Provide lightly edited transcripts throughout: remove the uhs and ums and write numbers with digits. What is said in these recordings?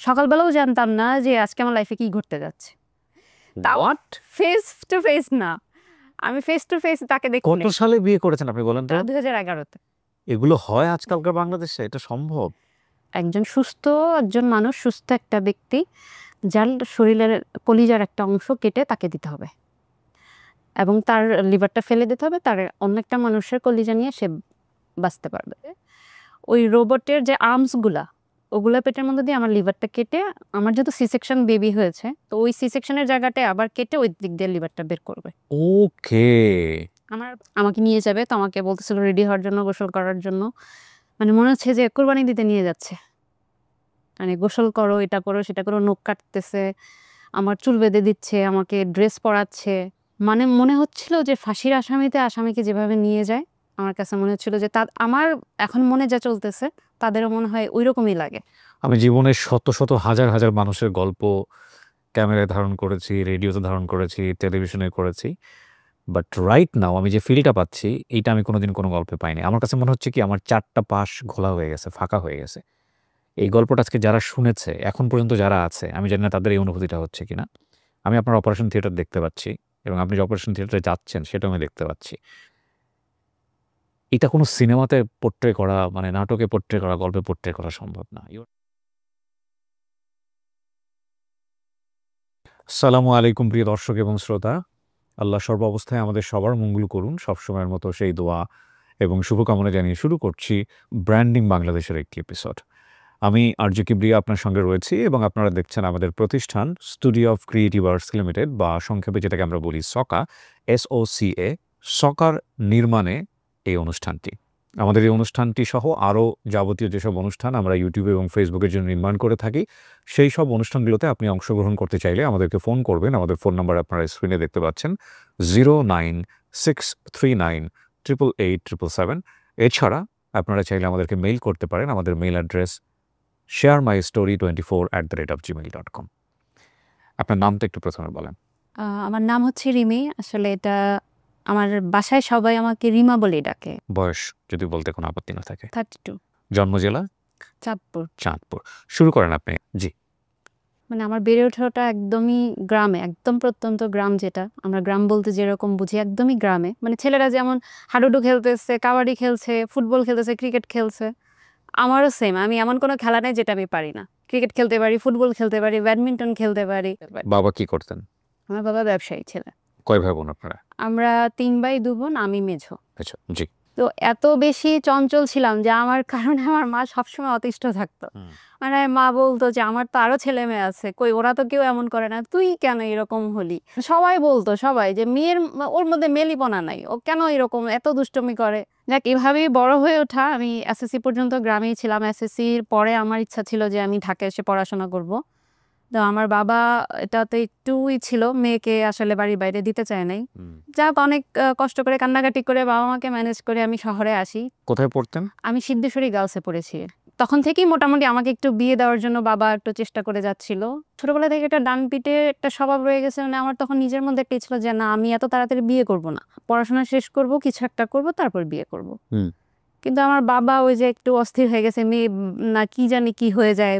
সকালবেলাও জানতাম না যে আজকে আমার লাইফে কি ঘটতে যাচ্ছে। হোয়াট? ফেস টু ফেস না, আমি ফেস টু ফেস তাকে দেখি। কত সালে বিয়ে করেছেন আপনি বলেন তো? 2011-তে। এগুলো হয় আজকালকার বাংলাদেশে? এটা সম্ভব? একজন মানুষ, সুস্থ একটা ব্যক্তি, যার শরীরের কলিজার একটা অংশ কেটে তাকে দিতে হবে এবং তার লিভারটা ফেলে দিতে হবে, তার অন্য একটা মানুষের কলিজা নিয়ে সে বাঁচতে পারবে। ওই রোবটের যে আর্মসগুলা, ওগুলা পেটের মধ্যে দিয়ে আমার লিভারটা কেটে, আমার যেহেতু সি সেকশন বেবি হয়েছে, তো ওই সি সেকশনের জায়গাটায় আবার কেটে ওই দিক দিয়ে লিভারটা বের করবে। ওকে। আমাকে নিয়ে যাবে, তো আমাকে বলতেছিল রেডি হওয়ার জন্য, গোসল করার জন্য। মানে মনে হচ্ছে যে কোরবানি দিতে নিয়ে যাচ্ছে। মানে গোসল করো, এটা করো, সেটা করো, নখ কাটতেছে, আমার চুল বেঁধে দিচ্ছে, আমাকে ড্রেস পরাচ্ছে। মানে মনে হচ্ছিল যে ফাঁসির আসামিকে যেভাবে নিয়ে যায়, আমার কাছে মনে হচ্ছিল যে আমার এখন মনে যা চলতেছে তাদেরও মনে হয় ওই রকমই লাগে। আমি জীবনের শত শত হাজার হাজার মানুষের গল্প ক্যামেরায় ধারণ করেছি, রেডিওতে ধারণ করেছি, টেলিভিশনে করেছি, বাট রাইট নাও আমি যে ফিলটা পাচ্ছি এইটা আমি কোনোদিন কোনো গল্পে পাইনি। আমার কাছে মনে হচ্ছে কি আমার 4টা পাশ ঘোলা হয়ে গেছে, ফাঁকা হয়ে গেছে। এই গল্পটা আজকে যারা শুনেছে, এখন পর্যন্ত যারা আছে, আমি জানি না তাদের এই অনুভূতিটা হচ্ছে কিনা। আমি আপনার অপারেশন থিয়েটার দেখতে পাচ্ছি এবং আপনি যে অপারেশন থিয়েটারে যাচ্ছেন সেটাও আমি দেখতে পাচ্ছি। এটা কোনো সিনেমাতে পোট্রে করা, মানে নাটকে পোট্রে করা, গল্পে পোট্রে করা সম্ভব না। আসসালামু আলাইকুম প্রিয় দর্শক এবং শ্রোতা। আল্লাহ সর্ব অবস্থায় আমাদের সবার মঙ্গল করুন, সবসময়ের মতো সেই দোয়া এবং শুভকামনা জানিয়ে শুরু করছি ব্র্যান্ডিং বাংলাদেশের একটি এপিসোড। আমি আরজে কিবরিয়া আপনার সঙ্গে রয়েছি এবং আপনারা দেখছেন আমাদের প্রতিষ্ঠান studio of creative arts limited, বা সংক্ষেপে যেটাকে আমরা বলি সকা, SOCA, সকার নির্মাণে এই অনুষ্ঠানটি। আমাদের এই অনুষ্ঠানটি সহ আরও যাবতীয় যেসব অনুষ্ঠান আমরা ইউটিউবে এবং ফেসবুকের জন্য নির্মাণ করে থাকি, সেই সব অনুষ্ঠানগুলোতে আপনি অংশগ্রহণ করতে চাইলে আমাদেরকে ফোন করবেন। আমাদের ফোন নাম্বার আপনারা স্ক্রিনে দেখতে পাচ্ছেন, 09639887777। এছাড়া আপনারা চাইলে আমাদেরকে মেইল করতে পারেন। আমাদের মেইল অ্যাড্রেস sharemystory24@gmail.com। আপনার নামটা একটু প্রথমে বলেন। আমার নাম হচ্ছে রিমি। আসলে এটা আমার বাসায় সবাই আমাকে রিমা বলেই ডাকে। বয়স যদি বলতে কোনো আপত্তি না থাকে? 32। জন্ম জেলা? চাঁদপুর। চাঁদপুর। শুরু করেন আপনি। জি। মানে আমার বেড়ে ওঠাটা একদমই গ্রামে, একদম প্রত্যন্ত গ্রাম, যেটা আমরা গ্রাম বলতে যেরকম বুঝি একদমই গ্রামে। মানে ছেলেরা যেমন হাডুডু খেলতেছে, কাবাডি খেলছে, ফুটবল খেলতেছে, ক্রিকেট খেলছে, আমারও সেম। আমি এমন কোনো খেলা নেই যেটা আমি পারি না। ক্রিকেট খেলতে পারি, ফুটবল খেলতে পারি, ব্যাডমিন্টন খেলতে পারি। বাবা কি করতেন? আমার বাবা ব্যবসায়ী ছিলেন। কয় ভাই বোন আপনারা? আমরা 3 ভাই 2 বোন, আমি মেঝো। আচ্ছা, জি। তো এত বেশি চঞ্চল ছিলাম যে আমার কারণে আমার মা সবসময় অতিষ্ঠ থাকতো। মানে মা বলতো যে আমার তো আরো ছেলে মেয়ে আছে, কই ওরা তো কেউ এমন করে না, তুই কেন এরকম হলি? সবাই বলতো, সবাই, যে মেয়ের ওর মধ্যে মেলিপনা নাই, ও কেন এরকম এত দুষ্টুমি করে। যাক, এভাবেই বড় হয়ে ওঠা। আমি SSC পর্যন্ত গ্রামেই ছিলাম। SSCর পরে আমার ইচ্ছা ছিল যে আমি ঢাকায় এসে পড়াশোনা করব। তো আমার বাবা এটাতে একটুই ছিল, মেয়েকে আসলে বাড়ির বাইরে দিতে চায় নাই। যাক, অনেক কষ্ট করে কান্নাকাটি করে বাবা মাকে ম্যানেজ করে আমি শহরে আসি। কোথায় পড়তেন? আমি সিদ্ধেশ্বরী গার্লসে পড়েছি। তখন থেকেই মোটামুটি আমাকে একটু বিয়ে দেওয়ার জন্য বাবা একটু চেষ্টা করে যাচ্ছিল। ছোটবেলা থেকে একটা ডান পিটে একটা স্বভাব রয়ে গেছে। মানে আমার তখন নিজের মধ্যে একটা ছিল যে না, আমি এত তাড়াতাড়ি বিয়ে করব না, পড়াশোনা শেষ করব, কিছু একটা করব, তারপর বিয়ে করব। কিন্তু আমার বাবা ওই যে একটু অস্থির হয়ে গেছে, মেয়ে না কি জানি কি হয়ে যায়,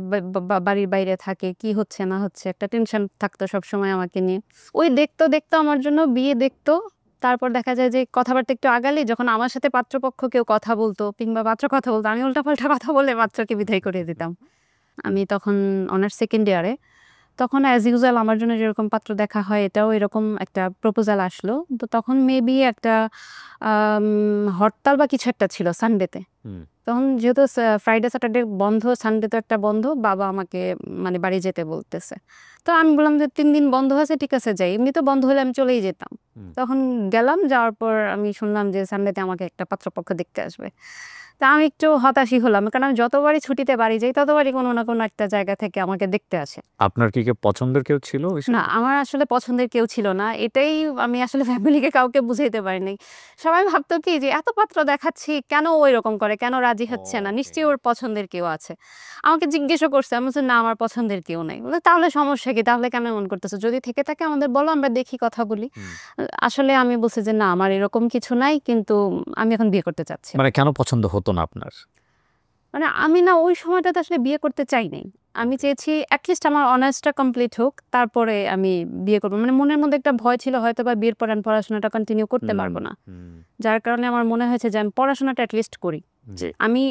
বাড়ির বাইরে থাকে, কি হচ্ছে না হচ্ছে, একটা টেনশন থাকতো সবসময় আমাকে নিয়ে। ওই দেখতো দেখতো আমার জন্য বিয়ে দেখতো। তারপর দেখা যায় যে কথাবার্তা একটু আগালেই, যখন আমার সাথে পাত্রপক্ষ কেউ কথা বলতো কিংবা পাত্র কথা বলতো, আমি উল্টাপাল্টা কথা বলে পাত্রকে বিদায় করে দিতাম। আমি তখন অনার্স সেকেন্ড ইয়ারে। তখন অ্যাজ ইউজুয়াল আমার জন্য যেরকম পাত্র দেখা হয়, এটাও এরকম একটা প্রপোজাল আসলো। তো তখন মেবি একটা হরতাল বা কিছু একটা ছিল সানডেতে। তখন যেহেতু ফ্রাইডে স্যাটারডে বন্ধ, সানডে তো একটা বন্ধ, বাবা আমাকে মানে বাড়ি যেতে বলতেছে। তো আমি বললাম যে 3 দিন বন্ধ আছে, ঠিক আছে যাই। এমনি তো বন্ধ হলে আমি চলেই যেতাম। তখন গেলাম, যাওয়ার পর আমি শুনলাম যে সানডেতে আমাকে একটা পাত্রপক্ষ দেখতে আসবে। তা আমি একটু হতাশই হলাম, কারণ আমি যতবারই ছুটিতে বাড়ি যাই ততবারই কোনো না কোনো একটা জায়গা থেকে আমাকে দেখতে আসে। আপনার কি কেউ পছন্দের কেউ ছিল? না, আমার আসলে পছন্দের কেউ ছিল না। এটাই আমি আসলে ফ্যামিলিকে কাউকে বুঝাইতে পারিনি। সবাই ভাবতো কি যে এত পাত্র দেখাচ্ছি, কেন ও এরকম করে, কেন রাজি হচ্ছে না, নিশ্চয়ই ওর পছন্দের কেউ আছে। আমাকে জিজ্ঞেসও করছে, আমি বলছি না, আমার পছন্দের কেউ নাই। বলে তাহলে সমস্যা কি, তাহলে কেন এমন করতেছো, যদি থেকে থাকে আমাদের বলো, আমরা দেখি, কথা বলি। আসলে আমি বলছি যে না, আমার এরকম কিছু নাই, কিন্তু আমি এখন বিয়ে করতে চাচ্ছি। মানে কেন পছন্দ হতো না আপনার? মানে আমি না ওই সময়টাতে আসলে বিয়ে করতে চাই নাই। আমি চেয়েছি অ্যাটলিস্ট আমার অনার্সটা কমপ্লিট হোক, তারপরে আমি বিয়ে করবো। মানে মনের মধ্যে একটা ভয় ছিল হয়তো বা বিয়ের পর আমি পড়াশোনাটা কন্টিনিউ করতে পারবো না, যার কারণে আমার মনে হয়েছে যে আমি পড়াশোনাটা অ্যাটলিস্ট করি। আমি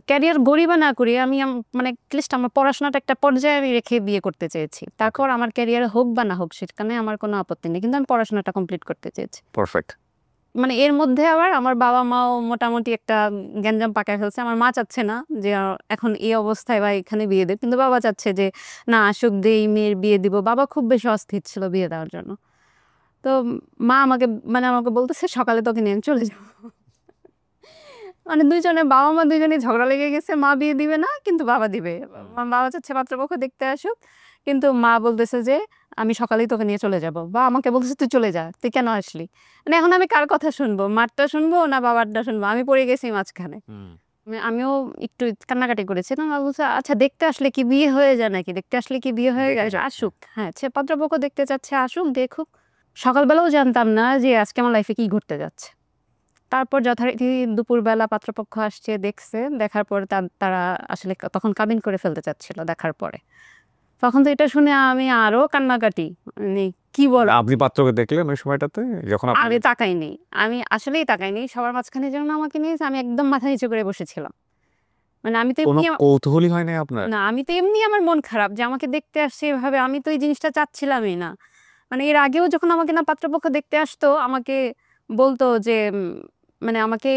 ক্যারিয়ার গড়ি বা না করি, আমি মানে অ্যাটলিস্ট আমার পড়াশোনাটা একটা পর্যায়ে আমি রেখে বিয়ে করতে চেয়েছি। তারপর আমার ক্যারিয়ার হোক বা না হোক সেখানে আমার কোনো আপত্তি নেই, কিন্তু আমি পড়াশোনাটা কমপ্লিট করতে চেয়েছি। পারফেক্ট। মানে এর মধ্যে আবার আমার বাবা মাও মোটামুটি একটা গ্যাঞ্জাম পাকায় ফেলছে। আমার মা চাচ্ছে না যে এখন এই অবস্থায় বা এখানে বিয়ে দেব, কিন্তু বাবা চাচ্ছে যে না আসুক দেই, মেয়ের বিয়ে দিব। বাবা খুব বেশি অস্থির ছিল বিয়ে দেওয়ার জন্য। তো মা আমাকে বলতেছে সকালে তোকে নিয়ে চলে যাবো। মানে বাবা মা দুইজনে ঝগড়া লেগে গেছে, মা বিয়ে দিবে না কিন্তু বাবা দিবে। বাবা চাচ্ছে পাত্রপক্ষ দেখতে আসুক, কিন্তু মা বলতেছে যে আমি সকালেই তোকে নিয়ে চলে যাব। বা আমাকে বলতেছে তুই চলে যা, তুই কেন আসলি। মানে এখন আমি কার কথা শুনবো, মারটা শুনবো না বাবারটা শুনবো? আমি পড়ে গেছি মাঝখানে। আমিও একটু কান্নাকাটি করেছি। তো মা বলছে আচ্ছা দেখতে আসলে কি বিয়ে হয়ে যায় নাকি, দেখতে আসলে কি বিয়ে হয়ে গেছে, আসুক। হ্যাঁ পাত্রপক্ষ দেখতে চাচ্ছে আসুক, দেখুক। সকালবেলাও জানতাম না যে আজকে আমার লাইফে কি ঘটতে যাচ্ছে। তারপর যথারীতি দুপুরবেলা পাত্রপক্ষ আসছে, দেখছে, দেখার পর তারা আসলে তখন কাবিন করে ফেলতে চাচ্ছিল দেখার পরে। তখন তো এটা শুনে আমি আরো কান্নাকাটি, মানে কি বল। আপনি পাত্রকে দেখলেন ওই সময়টাতে যখন আমি তাকাইনি, আমি আসলেই তাকাইনি। সবার মাঝখানে যেন আমাকে নিয়েছে, আমি একদম মাথা নিচু করে বসেছিলাম। মানে আমি তো কোনো এমনি কৌতূহলই হয় না আপনার? না, আমি তো এমনি আমার মন খারাপ যে আমাকে দেখতে আসছে এভাবে। আমি তো এই জিনিসটা চাচ্ছিলামই না। মানে এর আগেও যখন আমাকে না পাত্রপক্ষ দেখতে আসতো, আমাকে বলতো যে মানে আমাকে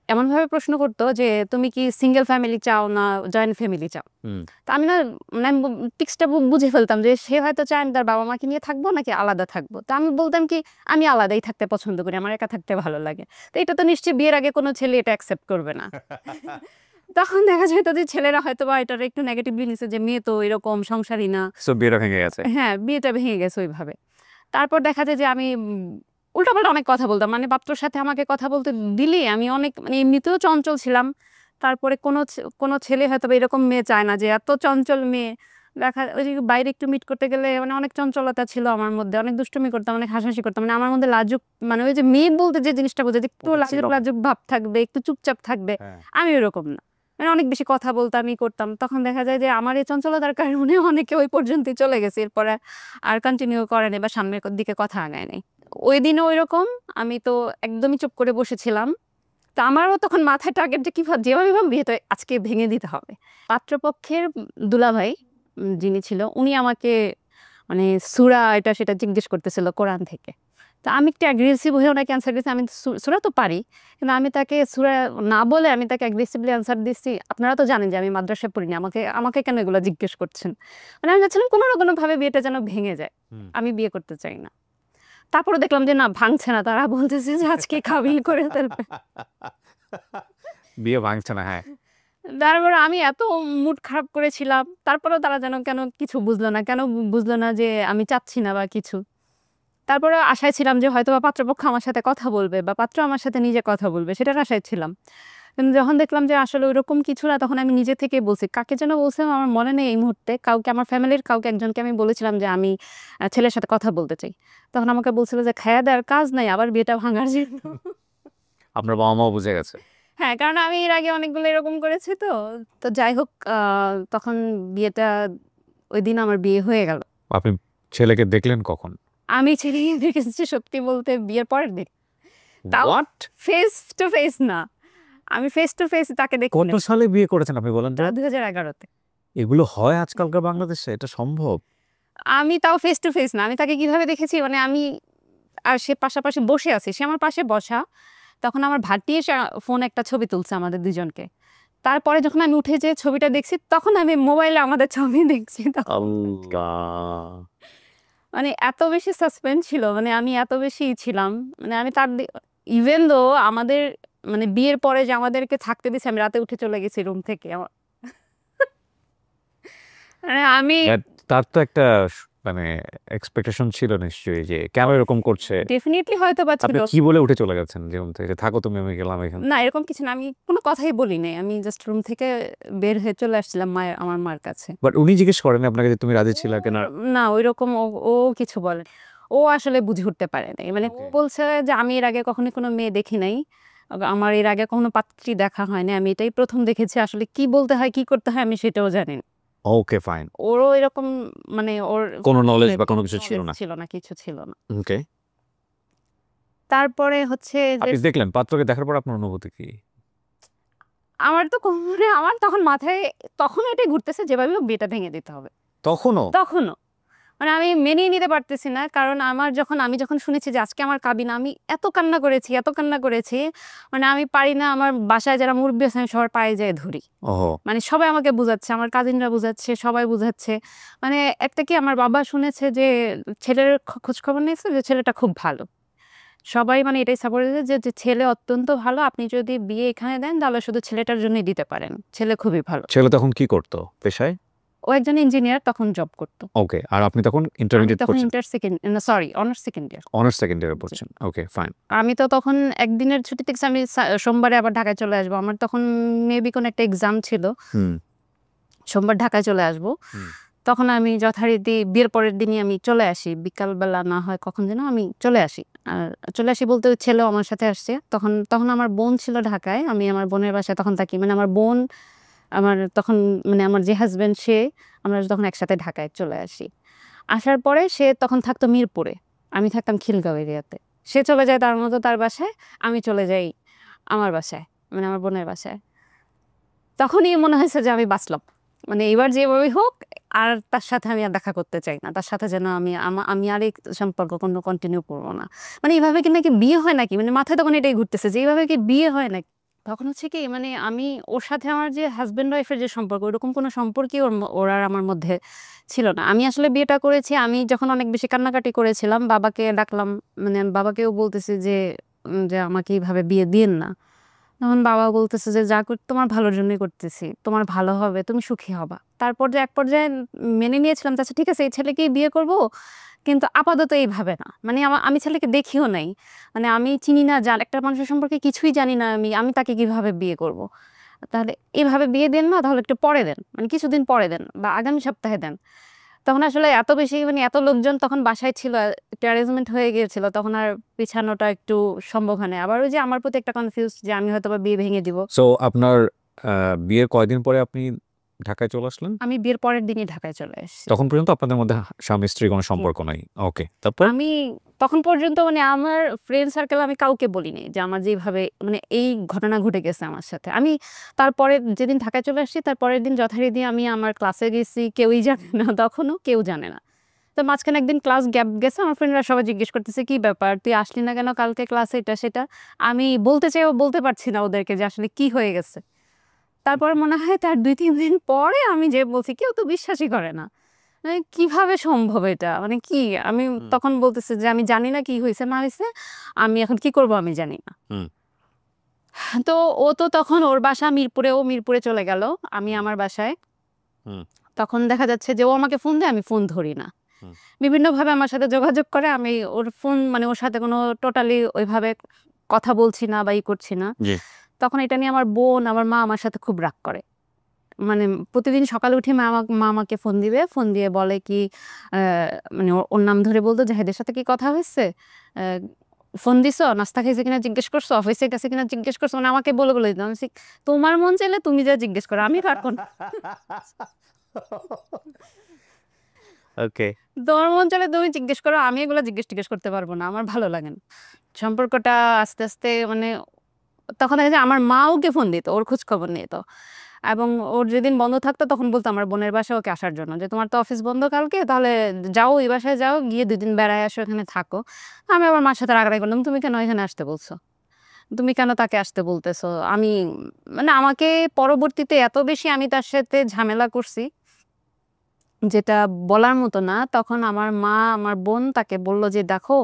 এমনভাবে প্রশ্ন করতো যে তুমি কি সিঙ্গেল ফ্যামিলি চাও না জয়েন্ট ফ্যামিলি চাও। তো আমি না মানে আমি টিক্সটা বুঝে ফেলতাম যে সে হয়তো চায় আমি তার বাবা মাকে নিয়ে থাকবো নাকি আলাদা থাকবো। তো আমি বলতাম কি আমি আলাদাই থাকতে পছন্দ করি, আমার একা থাকতে ভালো লাগে। তো এটা তো নিশ্চয়ই বিয়ের আগে কোনো ছেলে এটা অ্যাকসেপ্ট করবে না। তখন দেখা যেত যে ছেলেরা হয়তো বা এটার একটু নেগেটিভলি নিছে যে মেয়ে তো এরকম সংসারী না। সো বিয়েটা ভেঙে গেছে। হ্যাঁ বিয়েটা ভেঙে গেছে ওইভাবে। তারপর দেখা যায় যে আমি উল্টাপাল্টা অনেক কথা বলতাম। মানে পাত্রর সাথে আমাকে কথা বলতে দিলে আমি অনেক মানে এমনিতেও চঞ্চল ছিলাম। তারপরে কোনো ছেলে হয়তো বা এরকম মেয়ে চায় না যে এত চঞ্চল মেয়ে। ওই যে বাইরে একটু মিট করতে গেলে মানে অনেক চঞ্চলতা ছিল আমার মধ্যে, অনেক দুষ্টুমি করতাম, অনেক হাসাহাসি করতাম। মানে আমার মধ্যে লাজুক, মানে ওই যে মেয়ে বলতে যে জিনিসটা বোঝে যে একটু লাজুক লাজুক ভাব থাকবে, একটু চুপচাপ থাকবে, আমি ওরকম না। মানে অনেক বেশি কথা বলতাম করতাম। তখন দেখা যায় যে আমার এই চঞ্চলতার কারণে অনেকে ওই পর্যন্তই চলে গেছে, এরপরে আর কন্টিনিউ করেনি বা সামনের দিকে কথা আগায় নাই। ওই দিনও ওইরকম, আমি তো একদমই চুপ করে বসেছিলাম। তো আমারও তখন মাথায় টার্গেট যে যেভাবে বিয়ে তো আজকে ভেঙে দিতে হবে। পাত্রপক্ষের দুলাভাই যিনি ছিল উনি আমাকে মানে সূরা এটা সেটা জিজ্ঞেস করতেছিল কোরআন থেকে। তো আমি একটু অ্যাগ্রেসিভ হয়ে ওনাকে অ্যান্সার দিয়েছি। আমি সূরা তো পারি, কিন্তু আমি তাকে সূরা না বলে আমি তাকে অ্যাগ্রেসিভলি অ্যান্সার দিচ্ছি। আপনারা তো জানেন যে আমি মাদ্রাসায় পড়িনি, আমাকে কেন এগুলো জিজ্ঞেস করছেন। মানে আমি চাচ্ছিলাম কোনো না কোনোভাবে বিয়েটা যেন ভেঙে যায়, আমি বিয়ে করতে চাই না। তারপরে দেখলাম যে না ভাঙছে না, তারা বলতেছে যে আজকে কাবিল করে ফেলবে। বিয়ে ভাঙছে না। হ্যাঁ তারপরে আমি এত মুড খারাপ করেছিলাম, তারপরেও তারা যেন কেন কিছু বুঝলো না, কেন বুঝলো না যে আমি চাচ্ছি না বা কিছু। তারপরে আশায় ছিলাম যে হয়তো বা পাত্রপক্ষ আমার সাথে কথা বলবে বা পাত্র আমার সাথে নিজে কথা বলবে, সেটার আশায় ছিলাম। কিন্তু যখন দেখলাম যে আসলে ওইরকম কিছু না, তখন আমি নিজে থেকে বলছি, কাকে যেন বলছিলাম আমার মনে নেই এই মুহূর্তে, কাউকে আমার ফ্যামিলির কাউকে একজনকে আমি বলেছিলাম যে আমি ছেলের সাথে কথা বলতে চাই। তখন আমাকে বলছিল যে খায়া দেওয়ার কাজ নাই আবার বিয়েটা ভাঙার জন্য। আপনার বাবা মাও বুঝে গেছে। হ্যাঁ, কারণ আমি এর আগে অনেকগুলো এরকম করেছি তো। তো যাই হোক তখন বিয়েটা ওই দিন আমার বিয়ে হয়ে গেল। আপনি ছেলেকে দেখলেন কখন? আমি ছেলেকে দেখেছি সত্যি বলতে বিয়ের পরের দিন। তাও হোয়াট? ফেস টু ফেস না, আমি ফেস টু ফেস তাকে কত দেখিনি। সালে বিয়ে করেছেন আপনি বলেন তো? 2011-তে। এগুলো হয় আজকালকার বাংলাদেশে? এটা সম্ভব? আমি তাও ফেস টু ফেস না, আমি তাকে কিভাবে দেখেছি মানে আমি আর সে পাশাপাশি বসে আছি, সে আমার পাশে বসা। তখন আমার ভাগ্নি এসে ফোনে একটা ছবি তুলছে আমাদের দুজনকে। তারপরে যখন আমি উঠে যেয়ে ছবিটা দেখছি, তখন আমি মোবাইলে আমাদের ছবি দেখছি। আল্লাহ! মানে এত বেশি সাসপেন্স ছিল, মানে আমি এত বেশি ছিলাম, মানে আমি তার ইভেন দো আমাদের মানে বিয়ের পরে যে আমাদেরকে থাকতে দিছে, আমি রাতে উঠে চলে গেছি রুম থেকে। মানে আমি তার তো একটা মানে এক্সপেকটেশন ছিল নিশ্চয়ই যে কেন এরকম করছে? ডেফিনিটলি হয়তো বা আপনি ছিল। কি বলে উঠে চলে গেছেন যে রুম থেকে যে থাকো তুমি, আমি গেলাম এখান না এরকম কিছু না, আমি কোনো কথাই বলি নাই, আমি জাস্ট রুম থেকে বের হয়ে চলে আসছিলাম আমার মার কাছে। বাট উনি জিজ্ঞেস করেন আপনাকে যে তুমি রাজি ছিলা কিনা? না ওইরকম ও কিছু বলে, ও আসলে বুঝে উঠতে পারে নাই। মানে ও বলছে যে আমি এর আগে কখনো কোনো মেয়ে দেখি নাই, আমার এর আগে কখনো পাত্রী দেখা হয় না, আমি এটাই প্রথম দেখেছি, আসলে কি বলতে হয় কি করতে হয় আমি সেটাও জানি না। Okay fine. ওরও এরকম মানে ওর কোনো নলেজ বা কোনো কিছু ছিল না। ছিল না, কিছু ছিল না। ওকে। তারপরে হচ্ছে যে আপনি দেখলেন পাত্রকে দেখার পর আপনার অনুভূতি কি? আমার তো মানে আমার তখন মাথায় তখন এটাই ঘুরতেছে যেভাবে হোক বিয়েটা ভেঙে দিতে হবে। তখনও? তখনও। মানে আমি মেনেই নিতে পারতেছি না। কারণ আমি যখন শুনেছি যে আজকে আমার কাবিন, আমি এত কান্না করেছি, এত কান্না করেছি। মানে আমি পারি না, আমার বাসায় যারা মুরব্বি আছে আমি সবার পায়ে যেয়ে ধরি। ওহো! মানে সবাই আমাকে বুঝাচ্ছে, আমার কাজিনরা বুঝাচ্ছে, সবাই বুঝাচ্ছে। মানে একটা কি আমার বাবা শুনেছে যে ছেলের খোঁজখবর নিয়েছে যে ছেলেটা খুব ভালো। সবাই মানে এটাই সাপোর্ট দিয়েছে যে ছেলে অত্যন্ত ভালো। আপনি যদি বিয়ে এখানে দেন তাহলে শুধু ছেলেটার জন্যই দিতে পারেন। ছেলে খুবই ভালো। ছেলে তখন কি করতো পেশায়? ও একজন ইঞ্জিনিয়ার, তখন জব করত। ওকে। আর আপনি তখন আমি ইন্টারমিডিয়েট তখন পড়ছেন? Honours second year. Honours second ইয়ারে জি। পড়ছেন। Okay fine. আমি তো তখন একদিনের ছুটি থেকে আমি সোমবারে আবার ঢাকায় চলে আসবো। আমার তখন মেবি কোনো একটা এক্সাম ছিল। হুম। সোমবার ঢাকায় চলে আসবো। হুম। তখন আমি যথারীতি বিয়ের পরের দিনই আমি চলে আসি। বিকালবেলা না হয় কখন যেন আমি চলে আসি। আর চলে আসি বলতে ওই ছেলেও আমার সাথে আসছে। তখন আমার বোন ছিল ঢাকায়। আমি আমার বোনের বাসায় তখন থাকি। মানে আমার বোন, আমার তখন মানে আমার যে হাসব্যান্ড আমরা তখন একসাথে ঢাকায় চলে আসি। আসার পরে সে তখন থাকতো মিরপুরে। আমি থাকতাম খিলগাঁও এরিয়াতে। সে চলে যায় তার মতো তার বাসায়, আমি চলে যাই আমার বাসায়, মানে আমার বোনের বাসায়। তখনই মনে হয়েছে যে আমি বাঁচলাম। মানে এবার যেভাবেই হোক আর তার সাথে আমি আর দেখা করতে চাই না। তার সাথে যেন আমি আর এই সম্পর্ক কন্টিনিউ করব না। মানে এভাবে কি নাকি বিয়ে হয় নাকি? মানে মাথায় তখন এটাই ঘুরতেছে যে এভাবে কি বিয়ে হয় নাকি? তখন হচ্ছে কি মানে আমি ওর সাথে আমার যে হাসব্যান্ড ওয়াইফের যে সম্পর্ক, ওরকম কোনো সম্পর্কই ওর আর আমার মধ্যে ছিল না। আমি আসলে বিয়েটা করেছি, আমি যখন অনেক বেশি কান্নাকাটি করেছিলাম, বাবাকে ডাকলাম। মানে বাবাকেও বলতেছি যে আমাকে এভাবে বিয়ে দিয়েন না। তখন বাবা বলতেছে যে যা তোমার ভালোর জন্যই করতেছি, তোমার ভালো হবে, তুমি সুখী হবা। তারপর যে এক পর্যায়ে মেনে নিয়েছিলাম, আচ্ছা ঠিক আছে এই ছেলেকেই বিয়ে করব, কিন্তু আপাতত এইভাবে না। মানে আমি ছেলেকে দেখিও নাই, মানে আমি চিনি না, একটা মানুষের সম্পর্কে কিছুই জানি না, আমি তাকে কিভাবে বিয়ে করব। তাহলে এভাবে বিয়ে দেন না, তাহলে একটু পরে দেন, মানে কিছুদিন পরে দেন বা আগামী সপ্তাহে দেন। তখন আসলে এত বেশি মানে এত লোকজন তখন বাসায় ছিল, একটা অ্যারেঞ্জমেন্ট হয়ে গিয়েছিল, তখন আর পিছানোটা একটু সম্ভব হয় না। আবার ওই যে আমার প্রতি একটা কনফিউজ যে আমি হয়তো বা বিয়ে ভেঙে দিব। সো আপনার বিয়ের কয়দিন পরে আপনি ঢাকায় চলে আসলেন? আমি বিয়ের পরের দিনই ঢাকায় চলে এসেছি। তখন পর্যন্ত আপনাদের মধ্যে স্বামী-স্ত্রীর কোনো সম্পর্ক নাই। ওকে। তারপর? আমি তখন পর্যন্ত মানে আমার ফ্রেন্ড সার্কেল আমি কাউকে বলিনি যে আমার যেভাবে মানে এই ঘটনা ঘটে গেছে আমার সাথে। আমি তারপরে যেদিন ঢাকায় চলে আসছি তার পরের দিন যথারীতি আমি আমার ক্লাসে গেছি, কেউই জানে না, তখনও কেউ জানে না। তো মাঝখানে একদিন ক্লাস গ্যাপ গেছে, আমার ফ্রেন্ডরা সবাই জিজ্ঞেস করতেছে কি ব্যাপার, তুই আসলি না কেন কালকে ক্লাসে, এটা সেটা। আমি বলতে চাইও বলতে পারছি না ওদেরকে যে আসলে কি হয়ে গেছে। তারপরে মনে হয় তার ২-৩ দিন পরে আমি যে বলছি, কেউ তো বিশ্বাসই করে না। মানে কিভাবে সম্ভব এটা? মানে কি? আমি তখন বলতেছি যে আমি জানি না কি হইছে না হইছে। আমি এখন কি করব আমি জানি না। হুম। তো ও তো তখন ওর বাসা মিরপুরে, ও মিরপুরে চলে গেল। আমি আমার বাসায়। হুম। তখন দেখা যাচ্ছে যে ও আমাকে ফোন দেয়, আমি ফোন ধরি না। হুম। বিভিন্নভাবে আমার সাথে যোগাযোগ করে, আমি ওর ফোন মানে ওর সাথে কোনো টোটালি ওইভাবে কথা বলছি না বা করছি না। জি। তখন এটা নিয়ে আমার বোন, আমার মা আমার সাথে খুব রাগ করে। মানে প্রতিদিন সকালে উঠে মা আমাকে ফোন দিবে। ফোন দিয়ে বলে কি আ মানে ওর নাম ধরে বলতো, "জাহিদের সাথে কি কথা হইছে? আ ফোন দিছো? নাস্তা খাইছে কিনা জিজ্ঞেস করছো? অফিসে গেছে কিনা জিজ্ঞেস করছো?" মানে আমাকে বলে দিত। আমি বলছি, "তোমার মন চাইলে তুমি যা জিজ্ঞেস করো। আমি পারব না। ওকে। তোমার মন চাইলে তুমি জিজ্ঞেস করো। আমি এগুলো জিজ্ঞেস করতে পারব না। আমার ভালো লাগে না।" সম্পর্কটা আস্তে, আস্তে মানে তখন দেখা যায় আমার মা ওকে ফোন দিত, ওর খোঁজ খবর নিত। এবং ওর যেদিন বন্ধ থাকতো তখন বলতো আমার বোনের বাসায় ওকে আসার জন্য যে, "তোমার তো অফিস বন্ধ কালকে, তাহলে যাও এই বাসায় যাও, গিয়ে ২ দিন বেড়ায় আসো, এখানে থাকো।" আমি আমার মার সাথে রাগারাগি করলাম, "তুমি কেন এখানে আসতে বলছো? তুমি কেন তাকে আসতে বলতেছো?" মানে আমাকে পরবর্তীতে এত বেশি আমি তার সাথে ঝামেলা করছি, যেটা বলার মতো না। তখন আমার মা, আমার বোন তাকে বলল যে, "দেখো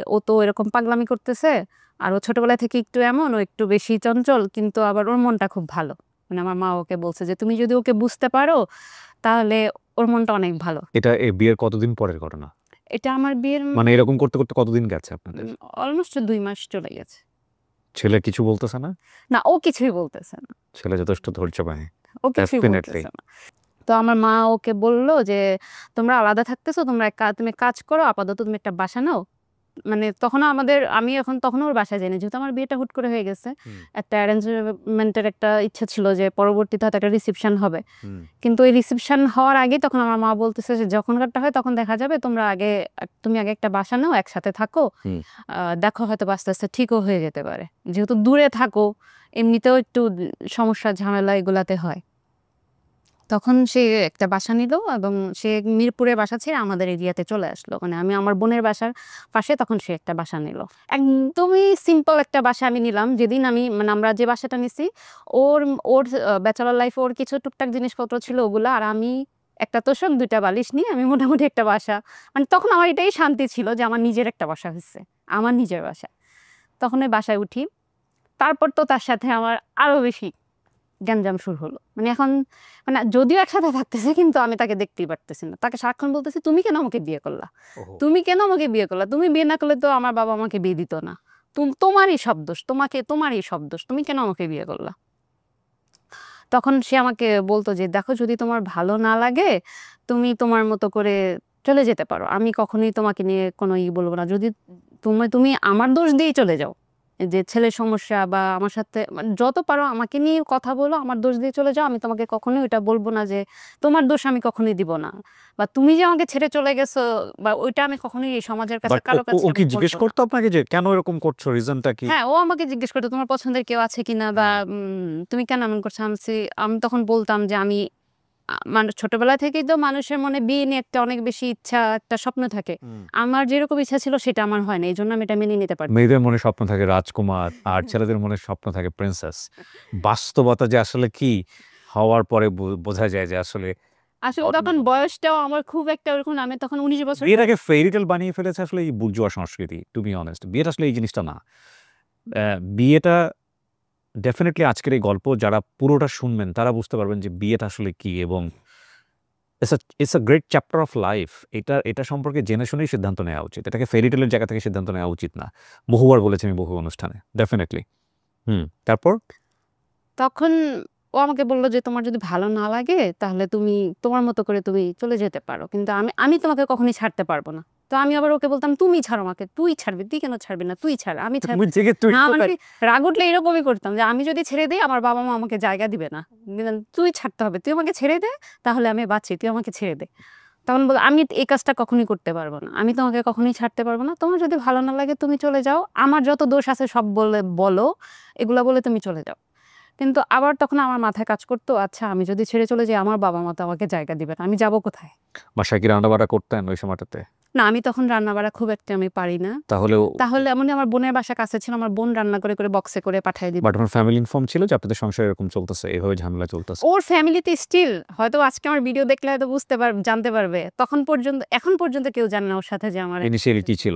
ও তো এরকম পাগলামি করতেছে। আর ও ছোটবেলা থেকে একটু এমন, ও একটু বেশি চঞ্চল, কিন্তু আবার ওর মনটা খুব ভালো।" মানে আমার মা ওকে বলছে যে, "তুমি যদি ওকে বুঝতে পারো তাহলে ওর মনটা অনেক ভালো।" এটা বিয়ের কতদিন পরের ঘটনা? এটা আমার বিয়ের মানে এরকম করতে, করতে কতদিন গেছে আপনাদের? অলমোস্ট ২ মাস চলে গেছে। ছেলে কিছু বলতেছে না? না, ও কিছুই বলতেছে না। ছেলে যথেষ্ট ধৈর্যবান। ও কিছুই ডেফিনিটলি। বলতেছে না। তো আমার মা ওকে বলল যে, "তোমরা আলাদা থাকতেছো, তুমি এক কাজ করো, আপাতত তুমি একটা বাসা নাও। মানে তখনও আমি এখন তখনও ওর বাসায় যাইনি, যেহেতু আমার বিয়েটা হুট করে হয়ে গেছে। একটা অ্যারেঞ্জমেন্টের একটা ইচ্ছা ছিল যে পরবর্তীতে হয়তো একটা রিসেপশন হবে, কিন্তু ওই রিসেপশন হওয়ার আগে তখন আমার মা বলতেছে যে যখনকারটা হয় তখন দেখা যাবে, তুমি আগে একটা বাসা নাও, একসাথে থাকো, দেখো হয়তো আস্তে আস্তে ঠিকও হয়ে যেতে পারে, যেহেতু দূরে থাকো এমনিতেও একটু সমস্যা ঝামেলা এগুলাতে হয়। তখন সে একটা বাসা নিল এবং সে মিরপুরে বাসা ছেড়ে আমাদের এরিয়াতে চলে আসলো, মানে আমি আমার বোনের বাসার পাশে, তখন সে একটা বাসা নিল। একদমই সিম্পল একটা বাসা আমি নিলাম। যেদিন মানে আমরা যে বাসাটা নিছি, ওর ওর ব্যাচেলর লাইফে ওর কিছু টুকটাক জিনিসপত্র ছিল ওগুলা, আর আমি একটা তোষক 2টা বালিশ নিয়ে আমি মোটামুটি একটা বাসা, মানে তখন আমার এটাই শান্তি ছিল যে আমার নিজের একটা বাসা হচ্ছে, আমার নিজের বাসা। তখন ওই বাসায় উঠি, তারপর তো তার সাথে আমার আরো বেশি গ্যাঞ্জাম শুরু হলো। মানে এখন মানে যদিও একসাথে থাকতেছে, কিন্তু আমি তাকে দেখতেই পারতেছি না। তাকে সারাক্ষণ বলতেছি, তুমি কেন আমাকে বিয়ে করলা, তুমি কেন আমাকে বিয়ে করলা, তুমি বিয়ে না করলে তো আমার বাবা আমাকে বিয়ে দিত না, তোমারই সব দোষ, তোমারই সব দোষ, তুমি কেন আমাকে বিয়ে করলা। তখন সে আমাকে বলতো যে দেখো, যদি তোমার ভালো না লাগে তুমি তোমার মতো করে চলে যেতে পারো, আমি কখনোই তোমাকে নিয়ে কোনো বলবো না। যদি তুমি আমার দোষ দিয়েই চলে যাও, যে ছেলের সমস্যা বা আমার সাথে যত পারো আমাকে নিয়ে কথা বলো, আমার দোষ দিয়ে চলে যাও, আমি তোমাকে কখনোই ওইটা বলবো না যে তোমার দোষ আমি কখনোই দিব না, বা তুমি যে আমাকে ছেড়ে চলে গেছো, বা ওইটা আমি কখনোই এই সমাজের কাছে কারো কাছে ও কি জিজ্ঞেস করতো আপনাকে যে কেন এরকম করছো, রিজনটা কি? হ্যাঁ, ও আমাকে জিজ্ঞেস করতো তোমার পছন্দের কেউ আছে কিনা, বা তুমি কেন এমন করছো। আমি তখন বলতাম যে আমি মানুষ ছোটবেলা থেকেই তো মানুষের মনে বিয়ে নিয়ে একটা অনেক বেশি ইচ্ছা, একটা স্বপ্ন থাকে। আমার যেরকম ইচ্ছা ছিল সেটা আমার হয় না, এই জন্য আমি এটা মেনে নিতে পারি। মেয়েদের মনে স্বপ্ন থাকে রাজকুমার, আর ছেলেদের মনে স্বপ্ন থাকে প্রিন্সেস। বাস্তবতা যে আসলে কি হওয়ার পরে বোঝা যায় যে আসলে তখন বয়সটাও আমার খুব একটা ওরকম, আমি তখন 19 বছর। বিয়েটাকে ফেরিটেল বানিয়ে ফেলেছে আসলে এই বুর্জোয়া সংস্কৃতি, টু বি অনেস্ট। বিয়েটা আসলে এই জিনিসটা না। বিয়েটা ডেফিনেটলি আজকের এই গল্প যারা পুরোটা শুনবেন তারা বুঝতে পারবেন যে বিয়েটা আসলে কি, এবং it's a great chapter of life. এটা সম্পর্কে জেনে শুনেই সিদ্ধান্ত নেওয়া উচিত, এটাকে ফেরিটেলের জায়গা থেকে সিদ্ধান্ত নেওয়া উচিত না। বহুবার বলেছি আমি বহু অনুষ্ঠানে, ডেফিনেটলি। তারপর তখন ও আমাকে বললো যে তোমার যদি ভালো না লাগে তাহলে তুমি তোমার মতো করে তুমি চলে যেতে পারো, কিন্তু আমি তোমাকে কখনোই ছাড়তে পারবো না। তো আমি আবার ওকে বলতাম, তুমি ছাড়ো আমাকে, তুই ছাড়বি, তুই কেন ছাড়বি না, তুই ছাড়, আমি ছাড় না। মানে রাগ উঠলে এরকমই করতাম যে আমি যদি ছেড়ে দিই আমার বাবা মা আমাকে জায়গা দিবে না, তুই ছাড়তে হবে, তুই আমাকে ছেড়ে দে, তাহলে আমি বাঁচি, তুই আমাকে ছেড়ে দে। তখন বল, আমি এই কাজটা কখনোই করতে পারবো না, আমি তোমাকে কখনোই ছাড়তে পারবো না, তোমার যদি ভালো না লাগে তুমি চলে যাও, আমার যত দোষ আছে সব বলো, এগুলা বলে তুমি চলে যাও। কিন্তু আবার তখন আমার মাথায় কাজ করতো, আচ্ছা আমি যদি ছেড়ে চলে যাই আমার বাবা মা তো আমাকে জায়গা দিবে না, আমি যাব কোথায়। বাসায় কি রান্না বাড়া করতেন ওই সময়টাতে? না, আমি তখন রান্না বাড়া খুব একটা আমি পারি না। তাহলে এমনি আমার বোনের বাসা কাছে ছিল, আমার বোন রান্না করে করে বক্সে করে পাঠিয়ে দিত। বাট আমার ফ্যামিলি ইনফর্ম ছিল যে আপনাদের সংসার এরকম চলতেছে, এইভাবে ঝামেলা চলতেছে? ওর ফ্যামিলিতে স্টিল হয়তো আজকে আমার ভিডিও দেখলে হয়তো জানতে পারবে, তখন পর্যন্ত এখন পর্যন্ত কেউ জানে না ওর সাথে যে আমার ইনিশিয়ালি কি ছিল।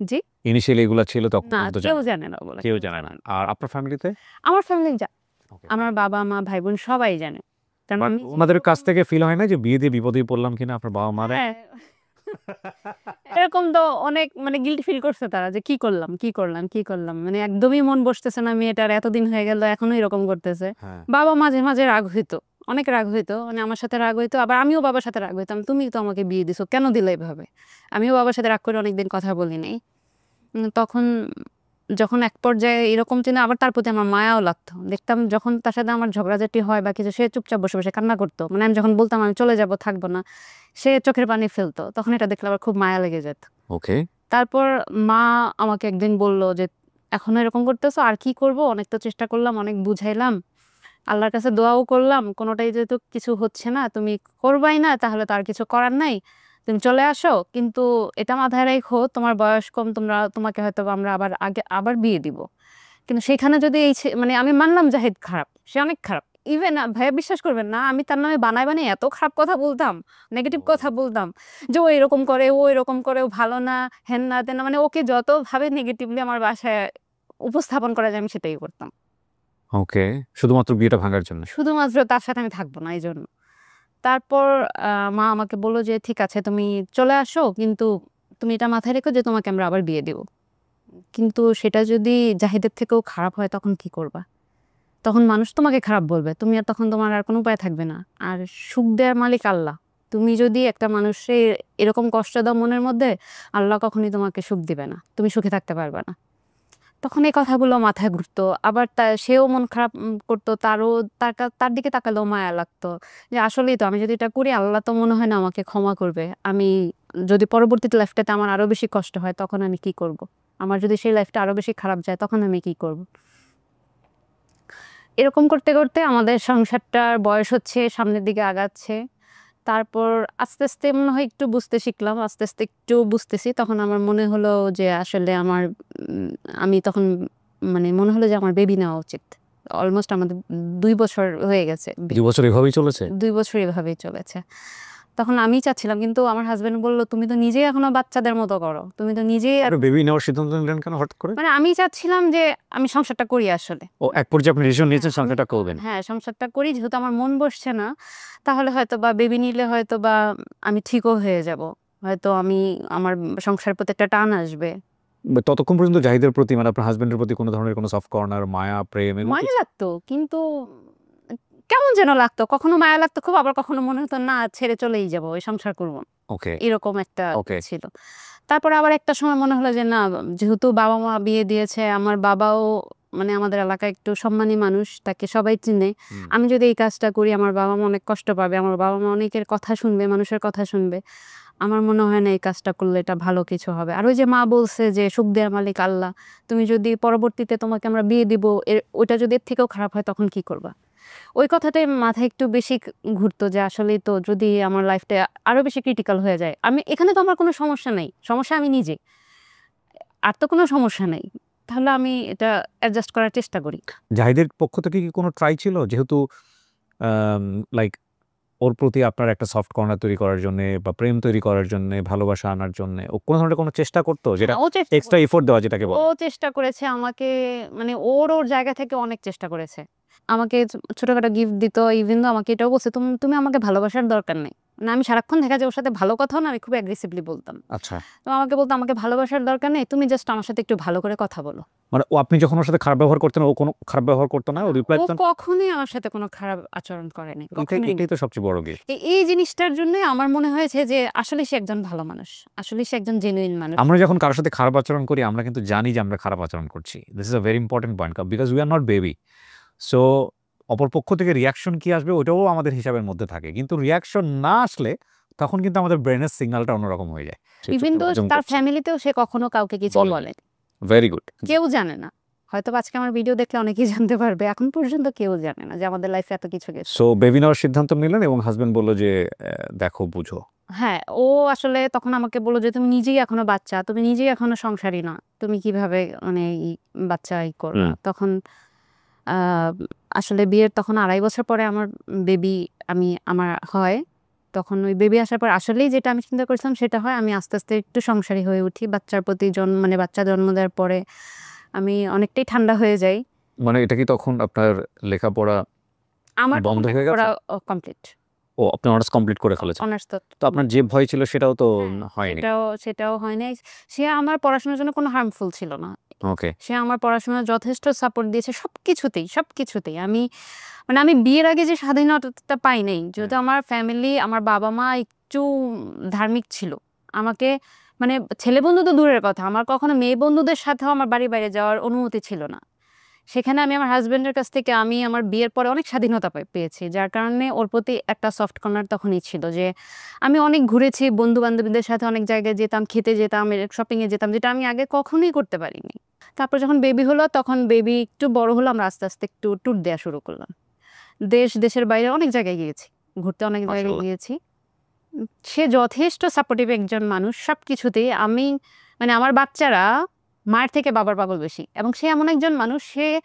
জি, ইনিশিয়ালি এগুলা ছিল তখন না, কেউ জানে না বলে, কেউ জানে না। আর আপনার ফ্যামিলিতে? আমার ফ্যামিলি আমার বাবা মা ভাই বোন সবাই জানে। ওনাদের কাছ থেকে ফিল হয় না যে বিয়ে দিয়ে বিপদে পড়লাম কিনা আপনার বাবা মারা? এরকম তো অনেক মানে গিল্টি ফিল করছে তারা, যে কি করলাম, মানে একদমই মন বসতেছে না মেয়েটার, এতদিন হয়ে গেল এখনো এরকম করতেছে। বাবা মাঝে মাঝে রাগ হইতো, অনেক রাগ হইতো, মানে আমার সাথে রাগ হইতো, আবার আমিও বাবার সাথে রাগ হইতাম, তুমি তো আমাকে বিয়ে দিছো, কেন দিলে এভাবে। আমিও বাবার সাথে রাগ করে অনেকদিন কথা বলি নাই। তখন যখন এক পর্যায়ে এরকম চিন্তা, আবার তার প্রতি আমার মায়াও লাগতো, দেখতাম যখন তার সাথে আমার ঝগড়াঝাটি হয় বা কিছু, সে চুপচাপ বসে বসে কান্না করতো, মানে আমি যখন বলতাম আমি চলে যাব, থাকবো না, সে চোখের পানি ফেলতো, তখন এটা দেখলে আবার খুব মায়া লেগে যেত। ওকে। তারপর মা আমাকে একদিন বলল যে এখনো এরকম করতেছো, আর কি করব, অনেক তো চেষ্টা করলাম, অনেক বুঝাইলাম, আল্লাহর কাছে দোয়াও করলাম, কোনোটাই যেহেতু কিছু হচ্ছে না, তুমি করবাই না, তাহলে তো আর কিছু করার নাই, তুমি চলে আসো, কিন্তু এটা মাথায় রেখো তোমার বয়স কম, তোমাকে হয়তো আমরা আবার বিয়ে দিব, কিন্তু সেখানে যদি মানে আমি মানলাম জাহিদ খারাপ, সে অনেক খারাপ, ইভেন ভাইয়া বিশ্বাস করবেন না, আমি তার নামে বানায় বানিয়ে এত খারাপ কথা বলতাম, নেগেটিভ কথা বলতাম, যে ও এরকম করে, ও ভালো না, হেন না তেন না, মানে ওকে যতভাবে নেগেটিভলি আমার বাসায় উপস্থাপন করা যায় আমি সেটাই করতাম। ওকে, শুধুমাত্র বিয়েটা ভাঙার জন্য? শুধুমাত্র তার সাথে আমি থাকবো না এই জন্য। তারপর মা আমাকে বললো যে ঠিক আছে তুমি চলে আসো, কিন্তু তুমি এটা মাথায় রেখো যে তোমাকে আমরা আবার বিয়ে দিব, কিন্তু সেটা যদি জাহিদের থেকেও খারাপ হয় তখন কি করবা, তখন মানুষ তোমাকে খারাপ বলবে, তুমি আর তখন তোমার আর কোনো উপায় থাকবে না, আর সুখ দেওয়ার মালিক আল্লাহ, তুমি যদি একটা মানুষের এরকম কষ্ট দাও মনের মধ্যে, আল্লাহ কখনোই তোমাকে সুখ দিবে না, তুমি সুখে থাকতে পারবে না। তখন এই কথাগুলো মাথায় ঘুরতো। আবার সেও মন খারাপ করতো, তারও তার দিকে তাকালেও মায়া লাগতো যে আসলেই তো আমি যদি এটা করি আল্লাহ তো মনে হয় না আমাকে ক্ষমা করবে। আমি যদি পরবর্তীতে লাইফটাতে আমার আরো বেশি কষ্ট হয় তখন আমি কি করব? আমার যদি সেই লাইফটা আরো বেশি খারাপ যায় তখন আমি কি করব? এরকম করতে, করতে আমাদের সংসারটার বয়স হচ্ছে, সামনের দিকে আগাচ্ছে। তারপর আস্তে, আস্তে মনে হয় একটু বুঝতে শিখলাম। আস্তে, আস্তে একটু বুঝতেছি। তখন আমার মনে হলো যে আসলে আমার আমি তখন মানে মনে হলো যে আমার বেবি নেওয়া উচিত। অলমোস্ট আমাদের ২ বছর হয়ে গেছে। ২ বছর এভাবেই চলেছে? ২ বছর এভাবেই চলেছে। তখন আমি চাচ্ছিলাম, কিন্তু আমার হাসব্যান্ড বলল, "তুমি তো নিজেই এখনো বাচ্চাদের মতো করো। তুমি তো নিজেই" আর বেবি নেওয়ার সিদ্ধান্ত নিলেন কেন হঠাৎ করে? মানে আমি চাচ্ছিলাম যে আমি সংসারটা করি আসলে। ও এক পর্যায়ে আপনি ডিসিশন হ্যাঁ, নিয়েছেন আমি সংসারটা করবেন। হ্যাঁ, সংসারটা করি যেহেতু আমার মন বসছে না, তাহলে হয়তোবা বেবি নিলে হয়তোবা আমি ঠিকও হয়ে যাব। হয়তো আমার সংসারের প্রতি একটা টান আসবে। ততক্ষণ পর্যন্ত জাহিদের প্রতি মানে আপনার হাসব্যান্ডের প্রতি কোনো ধরনের কোনো সফট কর্নার, মায়া, প্রেম এগুলো মায়া লাগতো, কিন্তু কেমন যেন লাগতো। কখনো মায়া লাগতো খুব, আবার কখনো মনে হতো না ছেড়ে চলেই যাব, ওই সংসার করব না। ওকে, এরকম একটা ওকে। ছিল। তারপরে আবার একটা সময় মনে হলো যে না, যেহেতু বাবা-মা বিয়ে দিয়েছে, আমার বাবাও মানে আমাদের এলাকায় একটু সম্মানী মানুষ, তাকে সবাই চিনে। হুম। আমি যদি এই কাজটা করি আমার বাবা-মা অনেক কষ্ট পাবে। আমার বাবা-মা অনেকের কথা শুনবে, মানুষের কথা শুনবে। আমার মনে হয় না এই কাজটা করলে এটা ভালো কিছু হবে। আর ওই যে মা বলছে যে সুখ দেওয়ার মালিক আল্লাহ। তুমি যদি পরবর্তীতে তোমাকে আমরা বিয়ে দিব, ওইটা যদি এর থেকেও খারাপ হয় তখন কি করবা? ওই কথাটাই মাথায় একটু বেশি ঘুরতো যে আসলেই তো যদি আমার লাইফটা আরো বেশি ক্রিটিক্যাল হয়ে যায়। এখানে তো আমার কোনো সমস্যা নেই। সমস্যা আমি নিজে। আর তো কোনো সমস্যা নেই। তাহলে আমি এটা অ্যাডজাস্ট করার চেষ্টা করি। জাহিদের পক্ষ থেকে কি কোনো ট্রাই ছিল? যেহেতু লাইক ওর প্রতি আপনার একটা সফট কর্নার তৈরি করার জন্যে বা প্রেম তৈরি করার জন্যে, ভালোবাসা আনার জন্যে ও কোনো ধরনের কোনো চেষ্টা করতো? যেটা হ্যাঁ, ও চেষ্টা এক্সট্রা এফোর্ট দেওয়া যেটাকে ও বলে? চেষ্টা করেছে আমাকে, মানে ওর জায়গা থেকে অনেক চেষ্টা করেছে। আমাকে ছোটখাটো গিফট দিত। ইভেন দো আমাকে এটাও বলছে, তুমি আমাকে ভালোবাসার দরকার নেই।" মানে আমি সারাক্ষণ দেখা যায় ওর সাথে ভালো কথাও না, আমি খুব অ্যাগ্রেসিভলি বলতাম। আচ্ছা। তো আমাকে বলতো, "আমাকে ভালোবাসার দরকার নেই। তুমি জাস্ট আমার সাথে একটু ভালো করে কথা বলো।" মানে ও আপনি যখন ওর সাথে খারাপ ব্যবহার করতেন, ও কোনো খারাপ ব্যবহার করতো না? ও না, রিপ্লাই ও দিত? কখনোই আমার সাথে কোনো খারাপ আচরণ করেনি। কখনোই না। এটাই তো সবচেয়ে বড় গিফট। এই জিনিসটার জন্যই আমার মনে হয়েছে যে আসলে সে একজন ভালো মানুষ। আসলে সে একজন জেনুইন মানুষ। আমরা যখন কারো সাথে খারাপ আচরণ করি, আমরা কিন্তু জানি যে আমরা খারাপ আচরণ করছি। This is a very important point because we are not baby. So অপর পক্ষ থেকে রিঅ্যাকশন কি আসবে ওটাও আমাদের হিসাবের মধ্যে থাকে। কিন্তু রিঅ্যাকশন না আসলে তখন কিন্তু আমাদের ব্রেইনের সিগন্যালটা অন্যরকম হয়ে যায়। সে ইভেন চুপচাপ দো হজম তার করছে। ফ্যামিলিতেও সে কখনো কাউকে কিছু বলেনি। বলেনি। Very good. কেউ জানে না। হয়তোবা আজকে আমার ভিডিও দেখলে অনেকেই জানতে পারবে। এখন পর্যন্ত কেউ জানে না যে আমাদের লাইফে এত কিছু গেছে। সো বেবি নেওয়ার সিদ্ধান্ত নিলেন এবং হাসব্যান্ড বলল যে, "দেখো, বুঝো।" হ্যাঁ, ও আসলে তখন আমাকে বলল যে, "তুমি নিজেই এখনো বাচ্চা। তুমি নিজেই এখনো সংসারী না। তুমি কিভাবে মানে বাচ্চা করবা?" হুম। তখন আ আসলে বিয়ের তখন ২.৫ বছর পরে আমার বেবি আমার হয়। তখন ওই বেবি আসার পর আসলেই যেটা আমি চিন্তা করেছিলাম সেটা হয়। আমি আস্তে, আস্তে একটু সংসারী হয়ে উঠি। বাচ্চার প্রতি মানে বাচ্চা জন্ম দেওয়ার পরে আমি অনেকটাই ঠান্ডা হয়ে যাই। মানে এটা কি তখন আপনার লেখাপড়া আমার তখন বন্ধ হয়ে লেখাপড়া গেছে? কমপ্লিট। ও আপনি অনার্স কমপ্লিট করে ফেলেছেন। অনার্স তো তো আপনার যে ভয় ছিল সেটাও তো হ্যাঁ, হয়নি। সেটাও হয় নাই। সে আমার পড়াশোনার জন্য কোনো হার্মফুল ছিল না। ওকে। সে আমার পড়াশোনায় যথেষ্ট সাপোর্ট দিয়েছে সবকিছুতেই, সবকিছুতেই। আমি বিয়ের আগে যে স্বাধীনতাটা পাই নাই, যেহেতু আমার ফ্যামিলি, আমার বাবা-মা একটু ধার্মিক ছিল। আমাকে মানে ছেলে বন্ধু তো দূরের কথা, আমার কখনো মেয়ে বন্ধুদের সাথেও আমার বাড়ির বাইরে যাওয়ার অনুমতি ছিল না। সেখানে আমি আমার হাসব্যান্ডের কাছ থেকে আমার বিয়ের পরে অনেক স্বাধীনতা পেয়েছি। যার কারণে ওর প্রতি একটা সফট কর্নার তখনই ছিল যে আমি অনেক ঘুরেছি, বন্ধু-বান্ধবীদের সাথে অনেক জায়গায় যেতাম, খেতে যেতাম, শপিং এ যেতাম, যেটা আমি আগে কখনোই করতে পারিনি। তারপর যখন বেবি হলো, তখন বেবি একটু বড় হলো, আমরা আস্তে, আস্তে একটু ট্যুর দেয়া শুরু করলাম। দেশের বাইরে অনেক জায়গায় গিয়েছি। ঘুরতে অনেক জায়গায় মাশাআল্লাহ। গিয়েছি। সে যথেষ্ট সাপোর্টিভ একজন মানুষ সবকিছুতেই। মানে আমার বাচ্চারা মায়ের থেকে বাবার পাগল বেশি, এবং সে এমন একজন মানুষ, সে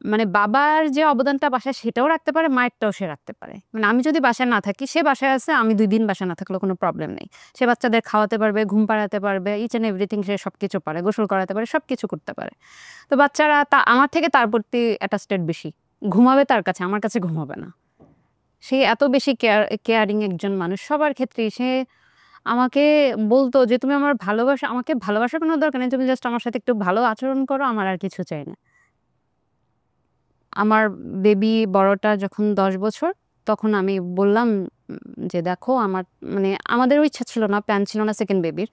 মানে বাবার যে অবদানটা বাসায় সেটাও রাখতে পারে, মায়েরটাও সে রাখতে পারে। মানে আমি যদি বাসায় না থাকি, সে বাসায় আছে, আমি ২ দিন বাসায় না থাকলেও কোনো প্রবলেম নেই। সে বাচ্চাদের খাওয়াতে পারবে, ঘুম পাড়াতে পারবে, ইচ অ্যান্ড এভরিথিং সে সবকিছু পারে। গোসল করাতে পারে, সবকিছু করতে পারে। তো বাচ্চারা আমার থেকে তার প্রতি অ্যাটাচড বেশি। ঘুমাবে তার কাছে, আমার কাছে ঘুমাবে না। সে এত বেশি কেয়ারিং একজন মানুষ সবার ক্ষেত্রেই। সে আমাকে বলতো যে, "তুমি আমাকে ভালোবাসার কোনো দরকার নেই। তুমি জাস্ট আমার সাথে একটু ভালো আচরণ করো, আমার আর কিছু চাই না।" আমার বেবি বড়টা যখন ১০ বছর, তখন আমি বললাম যে দেখো আমার মানে আমাদেরও ইচ্ছা ছিল না, প্ল্যান ছিল না সেকেন্ড বেবির।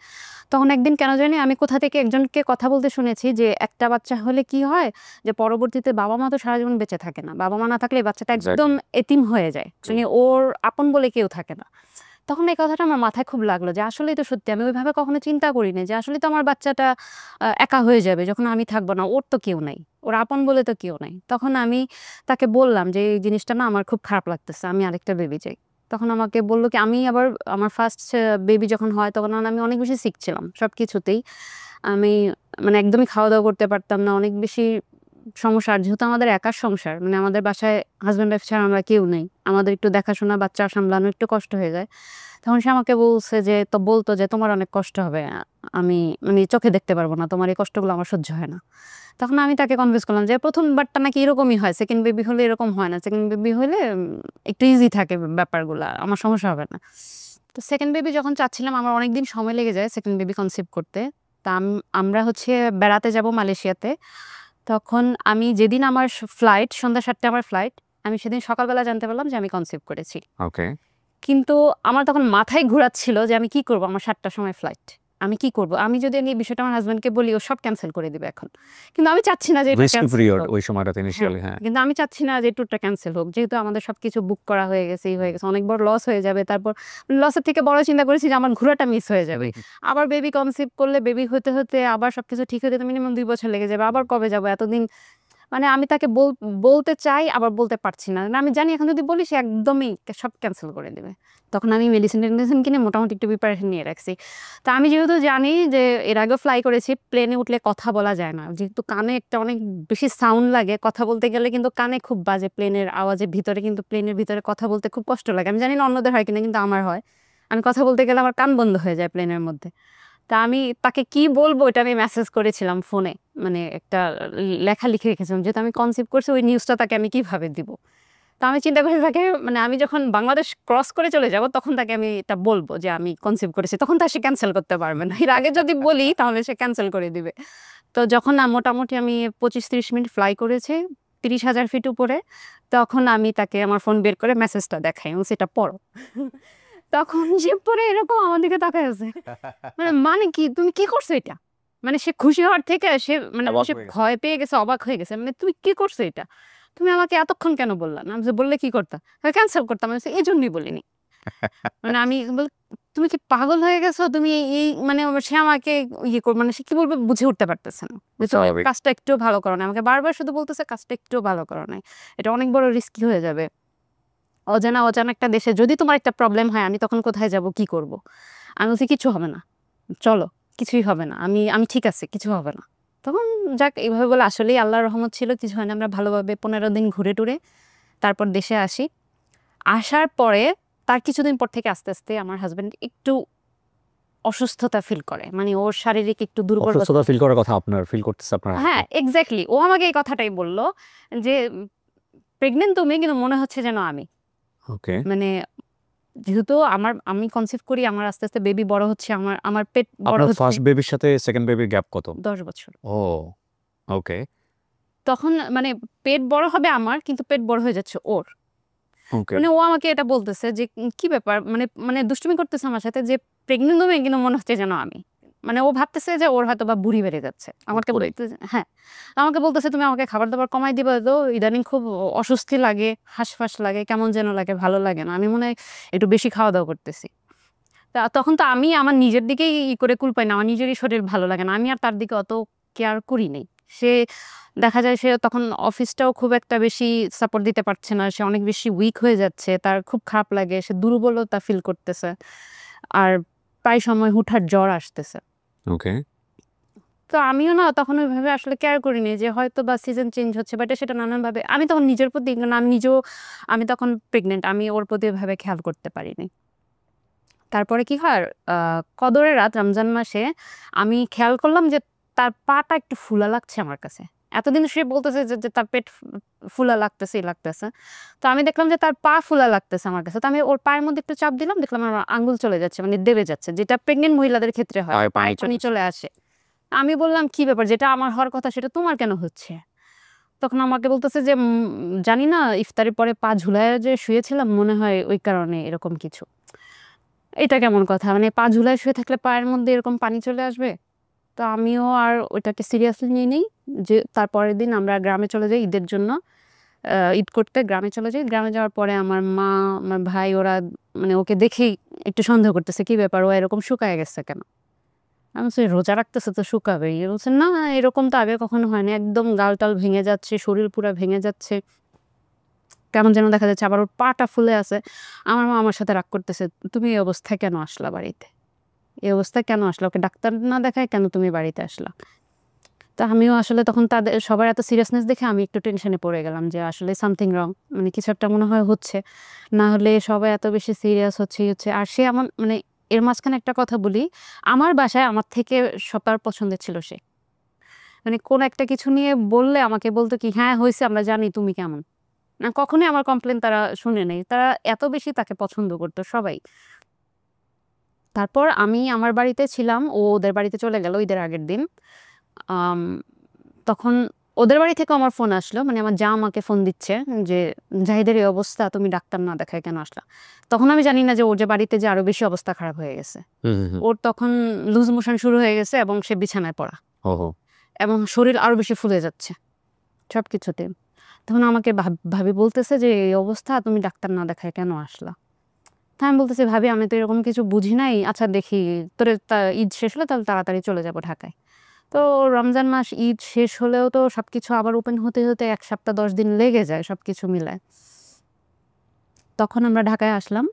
তখন একদিন কেন জানি আমি কোথা থেকে একজনকে কথা বলতে শুনেছি যে একটা বাচ্চা হলে কি হয় যে পরবর্তীতে বাবা মা তো সারা জীবন বেঁচে থাকে না, বাবা মা না থাকলে এই বাচ্চাটা একদম এতিম হয়ে যায়, মানে ওর আপন বলে কেউ থাকে না। তখন এই কথাটা আমার মাথায় খুব লাগলো যে আসলেই তো সত্যি, আমি ওইভাবে কখনো চিন্তা করিনি যে আসলে তো আমার বাচ্চাটা একা হয়ে যাবে যখন আমি থাকবো না, ওর তো কেউ নাই, ওর আপন বলে তো কেউ নাই। তখন আমি তাকে বললাম যে এই জিনিসটা না আমার খুব খারাপ লাগতেছে, আমি আরেকটা বেবি চাই। তখন আমাকে বললো কি, আমি আবার আমার ফার্স্ট বেবি যখন হয় তখন আমি অনেক বেশি সিক ছিলাম সব কিছুতেই। আমি মানে একদমই খাওয়া দাওয়া করতে পারতাম না, অনেক বেশি সমস্যা। আর যেহেতু আমাদের একার সংসার, মানে আমাদের বাসায় হাজব্যান্ড ওয়াইফ ছাড়া আমরা কেউ নেই, আমাদের একটু দেখাশোনা বাচ্চা সামলানো একটু কষ্ট হয়ে যায়। তখন সে আমাকে বলছে যে তো বলতো যে তোমার অনেক কষ্ট হবে, আমি মানে চোখে দেখতে পারবো না, তোমার এই কষ্টগুলো আমার সহ্য হয় না। তখন আমি তাকে কনভিন্স করলাম যে প্রথমবারটা নাকি এরকমই হয়, সেকেন্ড বেবি হলে এরকম হয় না, সেকেন্ড বেবি হলে একটু ইজি থাকে ব্যাপারগুলো, আমার সমস্যা হবে না। তো সেকেন্ড বেবি যখন চাচ্ছিলাম, আমার অনেকদিন সময় লেগে যায় সেকেন্ড বেবি কনসিভ করতে। তা আমরা হচ্ছে বেড়াতে যাব মালয়েশিয়াতে। তখন আমি যেদিন আমার ফ্লাইট, সন্ধ্যা 7টায় আমার ফ্লাইট, আমি সেদিন সকালবেলা জানতে পারলাম যে আমি কনসিভ করেছি। ওকে। কিন্তু আমার তখন মাথায় ঘোরাচ্ছিল যে আমি কি করব, আমার 7টার সময় ফ্লাইট, আমি কি করব? আমি যদি এই বিষয়টা আমার হাজব্যান্ডকে বলি, ও সব ক্যান্সেল করে দিবে এখন। কিন্তু আমি চাচ্ছি না যে এটা রিস্কি ক্যান্সেল পিরিয়ড হোক। ওই সময়টাতে হ্যাঁ, ইনিশিয়ালি, হ্যাঁ। কিন্তু আমি চাচ্ছি না যে ট্যুরটা ক্যান্সেল হোক। যেহেতু আমাদের সবকিছু বুক করা হয়ে গেছে, হয়ে গেছে, অনেক বড় লস হয়ে যাবে। তারপর লসের থেকে বড় চিন্তা করেছি যে আমার ঘোরাটা মিস হয়ে যাবে। আবার বেবি কনসিভ করলে বেবি হতে, হতে আবার সবকিছু ঠিক হতে তো মিনিমাম 2 বছর লেগে যাবে। আবার কবে যাব? এতদিন মানে আমি তাকে বলতে চাই, আবার বলতে পারছি না। আমি জানি এখন যদি বলি সে একদমই সব ক্যান্সেল করে দেবে। তখন আমি মেডিসিন কিনে মোটামুটি একটু প্রিপারেশন নিয়ে রাখছি। তো আমি যেহেতু জানি যে এর আগেও ফ্লাই করেছি, প্লেনে উঠলে কথা বলা যায় না। যেহেতু কানে একটা অনেক বেশি সাউন্ড লাগে, কথা বলতে গেলে কিন্তু কানে খুব বাজে, প্লেনের আওয়াজের ভিতরে কিন্তু প্লেনের ভিতরে কথা বলতে খুব কষ্ট লাগে। আমি জানি না অন্যদের হয় কিনা, কিন্তু আমার হয়। আমি কথা বলতে গেলে আমার কান বন্ধ হয়ে যায় প্লেনের মধ্যে। তা আমি তাকে কি বলবো এটা আমি মেসেজ করেছিলাম ফোনে, মানে একটা লেখা লিখে রেখেছিলাম, যেহেতু আমি কনসিভ করছি ওই নিউজটা তাকে আমি কিভাবে দিব। তো আমি চিন্তা করে তাকে, মানে আমি যখন বাংলাদেশ ক্রস করে চলে যাব তখন তাকে আমি এটা বলবো যে আমি কনসিভ করেছি, তখন তো সে ক্যান্সেল করতে পারবে না। এর আগে যদি বলি তাহলে সে ক্যান্সেল করে দিবে। তো যখন না মোটামুটি আমি 25-30 মিনিট ফ্লাই করেছি 30,000 ফিট উপরে, তখন আমি তাকে আমার ফোন বের করে মেসেজটা দেখাই, সেটা পড়ো। তখন সে পরে এরকম আমার দিকে তাকায় আছে, মানে কি তুমি কি করছো এটা? মানে সে খুশি হওয়ার থেকে মানে অবাক সে হয়ে গেছে। ভয় পেয়ে গেছে, অবাক হয়ে গেছে। মানে তুমি কি করছো এটা? তুমি আমাকে এতক্ষণ কেন বললা না? আমি যে বললে কি করতাম? ক্যান্সেল করতাম। আমি বলছি, এজন্যই বলিনি। মানে আমি তুমি কি পাগল হয়ে গেছো? তুমি এই মানে সে আমাকে মানে সে কি বলবে বুঝে উঠতে পারতেছে না। যে তুমি স্বাভাবিক। কাজটা একটুও ভালো করো নাই। আমাকে বারবার শুধু বলতেছে কাজটা একটুও ভালো করো নাই। এটা অনেক বড় রিস্কি হয়ে যাবে। অজানা একটা দেশে যদি তোমার একটা প্রবলেম হয়, আমি তখন কোথায় যাব, কি করব? আমি বলছি কিচ্ছু হবে না। চলো, কিছুই হবে না। আমি ঠিক আছি, কিছু হবে না। তখন যাক এভাবে বলে আসলেই আল্লাহর রহমত ছিল, কিছু হয় না। আমরা ভালোভাবে 15 দিন ঘুরে টুরে তারপর দেশে আসি। আসার পরে তার কিছুদিন পর থেকে আস্তে, আস্তে আমার হাসব্যান্ড একটু অসুস্থতা ফিল করে। মানে ওর শারীরিক একটু দুর্বল অসুস্থতা ফিল করার কথা আপনার ফিল করতেছে আপনার হ্যাঁ, হাজবেন্ড। এক্সাক্টলি। ও আমাকে এই কথাটাই বলল যে, "প্রেগন্যান্ট তুমি, কিন্তু মনে হচ্ছে যেন আমি।" ওকে। মানে যেহেতু আমি কনসিভ করি, আমার আস্তে, আস্তে বেবি বড় হচ্ছে, আমার পেট বড় আপনার হচ্ছে ফার্স্ট বেবির সাথে সেকেন্ড বেবির গ্যাপ কত? 10 বছর। ও ওকে, তখন মানে পেট বড় হবে আমার, কিন্তু পেট বড় হয়ে যাচ্ছে ওর। ওকে। মানে ও আমাকে এটা বলতেছে যে, কি ব্যাপার? মানে দুষ্টুমি করতেছে আমার সাথে যে, প্রেগন্যান্ট তুমি, কিন্তু মনে হচ্ছে যেন আমি। মানে ও ভাবতেছে যে ওর হয়তোবা বুড়ি বেড়ে যাচ্ছে। হুট করেই? হ্যাঁ। আমাকে বলতেছে, "তুমি আমাকে খাবার-দাবার কমায় দিবা তো? ইদানিং খুব অস্বস্তি লাগে, হাঁসফাঁস লাগে, কেমন যেন লাগে, ভালো লাগে না। আমি মনে হয় একটু বেশি খাওয়া-দাওয়া করতেছি।" তখন তো আমি আমার নিজের দিকেই করে কুল পাই না। আমার নিজেরই শরীর ভালো লাগে না। আমি আর তার দিকে অত কেয়ার করি নাই। সে দেখা যায় সে তখন অফিসটাও খুব একটা বেশি সাপোর্ট দিতে পারছে না। সে অনেক বেশি উইক হয়ে যাচ্ছে। তার খুব খারাপ লাগে। সে দুর্বলতা ফিল করতেছে। আর প্রায় সময় হুটহাট জ্বর আসতেছে। ওকে। তো আমিও না তখন ওইভাবে আসলে কেয়ার করিনি যে হয়তোবা সিজন চেঞ্জ হচ্ছে বা এটা সেটা নানানভাবে আমি তখন নিজের প্রতি, কারণ আমি তখন প্রেগন্যান্ট। আমি ওর প্রতি ওইভাবে খেয়াল করতে পারিনি। তারপরে কি হয়, আ কদরের রাত রমজান মাসে আমি খেয়াল করলাম যে তার পাটা একটু ফুলা লাগছে আমার কাছে। এতদিন সে বলতেছে যে তার পেট ফুলা লাগতেছে, লাগতেছে। তো আমি দেখলাম যে তার পা ফুলা লাগতেছে আমার কাছে। তো আমি ওর পায়ের মধ্যে একটু চাপ দিলাম, দেখলাম আমার আঙ্গুল চলে যাচ্ছে, মানে দেবে যাচ্ছে। যেটা প্রেগন্যান্ট মহিলাদের ক্ষেত্রে হয়। পায়ে পানি পায়ে পানি চলে আসে। আমি বললাম, "কি ব্যাপার? যেটা আমার হওয়ার কথা সেটা তোমার কেন হচ্ছে?" তখন আমাকে বলতেছে যে জানি না ইফতারের পরে পা ঝুলায় যে শুয়েছিলাম মনে হয় ওই কারণে এরকম কিছু। এটা কেমন কথা? মানে পা ঝুলায় শুয়ে থাকলে পায়ের মধ্যে এরকম পানি চলে আসবে? তো আমিও আর ওইটাকে সিরিয়াসলি নিয়ে নেই। যে তার পরের দিন আমরা গ্রামে চলে যাই ঈদের জন্য। ঈদ করতে গ্রামে চলে যাই। গ্রামে যাওয়ার পরে আমার মা, আমার ভাই ওরা মানে ওকে দেখেই একটু সন্দেহ করতেছে, "কি ব্যাপার? ও এরকম শুকায় গেছে কেন?" আমি বলছি, "রোজা রাখতেছে তো শুকাবেই।" বলছে, "না, এরকম তো আগে কখনো হয়নি। একদম গাল-টাল ভেঙে যাচ্ছে, শরীর পুরা ভেঙে যাচ্ছে। কেমন যেন দেখা যাচ্ছে। আবার ওর পাটা ফুলে আছে।" আমার মা আমার সাথে রাগ করতেছে, "তুমি এই অবস্থায় কেন আসলা বাড়িতে? এই অবস্থায় কেন আসলা? ওকে ডাক্তার না দেখায় কেন তুমি বাড়িতে আসলা?" তো আমিও আসলে তখন তাদের সবার এত সিরিয়াসনেস দেখে আমি একটু টেনশনে পড়ে গেলাম যে আসলে সামথিং রং। মানে কিছু একটা মনে হয় হচ্ছে। না হলে সবাই এত বেশি সিরিয়াস হচ্ছে। আর সে এমন মানে এর মাঝখানে একটা কথা বলি, আমার বাসায় আমার থেকে সবার পছন্দের ছিল সে। মানে কোন একটা কিছু নিয়ে বললে আমাকে বলতো কি, "হ্যাঁ, হইছে আমরা জানি তুমি কেমন।" না কখনোই আমার কমপ্লেইন তারা শুনে নাই। তারা এত বেশি তাকে পছন্দ করত সবাই। তারপর আমি আমার বাড়িতে ছিলাম, ও ওদের বাড়িতে চলে গেল ঈদের আগের দিন। আম তখন ওদের বাড়ি থেকে আমার ফোন আসলো। মানে আমার যা আমাকে ফোন দিচ্ছে যে, "জাহিদের এই অবস্থা, তুমি ডাক্তার না দেখায় কেন আসলা?" তখন আমি জানি না যে ওর যে বাড়িতে যে আরো বেশি অবস্থা খারাপ হয়ে গেছে। ওর তখন লুজ মোশন শুরু হয়ে গেছে এবং সে বিছানায় পড়া। ওহো! এবং শরীর আরো বেশি ফুলে যাচ্ছে সবকিছুতে। তখন আমাকে ভাবি বলতেছে যে, "এই অবস্থা, তুমি ডাক্তার না দেখায় কেন আসলা?" তা আমি বলতেছি, "ভাবি আমি তো এরকম কিছু বুঝি নাই। আচ্ছা দেখি তোরে ঈদ শেষ হলে তাহলে তাড়াতাড়ি চলে যাব ঢাকায়।" তো রমজান মাস ঈদ শেষ হলেও তো সবকিছু আবার ওপেন হতে ১ সপ্তাহ ১০ দিন লেগে যায় সবকিছু মিলায়। তখন আমরা ঢাকায় আসলাম।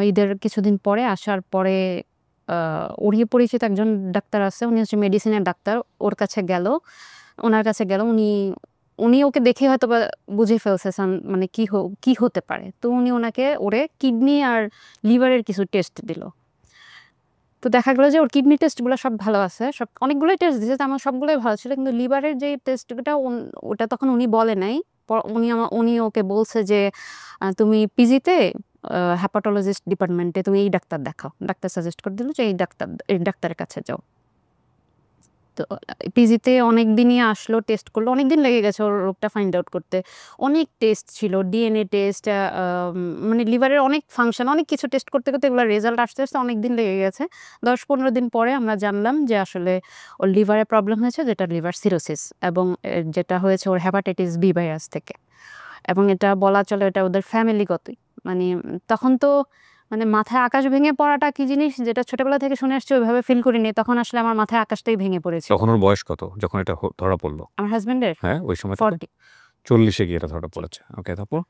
ঈদের কিছুদিন পরে আসার পরে আ ওরই পরিচিত একজন ডাক্তার আছে। উনি হচ্ছে মেডিসিনের ডাক্তার। ওর কাছে গেল। উনার কাছে গেল। উনি ওকে দেখে হয়তোবা বুঝে ফেলছে মানে কি হতে পারে। তো উনি ওরে কিডনি আর লিভারের কিছু টেস্ট দিল। তো দেখা গেল যে ওর কিডনি টেস্টগুলা সব ভালো আছে। অনেকগুলোই টেস্ট দিছে। তো আমার সবগুলোই ভালো ছিল। কিন্তু লিভারের যেই টেস্টটা ওটা তখন উনি বলে নাই। উনি ওকে বলছে যে, তুমি পিজিতে হেপাটোলজিস্ট ডিপার্টমেন্টে তুমি এই ডাক্তার দেখাও।" ডাক্তার সাজেস্ট করে দিল যে এই ডাক্তারের কাছে যাও। তো পিজিতে অনেকদিনই আসলো, টেস্ট করলো। অনেকদিন লেগে গেছে ওর রোগটা ফাইন্ড আউট করতে। অনেক টেস্ট ছিল। ডিএনএ টেস্ট, মানে লিভারের অনেক ফাংশন, অনেক কিছু টেস্ট করতে এগুলোর রেজাল্ট আসতে অনেকদিন লেগে গেছে। ১০-১৫ দিন পরে আমরা জানলাম যে আসলে ওর লিভারে প্রবলেম হয়েছে, যেটা লিভার সিরোসিস, এবং যেটা হয়েছে ওর হেপাটাইটিস বি ভাইরাস থেকে। এবং এটা বলা চলে এটা ওদের ফ্যামিলিগতই। মানে তখন তো মানে মাথায় আকাশ ভেঙে পড়াটা কি জিনিস, যেটা ছোটবেলা থেকে শুনে আসছি ওইভাবে ফিল করিনি। তখন আসলে আমার মাথায় আকাশটাই ভেঙে পড়েছিল। তখন ওর বয়স কত যখন এটা ধরা পড়ল? আমার হাসব্যান্ডের হ্যাঁ, ওই সময় তখন 40। ৪০ এ গিয়ে এটা ধরা জি। পড়েছে। ওকে, তারপর?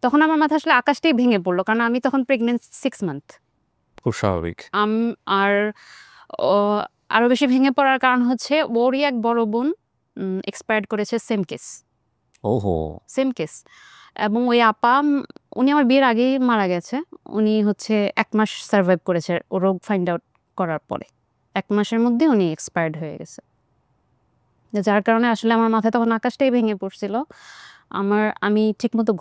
তখন আমার মাথায় আসলে আকাশটাই ভেঙে পড়ল। কারণ আমি তখন প্রেগন্যান্ট 6 মান্থ। খুব স্বাভাবিক। আম আর ও আরো বেশি ভেঙে পড়ার কারণ হচ্ছে ওরই এক বড় বোন এক্সপায়ার্ড করেছে, সেম কেস। ওহো! Same case. এবং ওই আপা উনি আমার বিয়ের আগেই মারা গেছে। উনি হচ্ছে ১ মাস সারভাইভ করেছে ও রোগ ফাইন্ড আউট করার পরে। ১ মাসের মধ্যে উনি এক্সপায়ার্ড হয়ে গেছে। যার কারণে আসলে আমার মাথায় তখন আকাশটাই ভেঙে পড়ছিল। আমি ঠিকমতো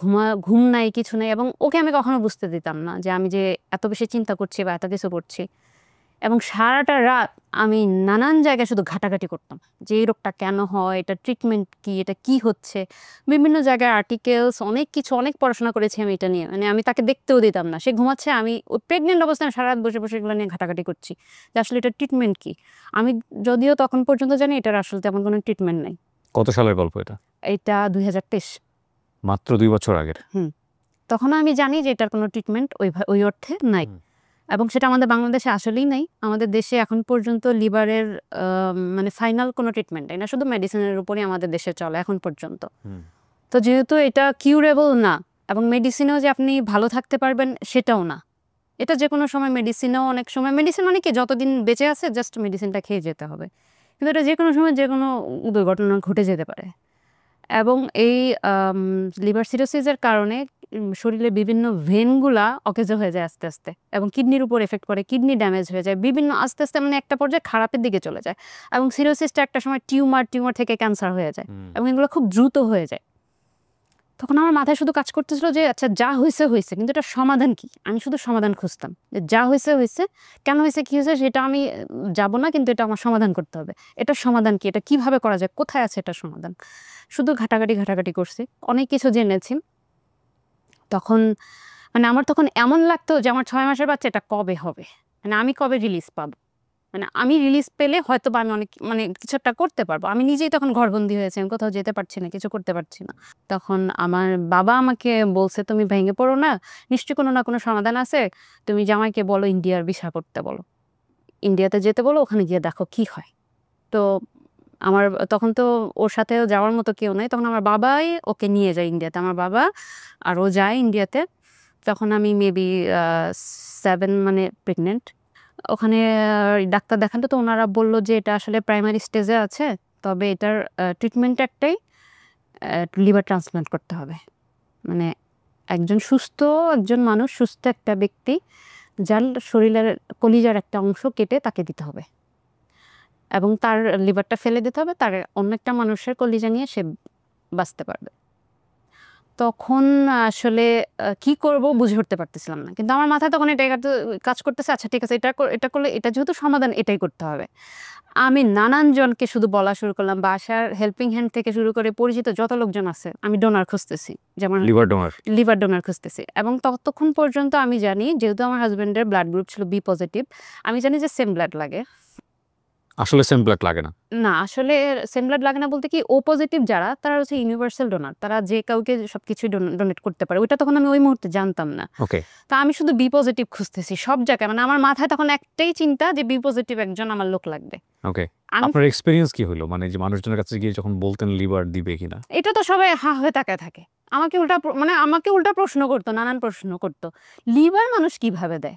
ঘুম নাই, কিছু নাই, এবং ওকে আমি কখনো বুঝতে দিতাম না যে আমি যে এত বেশি চিন্তা করছি বা এত কিছু করছি। এবং সারাটা রাত আমি নানান জায়গায় শুধু ঘাটাঘাটি করতাম যে এই রোগটা কেন হয়, এটা ট্রিটমেন্ট কি, এটা কি হচ্ছে। বিভিন্ন জায়গায় আর্টিকেলস, অনেক কিছু, অনেক পড়াশোনা করেছি আমি এটা নিয়ে। মানে আমি তাকে দেখতেও দিতাম না। সে ঘুমাচ্ছে, আমি ওই প্রেগন্যান্ট অবস্থায় সারা রাত বসে এগুলো নিয়ে ঘাটাঘাটি করছি যে আসলে এটা ট্রিটমেন্ট কি। আমি যদিও তখন পর্যন্ত জানি এটার আসলে তেমন কোনো ট্রিটমেন্ট নাই। কত সালের গল্প এটা? এটা ২০২৩। মাত্র ২ বছর আগের। হুম। তখনও আমি জানি যে এটার কোনো ট্রিটমেন্ট ওই অর্থে নাই। হুম। এবং সেটা আমাদের বাংলাদেশে আসলেই নাই। আমাদের দেশে এখন পর্যন্ত লিভারের মানে ফাইনাল কোনো ট্রিটমেন্ট নাই না। শুধু মেডিসিনের উপরেই আমাদের দেশে চলে এখন পর্যন্ত। হুম। তো যেহেতু এটা কিউরেবল না, এবং মেডিসিনেও যে আপনি ভালো থাকতে পারবেন সেটাও না। এটা যেকোনো সময় মেডিসিনেও অনেক সময় মেডিসিন মানে কি যতদিন বেঁচে আছে জাস্ট মেডিসিনটা খেয়ে যেতে হবে। কিন্তু এটা যেকোনো সময় যেকোনো দুর্ঘটনা ঘটে যেতে পারে। এবং এই লিভার সিরোসিসের কারণে শরীরের বিভিন্ন ভেনগুলা অকেজো হয়ে যায় আস্তে এবং কিডনির উপর এফেক্ট করে। কিডনি ড্যামেজ হয়ে যায়। বিভিন্ন আস্তে মানে একটা পর্যায়ে খারাপের দিকে চলে যায়। এবং সিরোসিসটা একটা সময় টিউমার থেকে ক্যান্সার হয়ে যায়। হুম। এবং এগুলো খুব দ্রুত হয়ে যায়। তখন আমার মাথায় শুধু কাজ করতেছিল যে আচ্ছা যা হয়েছে হয়েছে, কিন্তু এটা সমাধান কি? আমি শুধু সমাধান খুঁজতাম যে যা হয়েছে হয়েছে, কেন হয়েছে কি হয়েছে সেটা আমি যাব না, কিন্তু এটা আমার সমাধান করতে হবে। এটা সমাধান কি? এটা কিভাবে করা যায়? কোথায় আছে এটা সমাধান? শুধু ঘাটাঘাটি করছি, অনেক কিছু জেনেছি। তখন মানে আমার তখন এমন লাগতো যে আমার 6 মাসের বাচ্চা, এটা কবে হবে, মানে আমি কবে রিলিজ পাবো, মানে আমি রিলিজ পেলে হয়তো বা আমি অনেক মানে কিছু একটা করতে পারবো। আমি নিজেই তখন ঘরবন্দি হয়েছি, আমি কোথাও যেতে পারছি না, কিছু করতে পারছি না। তখন আমার বাবা আমাকে বলছে, তুমি ভেঙে পড়ো না, নিশ্চয়ই কোনো না কোনো সমাধান আছে, তুমি জামাইকে বলো ইন্ডিয়ার ভিসা করতে বলো, ইন্ডিয়াতে যেতে বলো, ওখানে গিয়ে দেখো কি হয়। তো আমার তখন তো ওর সাথে যাওয়ার মতো কেউ নাই, তখন আমার বাবাই ওকে নিয়ে যায় ইন্ডিয়াতে। আমার বাবা আর ও যায় ইন্ডিয়াতে। তখন আমি মেবি 7 মানে প্রেগনেন্ট। ওখানে ডাক্তার দেখানো, তো ওনারা বললো যে এটা আসলে প্রাইমারি স্টেজে আছে, তবে এটার ট্রিটমেন্ট একটাই, লিভার ট্রান্সপ্লান্ট করতে হবে। মানে একজন মানুষ, সুস্থ একটা ব্যক্তি, যার শরীরের কলিজার একটা অংশ কেটে তাকে দিতে হবে এবং তার লিভারটা ফেলে দিতে হবে, তার অন্য একটা মানুষের কলিজা নিয়ে সে বাঁচতে পারবে। তখন আসলে কি করব বুঝে উঠতে পারতেছিলাম না, কিন্তু আমার মাথায় তখন এটাই কাজ করতেছে, আচ্ছা ঠিক আছে, এটা করলে, এটা যেহেতু সমাধান, এটাই করতে হবে। আমি নানান জনকে শুধু বলা শুরু করলাম, বাসার হেল্পিং হ্যান্ড থেকে শুরু করে পরিচিত যত লোকজন আছে, আমি ডোনার খুঁজতেছি, যেমন লিভার ডোনার খুঁজতেছি। এবং ততক্ষণ পর্যন্ত আমি জানি, যেহেতু আমার হাজবেন্ডের ব্লাড গ্রুপ ছিল বি পজিটিভ, আমি জানি যে সেম ব্লাড লাগে। আসলে সেম ব্লাড লাগে না? না, আসলে সেম ব্লাড লাগে না বলতে কি, ও পজিটিভ যারা, তারা হচ্ছে ইউনিভার্সাল ডোনার, তারা যে কাউকে সবকিছুই ডোনেট করতে পারে। ওইটা তখন আমি ওই মুহূর্তে জানতাম না। ওকে। তা আমি শুধু বি পজিটিভ খুঁজতেছি সব জায়গায়, মানে আমার মাথায় তখন একটাই চিন্তা যে বি পজিটিভ একজন আমার লোক লাগবে। ওকে। আপনার এক্সপেরিয়েন্স কি হলো, মানে যে মানুষজনের কাছে গিয়ে যখন বলতেন লিভার দিবে কিনা? এটা তো সবাই হা হয়ে তাকায় থাকে, আমাকে উল্টা প্রশ্ন করতো, নানান প্রশ্ন করতো, লিভার মানুষ কিভাবে দেয়,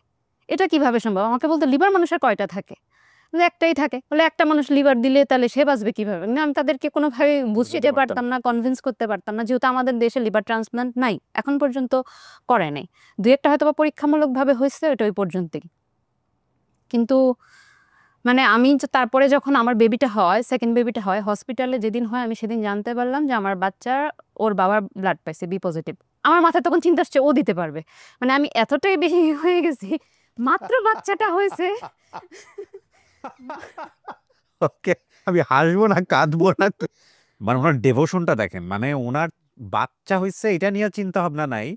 এটা কিভাবে সম্ভব? আমাকে বলতো লিভার মানুষের কয়টা থাকে? একটাই থাকে। বলে একটা মানুষ লিভার দিলে তাহলে সে বাঁচবে কিভাবে? না, আমি তাদেরকে কোনোভাবে বুঝতে পারতাম না, কনভিন্স করতে পারতাম না, যেহেতু আমাদের দেশে লিভার ট্রান্সপ্লান্ট নাই, এখন পর্যন্ত করে নাই। দুই একটা হয়তো বা পরীক্ষামূলকভাবে হয়েছে, ওটা ওই পর্যন্তই। কিন্তু মানে আমি তারপরে যখন আমার বেবিটা হয়, সেকেন্ড বেবিটা হয়, হসপিটালে যেদিন হয়, আমি সেদিন জানতে পারলাম যে আমার বাচ্চা, ওর বাবার ব্লাড পাইছে বি পজিটিভ। আমার মাথায় তখন চিন্তা আসছে ও দিতে পারবে, মানে আমি এতটাই বেশি হয়ে গেছি, মাত্র বাচ্চাটা হয়েছে। ওকে, আমি হাসবো না, কাঁদবো না। মানে ওনার ডেভোশনটা দেখেন, মানে ওনার বাচ্চা হয়েছে এটা নিয়ে চিন্তা ভাবনা নাই,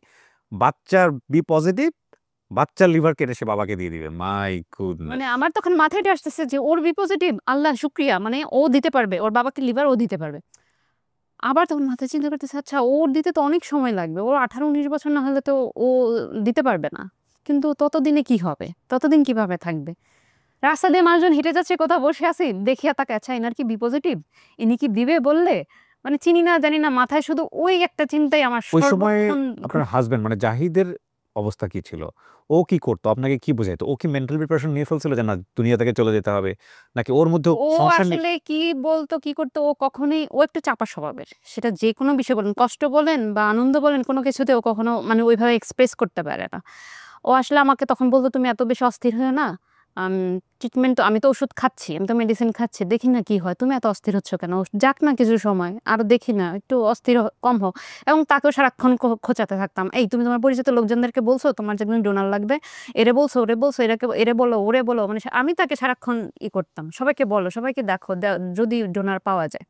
বাচ্চার বি পজিটিভ, বাচ্চার লিভার কেটে সে বাবাকে দিয়ে দিবে। My goodness. মানে আমার তখন মাথায় আসতেছে যে ওর বি পজিটিভ, আল্লাহ শুক্রিয়া, মানে ও দিতে পারবে, ওর বাবাকে লিভার ও দিতে পারবে। আবার তখন মাথায় চিন্তা করতেছে, আচ্ছা ওর দিতে তো অনেক সময় লাগবে, ওর 18-19 বছর না হলে তো ও দিতে পারবে না, কিন্তু ততদিনে কি হবে, ততদিন কিভাবে থাকবে? রাস্তা দিয়ে মানুষজন হেঁটে যাচ্ছে, কোথাও বসে আছি, দেখিয়া তাকে, আচ্ছা এনার কি বি পজিটিভ, ইনি কি দিবে বললে? মানে চিনি না জানি না, মাথায় শুধু ওই একটা চিন্তাই আমার ওই সময় সর্বক্ষণ। আপনার হাজবেন্ড মানে জাহিদের অবস্থা কি ছিল? ও কি করতো, আপনাকে কি বোঝাইতো? ও কি মেন্টাল প্রিপারেশন নিয়ে ফেলছিল যে না দুনিয়া থেকে চলে যেতে হবে, নাকি ওর মধ্যে ও সংসার নিয়ে? আসলে কি বলতো, কি করতো, ও কখনোই, ও একটু চাপা স্বভাবের, সেটা যে কোনো বিষয় বলেন, কষ্ট বলেন বা আনন্দ বলেন, কোনো কিছুতে ও কখনো মানে ওইভাবে এক্সপ্রেস করতে পারে না। ও আসলে আমাকে তখন বলতো, তুমি এত বেশি অস্থির হয়ে না, ট্রিটমেন্ট তো, আমি তো ওষুধ খাচ্ছি, আমি তো মেডিসিন খাচ্ছি, দেখি না কি হয়, তুমি এত অস্থির হচ্ছ কেন, যাক না কিছু সময়, আরো দেখি না, একটু অস্থির কম হোক। এবং তাকেও সারাক্ষণ খোঁচাতে থাকতাম, এই তুমি তোমার পরিচিত লোকজনদেরকে বলছো তোমার যেদিন ডোনার লাগবে, এরে বলছো, ওরে বলছো, এরে বলো, ওরে বলো, মানে আমি তাকে সারাক্ষণ করতাম, সবাইকে বলো, সবাইকে দেখো, যদি ডোনার পাওয়া যায়।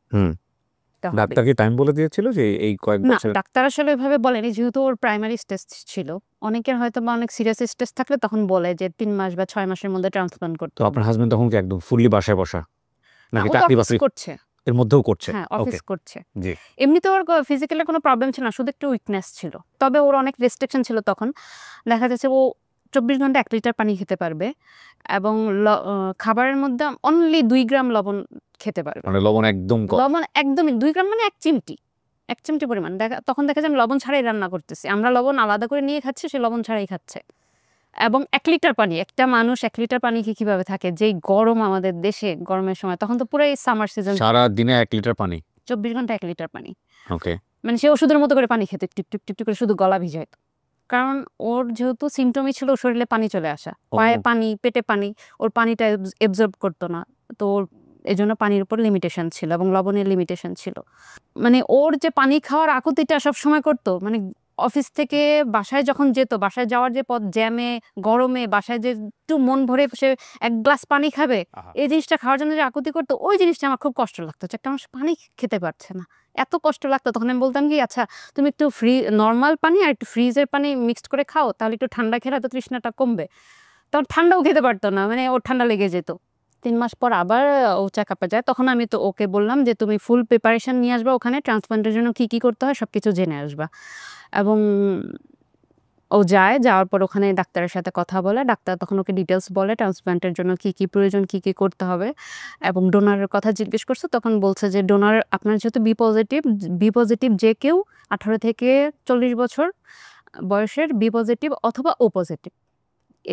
ডাক্তার কি টাইম বলে দিয়েছিল যে এই কয়েক না, বছর? ডাক্তার আসলে ওইভাবে বলেনি, যেহেতু ওর প্রাইমারি স্টেজ ছিল। অনেকের হয়তো বা অনেক সিরিয়াস স্টেজ থাকলে তখন বলে যে 3 মাস বা 6 মাসের মধ্যে ট্রান্সপ্লান্ট করতে তো হবে। আপনার হাজবেন্ড তখন কি একদম ফুললি বাসায় বসা, না, নাকি ও চাকরি অফিস বাকরি করছে। এর মধ্যেও করছে? হ্যাঁ, ওকে, অফিস করছে। জি। এমনিতে ওর ফিজিক্যালি কোনো প্রবলেম ছিল না, শুধু একটু উইকনেস ছিল। তবে ওর অনেক রেস্ট্রিকশন ছিল তখন। দেখা যাচ্ছে ও 24 ঘন্টা 1 লিটার পানি খেতে পারবে এবং খাবারের মধ্যে অনলি 2 গ্রাম লবণ খেতে পারবে। মানে লবণ একদম কম? লবণ একদমই 2 গ্রাম, মানে 1 চিমটি। 1 চিমটি পরিমাণ। তখন দেখা যায় আমি লবণ ছাড়াই রান্না করতেছি। আমরা লবণ আলাদা করে নিয়ে খাচ্ছি, সে লবণ ছাড়াই খাচ্ছে। এবং 1 লিটার পানি, একটা মানুষ 1 লিটার পানি খেয়ে কিভাবে থাকে? যেই গরম আমাদের দেশে, গরমের সময়, তখন তো পুরাই সামার সিজন। সারা দিনে 1 লিটার পানি? 24 ঘন্টা 1 লিটার পানি। ওকে। মানে সে ওষুধের মতো করে পানি খেত, টিপ টিপ টিপ টিপ করে, শুধু গলা ভিজাইতো। কারণ ওর যেহেতু সিম্পটমই ছিল শরীরে পানি চলে আসা, পায়ে পানি, পেটে পানি, ওর পানিটা এবজর্ব করতো না। তো ওর এই জন্য পানির উপর লিমিটেশন ছিল এবং লবণের লিমিটেশন ছিল। মানে ওর যে পানি খাওয়ার আকুতিটা সবসময় করতো, মানে অফিস থেকে বাসায় যখন যেত, বাসায় যাওয়ার যে পথ জ্যামে গরমে বাসায় যে একটু মন ভরে সে 1 গ্লাস পানি খাবে, এই জিনিসটা খাওয়ার জন্য যে আকুতি করতো, ওই জিনিসটা আমার খুব কষ্ট লাগতো যে একটা মানুষ পানি খেতে পারছে না, এত কষ্ট লাগতো। তখন আমি বলতাম কি, আচ্ছা তুমি একটু নর্মাল পানি আর একটু ফ্রিজের পানি মিক্সড করে খাও, তাহলে একটু ঠান্ডা খেলে তো তৃষ্ণাটা কমবে। তখন ঠান্ডাও খেতে পারতো না, মানে ওর ঠান্ডা লেগে যেত। 3 মাস পর আবার ও চেক আপে যায়, তখন আমি তো ওকে বললাম যে তুমি ফুল প্রিপারেশন নিয়ে আসবা, ওখানে ট্রান্সপ্লান্টের জন্য কি কি করতে হয় সবকিছু জেনে আসবা। এবং ও যায়, যাওয়ার পর ওখানে ডাক্তারের সাথে কথা বলে, ডাক্তার তখন ওকে ডিটেলস বলে ট্রান্সপ্লান্টের জন্য কি কি প্রয়োজন, কি কি করতে হবে, এবং ডোনারের কথা জিজ্ঞেস করছে। তখন বলছে যে ডোনার আপনার যেহেতু বি পজিটিভ যে কেউ 18 থেকে 40 বছর বয়সের বি পজিটিভ অথবা ও পজিটিভ,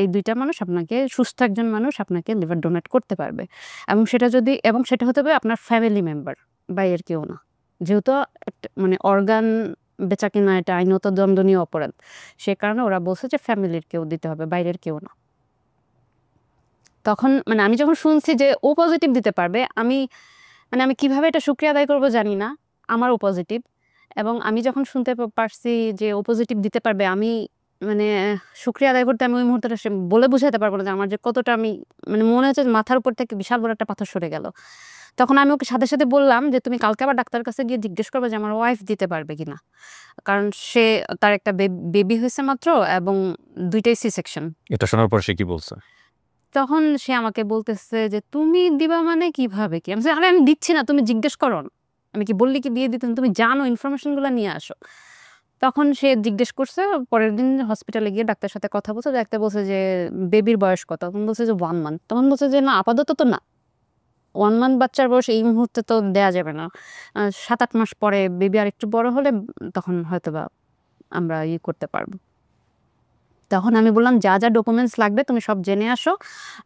এই 2টা মানুষ আপনাকে, সুস্থ একজন মানুষ আপনাকে লিভার ডোনেট করতে পারবে। এবং সেটা হতে হবে আপনার ফ্যামিলি মেম্বার, বাইরের কেউ না। যেহেতু মানে অর্গান বেচা কিনা এটা আইনত দণ্ডনীয় অপরাধ, সে কারণে ওরা বলছে যে ফ্যামিলির কেউ দিতে হবে, বাইরের কেউ না। তখন মানে আমি যখন শুনছি যে ও পজিটিভ দিতে পারবে, আমি কিভাবে এটা শুকরিয়া আদায় করবো জানি না, আমার ও পজিটিভ। এবং আমি যখন শুনতে পারছি যে ও পজিটিভ দিতে পারবে, আমি মানে শুকরিয়া আদায় করতে আমি ওই মুহূর্তটা বলে বুঝাতে পারবো না যে আমার যে কতটা, আমি মানে মনে হচ্ছে মাথার উপর থেকে বিশাল বড় একটা পাথর সরে গেল। তখন আমি ওকে সাথে সাথে বললাম যে তুমি কালকে আবার ডাক্তারের কাছে গিয়ে জিজ্ঞেস করবে যে আমার ওয়াইফ দিতে পারবে কিনা, কারণ তার একটা বেবি হয়েছে মাত্র এবং 2টাই সি সেকশন। এটা শোনার পর সে কি বলছে? তখন সে আমাকে বলতেছে যে তুমি দিবা মানে কিভাবে কি? আমি বলছি, আরে আমি দিচ্ছি না, তুমি জিজ্ঞেস করো না, আমি কি বললি কি দিয়ে দিতেন, তুমি জানো ইনফরমেশন গুলো নিয়ে আসো। তখন সে জিজ্ঞেস করছে, পরের দিন হসপিটালে গিয়ে ডাক্তারের সাথে কথা বলছে, ডাক্তার বলছে যে বেবির বয়স কত, তখন বলছে যে 1 মান্থ। তখন বলছে যে না, আপাতত তো না, 1 মান্থ বাচ্চার বয়স এই মুহূর্তে তো দেয়া যাবে না, 7-8 মাস পরে বেবি আর একটু বড় হলে তখন হয়তোবা আমরা করতে পারবো। তখন আমি বললাম যা যা ডকুমেন্টস লাগবে তুমি সব জেনে আসো,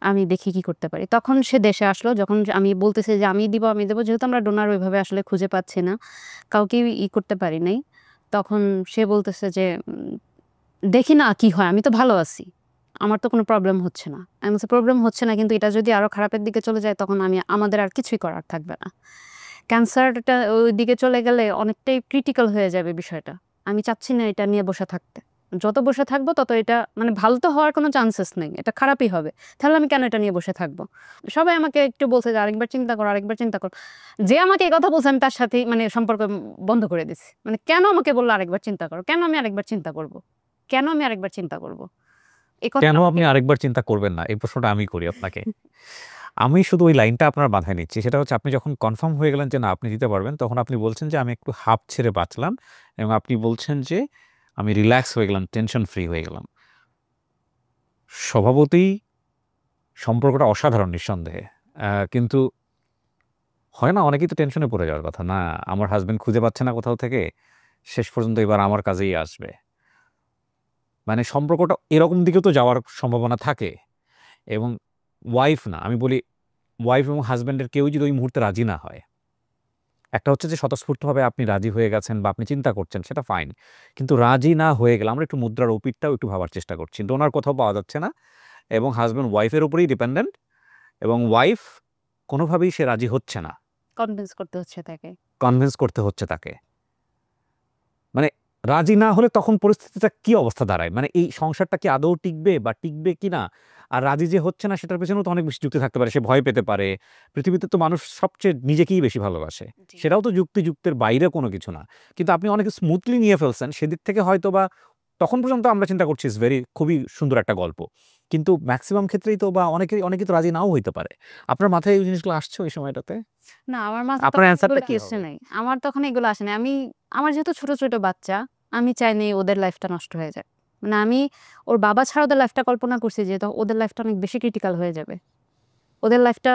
আমি দেখি কি করতে পারি। তখন সে দেশে আসলো, যখন আমি বলতেছে যে আমি দেবো, যেহেতু আমরা ডোনার ওইভাবে আসলে খুঁজে পাচ্ছি না, কাউকে করতে পারি নাই। তখন সে বলতেছে যে দেখি না কি হয়, আমি তো ভালো আছি, আমার তো কোনো প্রবলেম হচ্ছে না। আমি বলছি প্রবলেম হচ্ছে না, কিন্তু এটা যদি আরো খারাপের দিকে চলে যায় তখন আমাদের আর কিছুই করার থাকবে না। ক্যান্সারটা ওই দিকে চলে গেলে অনেকটাই ক্রিটিক্যাল হয়ে যাবে বিষয়টা। আমি চাচ্ছি না এটা নিয়ে বসে থাকতে। যত বসে থাকবো তত এটা মানে ভালো তো হওয়ার কোনো চান্সেস নেই, এটা খারাপই হবে। তাহলে আমি কেন এটা নিয়ে বসে থাকবো? সবাই আমাকে একটু বলছে যে আরেকবার চিন্তা করো, আরেকবার চিন্তা করো। যে আমাকে এই কথা বলছে আমি তার সাথেই মানে সম্পর্ক বন্ধ করে দিছি। মানে কেন আমাকে বললো আরেকবার চিন্তা করো? কেন আমি আরেকবার চিন্তা করব? কেন আমি আরেকবার চিন্তা করব? এই কথা কেন আপনি আরেকবার চিন্তা করবেন না? এই প্রশ্নটা আমি করি আপনাকে। আমি শুধু ওই লাইনটা আপনার মাথায় নিচ্ছি। সেটা হচ্ছে আপনি যখন কনফার্ম হয়ে গেলেন যে না আপনি দিতে পারবেন, তখন আপনি বলছেন যে আমি একটু হাঁপ ছেড়ে বাঁচলাম, এবং আপনি বলছেন যে আমি রিল্যাক্স হয়ে গেলাম, টেনশন ফ্রি হয়ে গেলাম। স্বভাবতই সম্পর্কটা অসাধারণ নিঃসন্দেহে। কিন্তু হয় না, অনেকেই তো টেনশনে পড়ে যাওয়ার কথা। না, আমার হাসব্যান্ড খুঁজে পাচ্ছে না কোথাও থেকে, শেষ পর্যন্ত এবার আমার কাছেই আসবে। মানে সম্পর্কটা এরকম দিকেও তো যাওয়ার সম্ভাবনা থাকে। এবং ওয়াইফ না, আমি বলি ওয়াইফ এবং হাসব্যান্ডের কেউ যদি ওই মুহূর্তে রাজি না হয়, একটা হচ্ছে যে স্বতঃস্ফূর্তভাবে আপনি রাজি হয়ে গেছেন বা আপনি চিন্তা করছেন, সেটা ফাইন। কিন্তু রাজি না হয়ে গেলে আমরা একটু মুদ্রার ওপিঠটাও একটু ভাবার চেষ্টা করছি। ডোনার কোথাও পাওয়া যাচ্ছে না এবং হাসব্যান্ড ওয়াইফের উপরেই ডিপেন্ডেন্ট, এবং ওয়াইফ কোনোভাবেই সে রাজি হচ্ছে না, কনভিন্স করতে হচ্ছে তাকে। কনভিন্স করতে হচ্ছে তাকে। মানে রাজি না হলে তখন পরিস্থিতিটা কি অবস্থা দাঁড়ায়? মানে এই সংসারটা কি আদৌ টিকবে বা টিকবে কিনা? আর রাজি যে হচ্ছে না সেটার পেছনেও তো অনেক বেশি যুক্তি থাকতে পারে। সে ভয় পেতে পারে। পৃথিবীতে তো মানুষ সবচেয়ে নিজেকেই বেশি ভালোবাসে। জি। সেটাও তো যুক্তির বাইরে কোনো কিছু না। কিন্তু আপনি অনেক স্মুথলি নিয়ে ফেলছেন। সেদিক থেকে হয়তোবা তখন পর্যন্ত আমরা চিন্তা করছি খুবই সুন্দর একটা গল্প। কিন্তু মেক্সিমাম ক্ষেত্রেই তো বা অনেকেই তো রাজি নাও হইতে পারে। আপনার মাথায় এই জিনিসগুলো আসছে ওই সময়টাতে? না, আমার মাথায় আপনার তখন অ্যান্সারটা এগুলো কি আসে হবে? নাই। আমার তখন এগুলো আসে নাই। আমার যেহেতু ছোট, ছোট বাচ্চা, আমি চাইনি ওদের লাইফটা নষ্ট হয়ে যাক। মানে আমি ওর বাবা ছাড়া ওদের লাইফটা কল্পনা করছি যে ওদের লাইফটা অনেক বেশি ক্রিটিক্যাল হয়ে যাবে। ওদের লাইফটা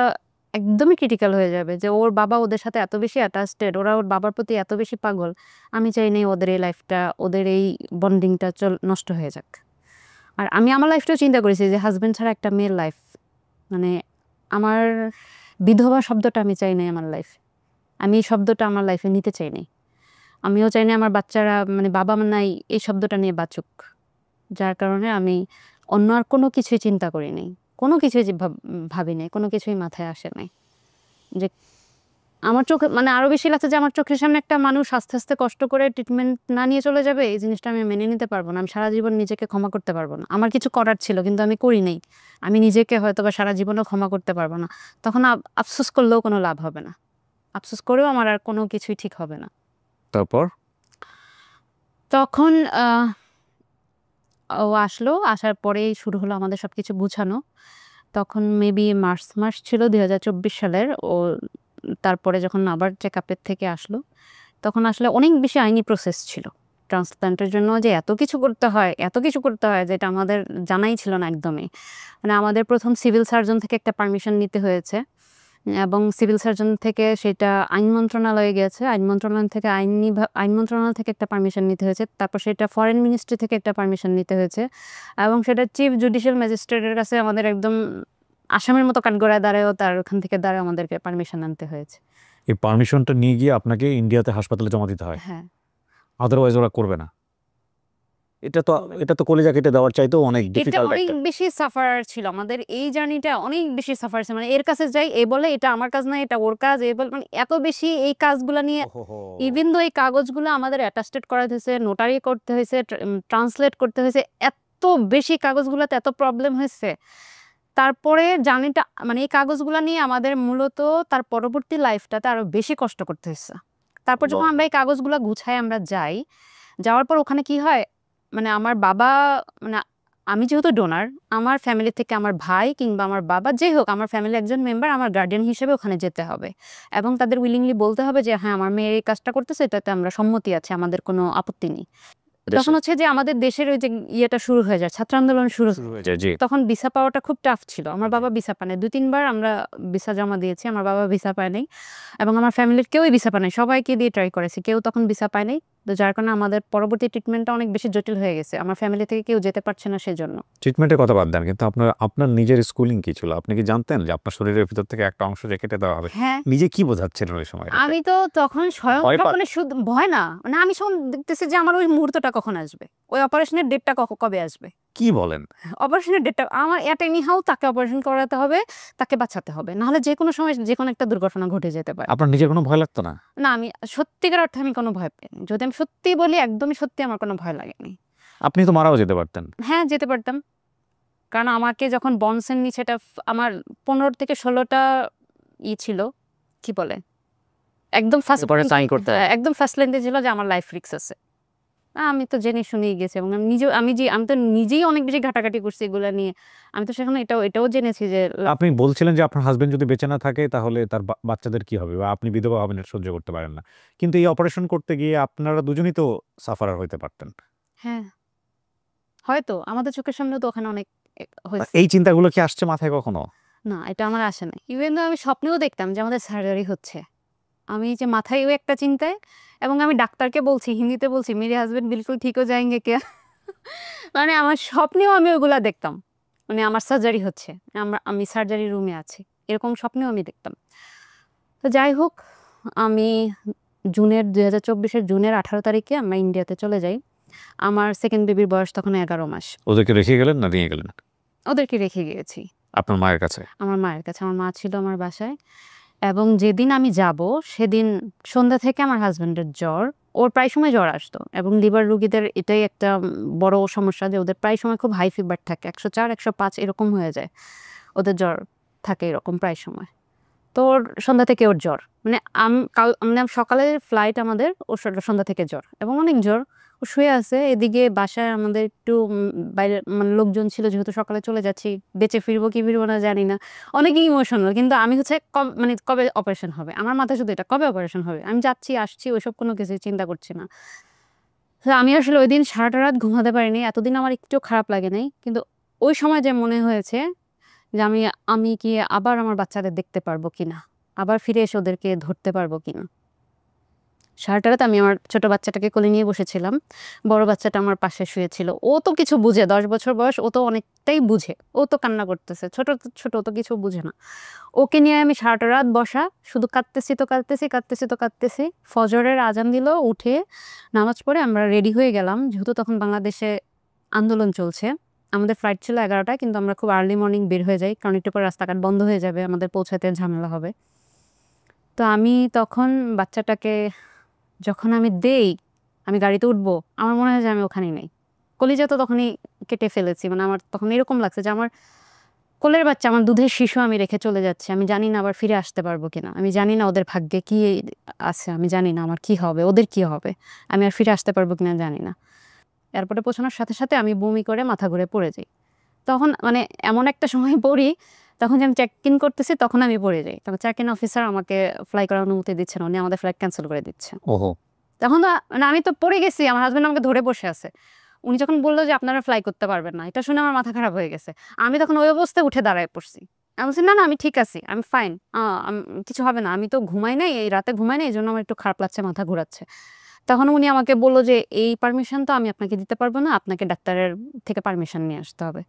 একদমই ক্রিটিক্যাল হয়ে যাবে, যে ওর বাবা ওদের সাথে এত বেশি অ্যাটাচড, ওরা ওর বাবার প্রতি এত বেশি পাগল। আমি চাইনি ওদের এই লাইফটা, ওদের এই বন্ডিংটা নষ্ট হয়ে যাক। আর আমি আমার লাইফটাও চিন্তা করেছি যে হাসব্যান্ড ছাড়া একটা মেয়ের লাইফ, মানে আমার বিধবা শব্দটা আমি চাই নাই আমার লাইফে। আমি এই শব্দটা আমার লাইফে নিতে চাই নাই। আমিও চাই না আমার বাচ্চারা মানে বাবা মা নাই এই শব্দটা নিয়ে বাঁচুক। যার কারণে আমি অন্য আর কোনো কিছুই চিন্তা করি নাই। কোনো কিছুই ভাবি নাই। কোনো কিছুই মাথায় আসে নাই। যে আমার চোখে মানে আরো বেশি লাগছে যে আমার চোখের সামনে একটা মানুষ আস্তে আস্তে কষ্ট করে ট্রিটমেন্ট না নিয়ে চলে যাবে, এই জিনিসটা আমি মেনে নিতে পারবো না। আমি সারা জীবন নিজেকে ক্ষমা করতে পারবো না। আমার কিছু করার ছিল কিন্তু আমি করি নাই, আমি নিজেকে হয়তো বা সারা জীবনও ক্ষমা করতে পারবো না। তখন আফসোস করলেও কোনো লাভ হবে না, আফসোস করেও আমার আর কোনো কিছুই ঠিক হবে না। তারপর তখন ও আসলো, আসার পরেই শুরু হলো আমাদের সবকিছু গুছানো। তখন মেবি মার্চ মাস ছিল 2024 সালের। ও তারপরে যখন আবার চেক আপের থেকে আসলো, তখন আসলে অনেক বেশি আইনি প্রসেস ছিল ট্রান্সপ্ল্যান্টের জন্য, যে এত কিছু করতে হয়, এত কিছু করতে হয়, যেটা আমাদের জানাই ছিল না একদমই। মানে আমাদের প্রথম সিভিল সার্জন থেকে একটা পারমিশন নিতে হয়েছে, এবং সিভিল সার্জন থেকে সেটা আইন মন্ত্রণালয়ে গেছে, আইন মন্ত্রণালয় থেকে আইন মন্ত্রণালয় থেকে একটা পারমিশন নিতে হয়েছে, তারপর সেটা ফরেন মিনিস্ট্রি থেকে একটা পারমিশন নিতে হয়েছে, এবং সেটা চিফ জুডিশিয়াল ম্যাজিস্ট্রেটের কাছে আমাদের একদম আসামের মতো কাঠগড়ায় দাঁড়ায়ও তার ওখান থেকে দাঁড়ায় আমাদেরকে পারমিশন আনতে হয়েছে। এই পারমিশনটা নিয়ে গিয়ে আপনাকে ইন্ডিয়াতে হাসপাতালে জমা দিতে হয়, হ্যাঁ, আদারওয়াইজ ওরা করবে না। এটা তো কলিজা কেটে দেওয়ার চাইতেও অনেক এটা ডিফিকাল্ট অনেক একটা। বেশি সাফার ছিল আমাদের এই জার্নিটা, অনেক বেশি সাফার ছিল। মানে এর কাছে যাই, এ বলে এটা আমার কাজ না, এটা ওর কাজ, এ বলে মানে এত বেশি এই কাজগুলো নিয়ে। ইভেন দো এই কাগজগুলো আমাদের অ্যাটাস্টেড করাতে হয়েছে, নোটারি করতে হয়েছে, ট্রান্সলেট করতে হয়েছে, এত বেশি কাগজগুলোতে এত প্রবলেম হয়েছে। তারপরে জার্নিটা মানে এই কাগজগুলো নিয়ে আমাদের মূলত তার পরবর্তী লাইফটাতে আরো বেশি কষ্ট করতে হয়েছে। তারপর যখন আমরা এই কাগজগুলো গুছাই আমরা যাই, যাওয়ার পর ওখানে কি হয়, মানে আমার বাবা, মানে আমি যেহেতু ডোনার, আমার ফ্যামিলি থেকে আমার ভাই কিংবা আমার বাবা, যেই হোক আমার ফ্যামিলির একজন মেম্বার আমার গার্ডিয়ান হিসেবে ওখানে যেতে হবে, এবং তাদের উইলিংলি বলতে হবে যে হ্যাঁ আমার মেয়ে এই কাজটা করতেছে, এটাতে আমরা সম্মতি আছে, আমাদের কোনো আপত্তি নেই। তখন হচ্ছে যে আমাদের দেশের ওই যে ইয়েটা শুরু হয়ে যায়, ছাত্র আন্দোলন শুরু হয়ে যায়, জি। তখন ভিসা পাওয়াটা খুব টাফ ছিল। আমার বাবা ভিসা পায় নাই, 2-3 বার আমরা ভিসা জমা দিয়েছি, আমার বাবা ভিসা পায় নাই, এবং আমার ফ্যামিলির কেউই ভিসা পায় নাই, সবাইকে দিয়ে ট্রাই করেছি, কেউ তখন ভিসা পায় নাই। তো যার কারণে আমাদের পরবর্তী ট্রিটমেন্টটা অনেক বেশি জটিল হয়ে গেছে, আমার ফ্যামিলি থেকে কেউ যেতে পারছে না সেজন্য। ট্রিটমেন্টের কথা বাদ দেন, কিন্তু আপনার নিজের স্কুলিং কি ছিল? আপনি কি জানতেন যে আপনার শরীরের ভিতর থেকে একটা অংশ যে কেটে দেওয়া হবে? হ্যাঁ, নিজে কি বোঝাচ্ছিলেন ওই সময়? আমি তো তখন স্বয়ং ভয় পান? মানে শুধু ভয় না, মানে আমি সব দেখতেছি যে আমার ওই মুহূর্তটা কখন আসবে, ওই অপারেশনের ডেটটা কবে আসবে। কি বলেন? অপারেশনের ডেটটা আমার এট এনি হাউ তাকে অপারেশন করাতে হবে, তাকে বাঁচাতে হবে, নাহলে যে কোনো সময় যে কোনো একটা দুর্ঘটনা ঘটে যেতে পারে। আপনার নিজের কোনো ভয় লাগতো না? না, আমি সত্যিকার অর্থে আমি কোনো ভয় পাইনি। যদি আমি সত্যি বলি, একদমই সত্যি আমার কোনো ভয় লাগেনি। আপনি তো মারাও যেতে পারতেন। হ্যাঁ, যেতে পারতাম। কারণ আমাকে যখন বনসেন নিচে এটা আমার 15 থেকে 16টা ছিল, কি বলে? একদম ফার্স্ট এরপরে সাইন করতে হয়। একদম ফার্স্ট লাইনে ছিল যে আমার লাইফ রিস্ক আছে। আমি তো জেনে শুনেই গেছি, এবং আমি তো নিজেই অনেক বেশি ঘাটাঘাটি করছি এগুলা নিয়ে। আমি তো সেখানে এটাও জেনেছি যে আপনি বলছিলেন যে আপনার হাসবেন্ড যদি বেঁচে না থাকে তাহলে তার বাচ্চাদের কি হবে, বা আপনি বিধবা হবেন, এটা সহ্য করতে পারেন না। কিন্তু এই অপারেশন করতে গিয়ে আপনারা দুজনেই তো সাফারার হইতে পারতেন। হ্যাঁ, হয়তো আমাদের চোখের সামনেও তো ওখানে অনেক হয়েছে। এই চিন্তাগুলো কি আসছে মাথায় কখনো? না, এটা আমার আসে নাই। ইভেন আমি স্বপ্নেও দেখতাম যে আমাদের সার্জারি হচ্ছে। আমি যে মাথায় ওই একটা চিন্তায়, এবং আমি ডাক্তারকে বলছি, হিন্দিতে বলছি, মেরে হাসবেন্ড বিলকুল ঠিক হয়ে যায়গে কে। মানে আমার স্বপ্নেও আমি ওইগুলা দেখতাম, মানে আমার সার্জারি হচ্ছে, আমি সার্জারি রুমে আছি, এরকম স্বপ্নেও আমি দেখতাম। তো যাই হোক, আমি 2024 জুনের 18 তারিখে আমরা ইন্ডিয়াতে চলে যাই। আমার সেকেন্ড বেবির বয়স তখন 11 মাস। ওদেরকে রেখে গেলেন না নিয়ে গেলেন? ওদেরকে রেখে গিয়েছি আপনার মায়ের কাছে? আমার মায়ের কাছে। আমার মা ছিল আমার বাসায়, এবং যেদিন আমি যাব সেদিন সন্ধ্যা থেকে আমার হাজবেন্ডের জ্বর, ওর প্রায় সময় জ্বর আসতো, এবং লিভার রোগীদের এটাই একটা বড় সমস্যা যে ওদের প্রায় সময় খুব হাই ফিভার থাকে, 104 105 এরকম হয়ে যায়, ওদের জ্বর থাকে এরকম প্রায় সময়। তো ওর সন্ধ্যা থেকে ওর জ্বর, মানে মানে সকালের ফ্লাইট আমাদের, ওর সন্ধ্যা থেকে জ্বর এবং অনেক জ্বর। ও শুয়ে আছে, এদিকে বাসায় আমাদের একটু বাইরে মানে লোকজন ছিল, যেহেতু সকালে চলে যাচ্ছি, বেঁচে ফিরবো কি ফিরবো না জানি না, অনেকই ইমোশনাল। কিন্তু আমি হচ্ছে মানে কবে অপারেশন হবে, আমার মাথায় শুধু এটা, কবে অপারেশন হবে, আমি যাচ্ছি আসছি ওইসব কোনো কিছু চিন্তা করছি না। তো আমি আসলে ওই দিন সারাটা রাত ঘুমাতে পারিনি। এতদিন আমার একটু খারাপ লাগে নাই, কিন্তু ওই সময় যে মনে হয়েছে যে আমি কি আবার আমার বাচ্চাদের দেখতে পারবো কিনা, আবার ফিরে এসে ওদেরকে ধরতে পারবো কিনা। সারাটা রাত আমি আমার ছোট বাচ্চাটাকে কোলে নিয়ে বসেছিলাম, বড় বাচ্চাটা আমার পাশে শুয়েছিল। ও তো কিছু বুঝে, 10 বছর বয়স, ও তো অনেকটাই বুঝে, ও তো কান্না করতেছে, ছোট ছোট, ও তো কিছু বুঝে না। ওকে নিয়ে আমি সারাটা রাত বসা, শুধু কাঁদতেছি। ফজরের আজান দিল, উঠে নামাজ পড়ে আমরা রেডি হয়ে গেলাম, যেহেতু তখন বাংলাদেশে আন্দোলন চলছে। আমাদের ফ্লাইট ছিল 11টায়, কিন্তু আমরা খুব আর্লি মর্নিং বের হয়ে যাই, কারণ একটু পর রাস্তাঘাট বন্ধ হয়ে যাবে, আমাদের পৌঁছাতে ঝামেলা হবে। তো আমি তখন বাচ্চাটাকে যখন আমি দেই, আমি গাড়িতে উঠবো, আমার মনে হয় যে আমি ওখানেই নেই। কলিজা তো তখনই কেটে ফেলেছি। মানে আমার তখন এরকম লাগছে যে আমার কোলের বাচ্চা, আমার দুধের শিশু আমি রেখে চলে যাচ্ছি। আমি জানি না আবার ফিরে আসতে পারবো কিনা। আমি জানি না ওদের ভাগ্যে কি আছে। আমি জানি না আমার কি হবে, ওদের কি হবে। আমি আর ফিরে আসতে পারবো কিনা জানি না। এয়ারপোর্টে পৌঁছানোর সাথে, সাথে আমি বমি করে মাথা ঘুরে পড়ে যাই। তখন মানে এমন একটা সময় পড়ি, তখন যে আমি চেক ইন করতেছি তখন আমি পড়ে যাই। তখন চেক ইন অফিসার আমাকে ফ্লাই করার অনুমতি দিচ্ছে না। উনি আমাদের ফ্লাইট ক্যান্সেল করে দিচ্ছে। ওহো! তখন তো মানে আমি তো পড়ে গেছি। আমার হাসব্যান্ড আমাকে ধরে বসে আছে। উনি যখন বললো যে আপনারা ফ্লাই করতে পারবেন না, এটা শুনে আমার মাথা খারাপ হয়ে গেছে। আমি তখন ওই অবস্থায় উঠে দাঁড়ায় পড়ছি। আমি বলছি, "না, না, আমি ঠিক আছি। আমি ফাইন। কিছু হবে না। আমি তো ঘুমাই নাই, এই রাতে ঘুমাই নাই। এজন্য আমার একটু খারাপ লাগছে, মাথা ঘুরাচ্ছে।" তখন উনি আমাকে বলল যে, "এই পারমিশন তো আমি আপনাকে দিতে পারবো না। আপনাকে ডাক্তারের থেকে পারমিশন নিয়ে আসতে হবে।"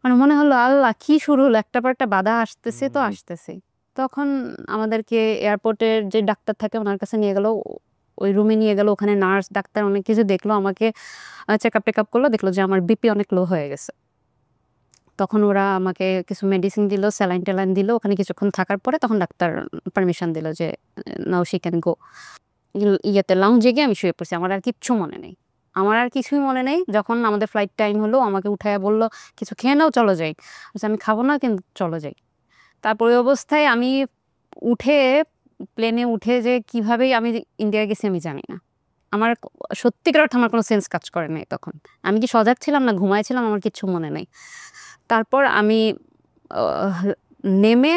মানে মনে হলো আল্লাহ কি শুরু হলো! একটার পর একটা বাধা আসতেছে তো আসতেছেই। তখন আমাদেরকে এয়ারপোর্টের যে ডাক্তার থাকে ওনার কাছে নিয়ে গেল। ওই রুমে নিয়ে গেল। ওখানে নার্স, ডাক্তার অনেক কিছু দেখলো। আমাকে চেকআপ-টেকআপ করলো। দেখলো যে আমার বিপি অনেক লো হয়ে গেছে। তখন ওরা আমাকে কিছু মেডিসিন দিল, স্যালাইন-ট্যালাইন দিল। ওখানে কিছুক্ষণ থাকার পরে তখন ডাক্তার পারমিশন দিল যে, "নাও শি ক্যান গো।" ইয়েতে লাউঞ্জে গিয়ে আমি শুয়ে পড়ছি। আমার আর কিচ্ছু মনে নেই। আমার আর কিছুই মনে নেই। যখন আমাদের ফ্লাইট টাইম হলো আমাকে উঠাইয়া বলল, "কিছু খেয়ে নাও, চলো যাই।" বলছি, "আমি খাবো না কিন্তু চলো যাই।" তারপর ওই অবস্থায় আমি উঠে প্লেনে উঠে যে কিভাবে আমি ইন্ডিয়া গেছি আমি জানি না। আমার সত্যিকার অর্থে আমার কোনো সেন্স কাজ করে নাই তখন। আমি কি সজাগ ছিলাম না ঘুমাইছিলাম আমার কিচ্ছু মনে নাই। তারপর আমি আহ নেমে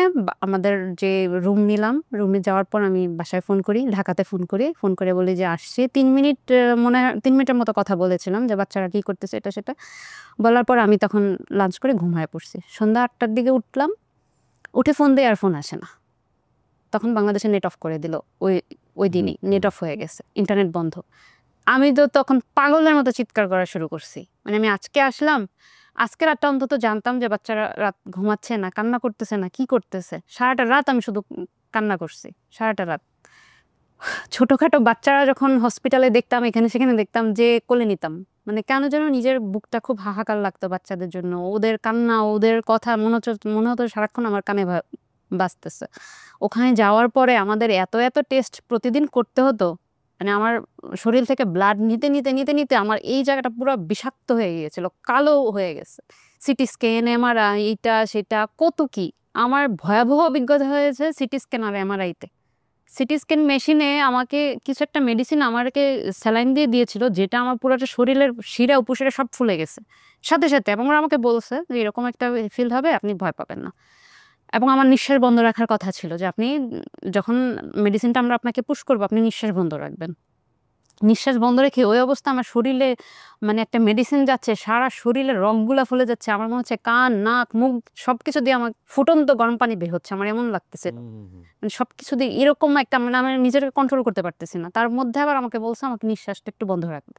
আমাদের যে রুম নিলাম, রুমে যাওয়ার পর আমি বাসায় ফোন করি, ঢাকাতে ফোন করি। ফোন করে বলি যে আসছি। ৩ মিনিট মনে হয় ৩ মিনিটের মতো কথা বলেছিলাম যে বাচ্চারা কি করতেছে এটা সেটা। বলার পর আমি তখন লাঞ্চ করে ঘুমায়ে পড়ছি। সন্ধ্যা ৮টার দিকে উঠলাম। উঠে ফোন দেই আর ফোন আসে না। তখন বাংলাদেশে নেট অফ করে দিল। ওই দিনই নেট অফ হয়ে গেছে। ইন্টারনেট বন্ধ। আমি তো তখন পাগলের মতো চিৎকার করা শুরু করছি। মানে আমি আজকে আসলাম, আজকে রাতটা অন্তত জানতাম যে বাচ্চারা রাত ঘুমাচ্ছে না, কান্না করতেছে না, কি করতেছে। সারাটা রাত আমি শুধু কান্না করছি। সারাটা রাত। ছোটখাটো বাচ্চারা যখন হসপিটালে দেখতাম, এখানে সেখানে দেখতাম যে কোলে নিতাম। মানে কেন যেন নিজের বুকটা খুব হাহাকার লাগতো বাচ্চাদের জন্য। ওদের কান্না, ওদের কথা মনে হতো সারাক্ষণ আমার কানে বাজতেছে। ওখানে যাওয়ার পরে আমাদের এত টেস্ট প্রতিদিন করতে হতো। মানে আমার শরীর থেকে ব্লাড নিতে আমার এই জায়গাটা পুরো বিষাক্ত হয়ে গিয়েছিল। কালো হয়ে গেছে। সিটি স্ক্যান, এমআরআই, এইটা সেটা কত কি। আমার ভয়াবহ অভিজ্ঞতা হয়েছে সিটি স্ক্যান আর এমআরআইতে। সিটি স্ক্যান মেশিনে আমাকে কিছু একটা মেডিসিন আমাকে স্যালাইন দিয়ে দিয়েছিল, যেটা আমার পুরোটা শরীরের শিরা উপশিরা সব ফুলে গেছে সাথে সাথে। এবং ওরা আমাকে বলছে যে এরকম একটা ফিল হবে, আপনি ভয় পাবেন না। এবং আমার নিঃশ্বাস বন্ধ রাখার কথা ছিল যে আপনি যখন মেডিসিনটা আমরা আপনাকে পুশ করবো আপনি নিঃশ্বাস বন্ধ রাখবেন। নিঃশ্বাস বন্ধ রেখে ওই অবস্থা আমার শরীরে, মানে একটা মেডিসিন যাচ্ছে সারা শরীরের রগগুলা ফুলে যাচ্ছে। আমার মনে হচ্ছে কান, নাক, মুখ সবকিছু দিয়ে আমার ফুটন্ত গরম পানি বের হচ্ছে। আমার এমন লাগতেছে মানে সবকিছু দিয়ে এরকম একটা, মানে আমি নিজেকে কন্ট্রোল করতে পারতেছি না। তার মধ্যে আবার আমাকে বলছে আমাকে নিঃশ্বাসটা একটু বন্ধ রাখবে।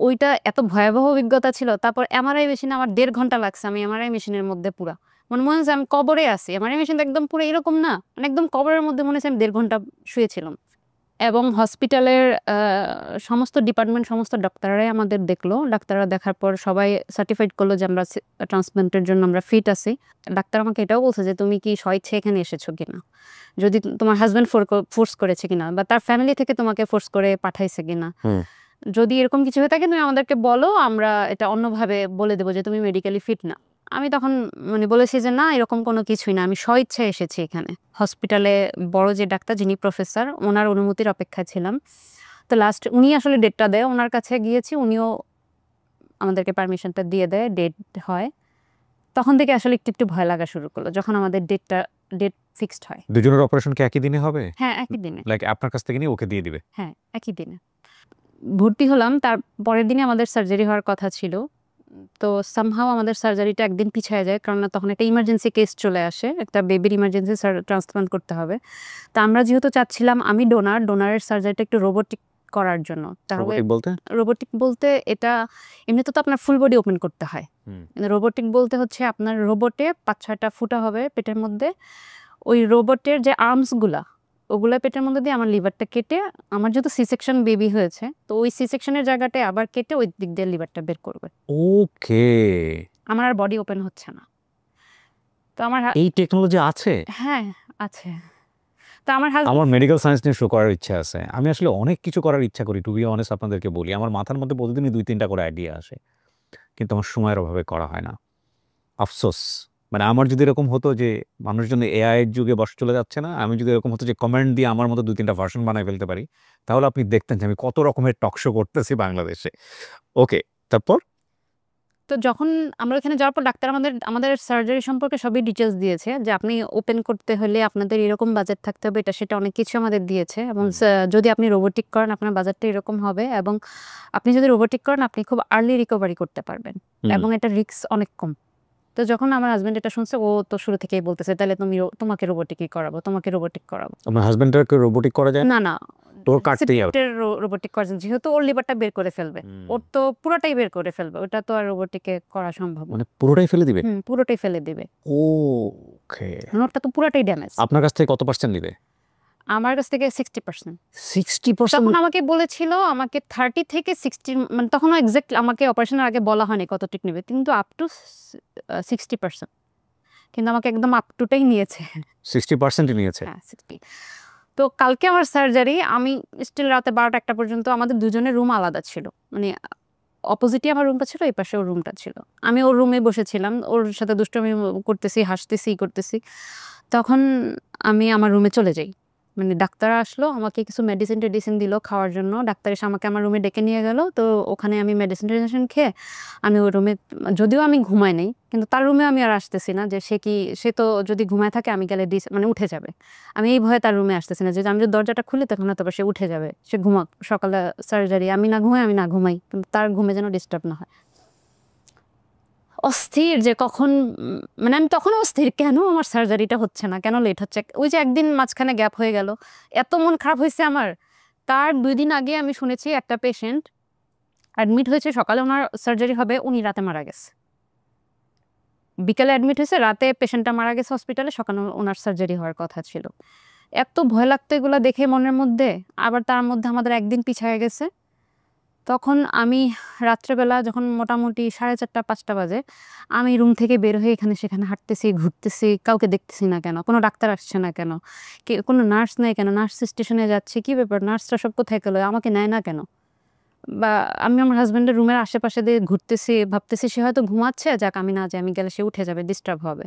ওইটা এত ভয়াবহ অভিজ্ঞতা ছিল। তারপর এমআরআই মেশিনে আমার ১.৫ ঘন্টা লাগছে। আমি এমআরআই মেশিনের মধ্যে পুরা মনে হচ্ছে আমি কবরে আছি। এমআরআই মেশিনটা একদম পুরো এরকম না, মানে একদম কবরের মধ্যে মনে হচ্ছে আমি ১.৫ ঘন্টা শুয়েছিলাম। এবং হসপিটালের সমস্ত ডিপার্টমেন্ট, সমস্ত ডাক্তাররাই আমাদের দেখলো। ডাক্তাররা দেখার পর সবাই সার্টিফাইড করলো যে আমরা ট্রান্সপ্লান্টের জন্য আমরা ফিট আছি। ডাক্তার আমাকে এটাও বলছে যে তুমি কি স্বইচ্ছায় এখানে এসেছো কিনা, যদি তোমার হাজব্যান্ড ফোর্স করেছে কিনা, বা তার ফ্যামিলি থেকে তোমাকে ফোর্স করে পাঠাইছে কিনা। যদি এরকম কিছু হয়ে থাকে তুমি আমাদেরকে বলো, আমরা এটা অন্যভাবে বলে দেবো যে তুমি মেডিকেলি ফিট না। আমি তখন মানে বলেছি যে না, এরকম কোনো কিছুই না, আমি স্বইচ্ছায় এসেছি এখানে। হসপিটালে বড় যে ডাক্তার যিনি প্রফেসর, ওনার অনুমতির অপেক্ষায় ছিলাম। তো লাস্ট উনি আসলে ডেটটা দেয়, ওনার কাছে গিয়েছি, উনিও আমাদেরকে পারমিশনটা দিয়ে দেয়, ডেট হয়। তখন থেকে আসলে একটু ভয় লাগা শুরু করলো যখন আমাদের ডেট ফিক্সড হয়। দুজনের অপারেশন কি একই দিনে হবে? হ্যাঁ, একই দিনে। লাইক আপনার কাছ থেকে নিয়ে ওকে দিয়ে দিবে? হ্যাঁ, একই দিনে। ভর্তি হলাম, তার পরের দিনে আমাদের সার্জারি হওয়ার কথা ছিল। তো সামহাও আমাদের সার্জারিটা একদিন পিছায়া যায়, কারণ তখন একটা ইমার্জেন্সি কেস চলে আসে, একটা বেবির ইমার্জেন্সি ট্রান্সপ্লান্ট করতে হবে। তো আমরা যেহেতু চাচ্ছিলাম, আমি ডোনারের সার্জারিটা একটু রোবোটিক করার জন্য। তাহলে রোবোটিক বলতে এটা এমনিতে তো আপনার ফুল বডি ওপেন করতে হয়। রোবোটিক বলতে হচ্ছে আপনার রোবটে ৫-৬টা ফুটা হবে পেটের মধ্যে। ওই রোবটের যে আর্মসগুলা ওগুলা পেটের মধ্যে দিয়ে আমার লিভারটা কেটে, আমার যেহেতু সি সেকশন বেবি হয়েছে, তো ওই সি সেকশনের জায়গাটায় আবার কেটে ওই দিক দিয়ে লিভারটা বের করবে। ওকে। আমার আর বডি ওপেন হচ্ছে না। তো আমার এই টেকনোলজি আছে? হ্যাঁ, আছে। তো আমার হাজবেন্ড আমার মেডিকেল সায়েন্স নিয়ে শো করার ইচ্ছা আছে। আমি আসলে অনেক কিছু করার ইচ্ছা করি, টু বি অনেস্ট আপনাদেরকে বলি। আমার মাথার মধ্যে প্রতিদিনই ২-৩টা করে আইডিয়া আসে। কিন্তু আমার সময়ের অভাবে করা হয় না। আফসোস। মানে আমার যদি এরকম হতো যে মানুষজন এআই এর যুগে চলে যাচ্ছে না, আমি যদি এরকম হতো যে কমেন্ট দিয়ে আমার মতো ২-৩টা ভার্সন বানায় ফেলতে পারি, তাহলে আপনি দেখতেন যে আমি কত রকমের টক শো করতেছি বাংলাদেশে। ওকে, তারপর? তো যখন আমরা ওখানে যাওয়ার পর ডাক্তার আমাদের সার্জারি সম্পর্কে সবই ডিটেলস দিয়েছে যে আপনি ওপেন করতে হলে আপনাদের এরকম বাজেট থাকতে হবে, এটা সেটা অনেক কিছু আমাদের দিয়েছে। এবং যদি আপনি রোবোটিক করেন আপনার বাজেটটা এরকম হবে, এবং আপনি যদি রোবোটিক করেন আপনি খুব আর্লি রিকভারি করতে পারবেন, এবং এটা রিস্ক অনেক কম। তো যখন আমার হাজবেন্ড এটা শুনছে, ও তো শুরু থেকেই বলতেছে তাহলে তোমাকে রোবোটিকই করাবো, তোমাকে রোবোটিক করাবো। আমার হাজবেন্ডটাকে রোবোটিক করা যায় না? না তোর কাটতেই হবে। রোবোটিক করা যায়, যেহেতু ওর লিভারটা বের করে ফেলবে, ওর তো পুরোটাই বের করে ফেলবে, ওটা তো আর রোবোটিকে করা সম্ভব না। মানে পুরোটাই ফেলে দিবে? পুরোটাই ফেলে দিবে। ওকে। ওরটা তো পুরোটাই ড্যামেজ। আপনার কাছ থেকে কত পার্সেন্ট নিবে? আমার কাছ থেকে 60%। 60%? তখন আমাকে বলেছিল আমাকে 30 থেকে 60, মানে তখন এক্সাক্ট আমাকে অপারেশনের আগে বলা হয়নি কতটুকু নেবে, কিন্তু আপ টু 60%। কিন্তু আমাকে একদম আপ টুটাই নিয়েছে। 60% নিয়েছে? হ্যাঁ, 60। তো কালকে আমার সার্জারি, আমি স্টিল রাতে 12টা-1টা পর্যন্ত, আমাদের দুজনের রুম আলাদা ছিল, মানে অপোজিটই আমার রুমটা ছিল, এই পাশে ওর রুমটা ছিল। আমি ওর রুমে বসেছিলাম, ওর সাথে দুষ্টুমি করতেছি, হাসতেছি, করতেছি। তখন আমি আমার রুমে চলে যাই। মানে ডাক্তার আসলো, আমাকে কিছু মেডিসিন দিল খাওয়ার জন্য। ডাক্তার এসে আমাকে আমার রুমে ডেকে নিয়ে গেল। তো ওখানে আমি মেডিসিন খেয়ে আমি ওই রুমে, যদিও আমি ঘুমাই নাই, কিন্তু তার রুমে আমি আর আসতেছি না, যে সে তো যদি ঘুমায় থাকে আমি গেলে মানে উঠে যাবে। আমি এই ভয়ে তার রুমে আসতেছি না, যে আমি যদি দরজাটা খুলি তখন হয়তো সে উঠে যাবে, সে ঘুমাক, সকালে সার্জারি, আমি না ঘুমাই, কিন্তু তার ঘুমে যেন ডিস্টার্ব না হয়। অস্থির যে কখন, মানে আমি তখন অস্থির, কেন আমার সার্জারিটা হচ্ছে না, কেন লেট হচ্ছে। ওই যে একদিন মাঝখানে গ্যাপ হয়ে গেল, এত মন খারাপ হয়েছে আমার। তার 2 দিন আগে আমি শুনেছি একটা পেশেন্ট অ্যাডমিট হয়েছে, সকালে ওনার সার্জারি হবে, উনি রাতে মারা গেছে। বিকালে অ্যাডমিট হয়েছে, রাতে পেশেন্টটা মারা গেছে হসপিটালে, সকালে ওনার সার্জারি হওয়ার কথা ছিল। এত ভয় লাগতো এগুলো দেখে মনের মধ্যে। আবার তার মধ্যে আমাদের একদিন পিছায় গেছে। তখন আমি রাত্রেবেলা যখন মোটামুটি 4:30-5টা বাজে, আমি রুম থেকে বের হয়ে এখানে সেখানে হাঁটতেছি, ঘুরতেছি, কাউকে দেখতেছি না কেন, কোনো ডাক্তার আসছে না কেন, কোনো নার্স নেই কেন, নার্স স্টেশনে যাচ্ছে, কি ব্যাপার, নার্সরা সব কোথায় গেলো, আমাকে নেয় না কেন। বা আমি আমার হাজব্যান্ডের রুমের আশেপাশে দিয়ে ঘুরতেছি, ভাবতেছি সে হয়তো ঘুমাচ্ছে, যাক আমি না যাই, আমি গেলে সে উঠে যাবে, ডিস্টার্ব হবে।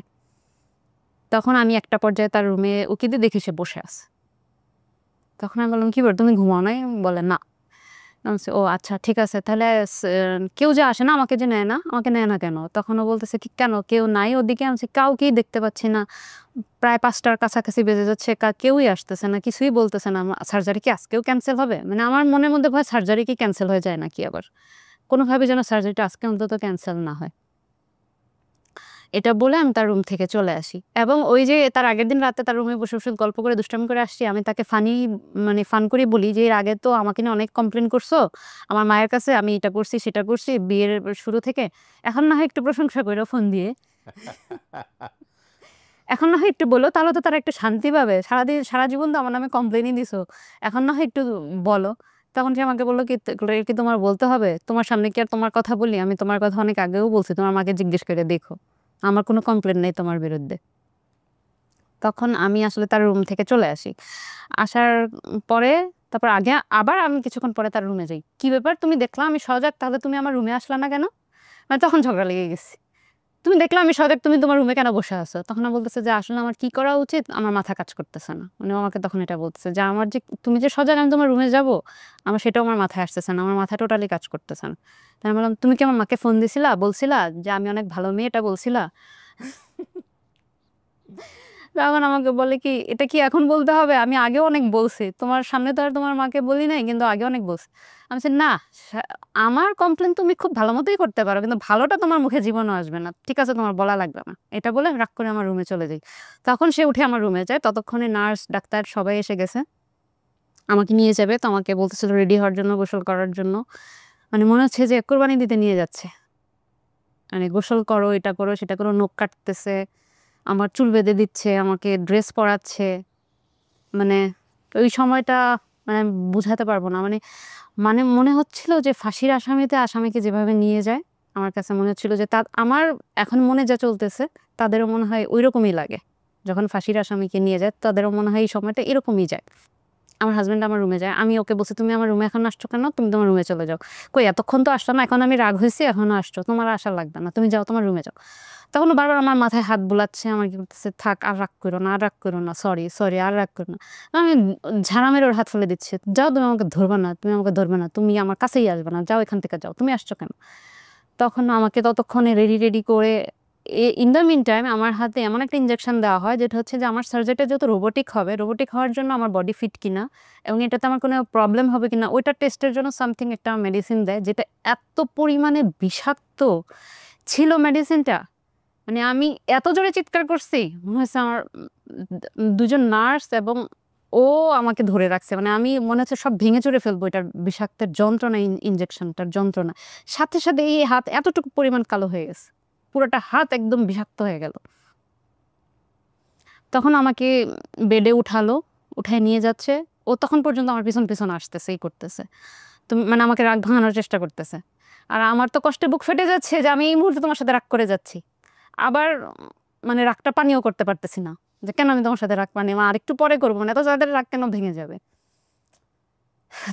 তখন আমি একটা পর্যায়ে তার রুমে উকি দিয়ে দেখি সে বসে আছে। তখন আমি বললাম, কি ব্যাপার, তুমি ঘুমাও নাই? বলে না। আমি বলছি, ও আচ্ছা ঠিক আছে, তাহলে কেউ যে আসে না, আমাকে যে নেয় না, আমাকে নেয় না কেন? তখন ও বলতেছে কি, কেন কেউ নাই ওদিকে? আমি বলছি, কাউকেই দেখতে পাচ্ছি না, প্রায় 5টার কাছাকাছি বেজে যাচ্ছে, কেউই আসতেছে না, কিছুই বলতেছে না। সার্জারি কি আজকেও ক্যান্সেল হবে? মানে আমার মনের মধ্যে ভয় সার্জারি কি ক্যান্সেল হয়ে যায় নাকি আবার, কোনোভাবে যেন সার্জারিটা আজকে অন্তত ক্যান্সেল না হয়। এটা বলে আমি তার রুম থেকে চলে আসি, এবং ওই যে তার আগের দিন রাতে তার রুমে বসে গল্প করে দুষ্টামি করে আসছি। আমি তাকে ফান করে বলি যে এর আগে তো আমাকে নিয়ে অনেক কমপ্লেন করছো আমার মায়ের কাছে, আমি এটা করছি সেটা করছি বিয়ের শুরু থেকে, এখন না হয় একটু প্রশংসা করো ফোন দিয়ে, এখন না হয় একটু বলো, তাহলে তো তারা একটু শান্তি পাবে। সারা জীবন তো আমার নামে কমপ্লেনই দিছো, এখন না হয় একটু বলো। তখন সে আমাকে বললো কি তোমার বলতে হবে? তোমার সামনে কি আর তোমার কথা বলি? আমি তোমার কথা অনেক আগেও বলছি, তোমার মাকে জিজ্ঞেস করে দেখো, আমার কোনো কমপ্লেন নেই তোমার বিরুদ্ধে। তখন আমি আসলে তার রুম থেকে চলে আসি। আসার পরে তারপর আবার আমি কিছুক্ষণ পরে তার রুমে যাই। কি ব্যাপার, তুমি দেখলা আমি সজাগ, তাহলে তুমি আমার রুমে আসলা না কেন? মানে তখন ঝগড়া লেগে গেছি। তুমি দেখলা আমি সজাগ, তুমি তোমার রুমে কেন বসে আছো? তখন আমি বলতেছে যে আসলে আমার কি করা উচিত, আমার মাথা কাজ করতেছে না। মানে আমাকে তখন এটা বলতেছে যে তুমি যে সজাগ আমি তোমার রুমে যাব, সেটাও আমার মাথায় আসতেছে না, আমার মাথা টোটালি কাজ করতেছে না। তাই আমি বললাম, তুমি কি আমার মাকে ফোন দিছিলা, বলছিলা যে আমি অনেক ভালো মেয়ে, এটা বলছিলা? তখন আমাকে বলে কি, এটা কি এখন বলতে হবে? আমি আগেও অনেক বলছি, তোমার সামনে তো আর তোমার মাকে বলি নাই, কিন্তু আগে অনেক বলছি। আমি বলছি, না, আমার কমপ্লেন তুমি খুব ভালো মতোই করতে পারো, কিন্তু ভালোটা তোমার মুখে জীবনও আসবে না, ঠিক আছে, তোমার বলা লাগবে না। এটা বলে রাগ করে আমার রুমে চলে যাই। তখন সে উঠে আমার রুমে যায়, ততক্ষণে নার্স ডাক্তার সবাই এসে গেছে, আমাকে নিয়ে যাবে। তো আমাকে বলতেছিল রেডি হওয়ার জন্য, গোসল করার জন্য। মানে মনে হচ্ছে যে কোরবানি দিতে নিয়ে যাচ্ছে। মানে গোসল করো, এটা করো, সেটা করো, নখ কাটতেছে, আমার চুল বেঁধে দিচ্ছে, আমাকে ড্রেস পরাচ্ছে। মানে ওই সময়টা মানে বুঝাতে পারবো না। মানে মানে মনে হচ্ছিল যে ফাঁসির আসামিকে যেভাবে নিয়ে যায়, আমার কাছে মনে হচ্ছিল যে আমার এখন মনে যা চলতেছে তাদেরও মনে হয় ওই রকমই লাগে। যখন ফাঁসির আসামিকে নিয়ে যায় তাদেরও মনে হয় এই সময়টা এরকমই যায়। আমার হাজব্যান্ড আমার রুমে যায়, আমি ওকে বলছি তুমি আমার রুমে এখন আসছো কেন, তুমি তোমার রুমে চলে যাও। কই এতক্ষণ তো আসছো না, এখন আমি রাগ হয়েছি এখনো আসছো, তোমার আসা লাগবে না, তুমি যাও তোমার রুমে যাও। তখন ও বারবার আমার মাথায় হাত বুলাচ্ছে, আমার কি করতেছে, থাক আর রাগ করো না, আর রাগ করো না, সরি সরি আর রাগ করো না। আমি ঝাড়া মেরে ওর হাত ফেলে দিচ্ছি, যাও তুমি আমাকে ধরবে না, তুমি আমাকে ধরবে না, তুমি আমার কাছেই আসবে না, যাও এখান থেকে যাও, তুমি আসছো কেন। তখন আমাকে ততক্ষণে রেডি রেডি করে ইন দ্য মিন টাইম আমার হাতে এমন একটা ইনজেকশন দেওয়া হয় যেটা হচ্ছে যে আমার সার্জারিটা যেহেতু রোবোটিক হবে, রোবোটিক হওয়ার জন্য আমার বডি ফিট কিনা এবং এটাতে আমার কোনো প্রবলেম হবে কিনা ওইটা টেস্টের জন্য সামথিং একটা মেডিসিন দেয়, যেটা এত পরিমাণে বিষাক্ত ছিল মেডিসিনটা। মানে আমি এত জোরে চিৎকার করছি, মনে হচ্ছে আমার দুজন নার্স এবং ও আমাকে ধরে রাখছে, মানে আমি মনে হচ্ছে সব ভেঙে চুরে ফেলবো এটার বিষাক্তের যন্ত্রণা, ইনজেকশনটার যন্ত্রণা। সাথে সাথে এই হাত এতটুকু পরিমাণ কালো হয়ে গেছে, পুরোটা হাত একদম বিষাক্ত হয়ে গেল। তখন আমাকে বেডে উঠালো, উঠায় নিয়ে যাচ্ছে। ও তখন পর্যন্ত আমার পিছন পিছন আসতেছে, এই করতেছে, তুমি মানে আমাকে রাগ ভাঙানোর চেষ্টা করতেছে। আর আমার তো কষ্টে বুক ফেটে যাচ্ছে যে আমি এই মুহূর্তে তোমার সাথে রাগ করে যাচ্ছি, আবার মানে রাগটা পানিও করতে পারতেছি না, যে কেন আমি তোমার সাথে রাগ পানি আর একটু পরে করবো না, এত তাদের রাগ কেন ভেঙে যাবে।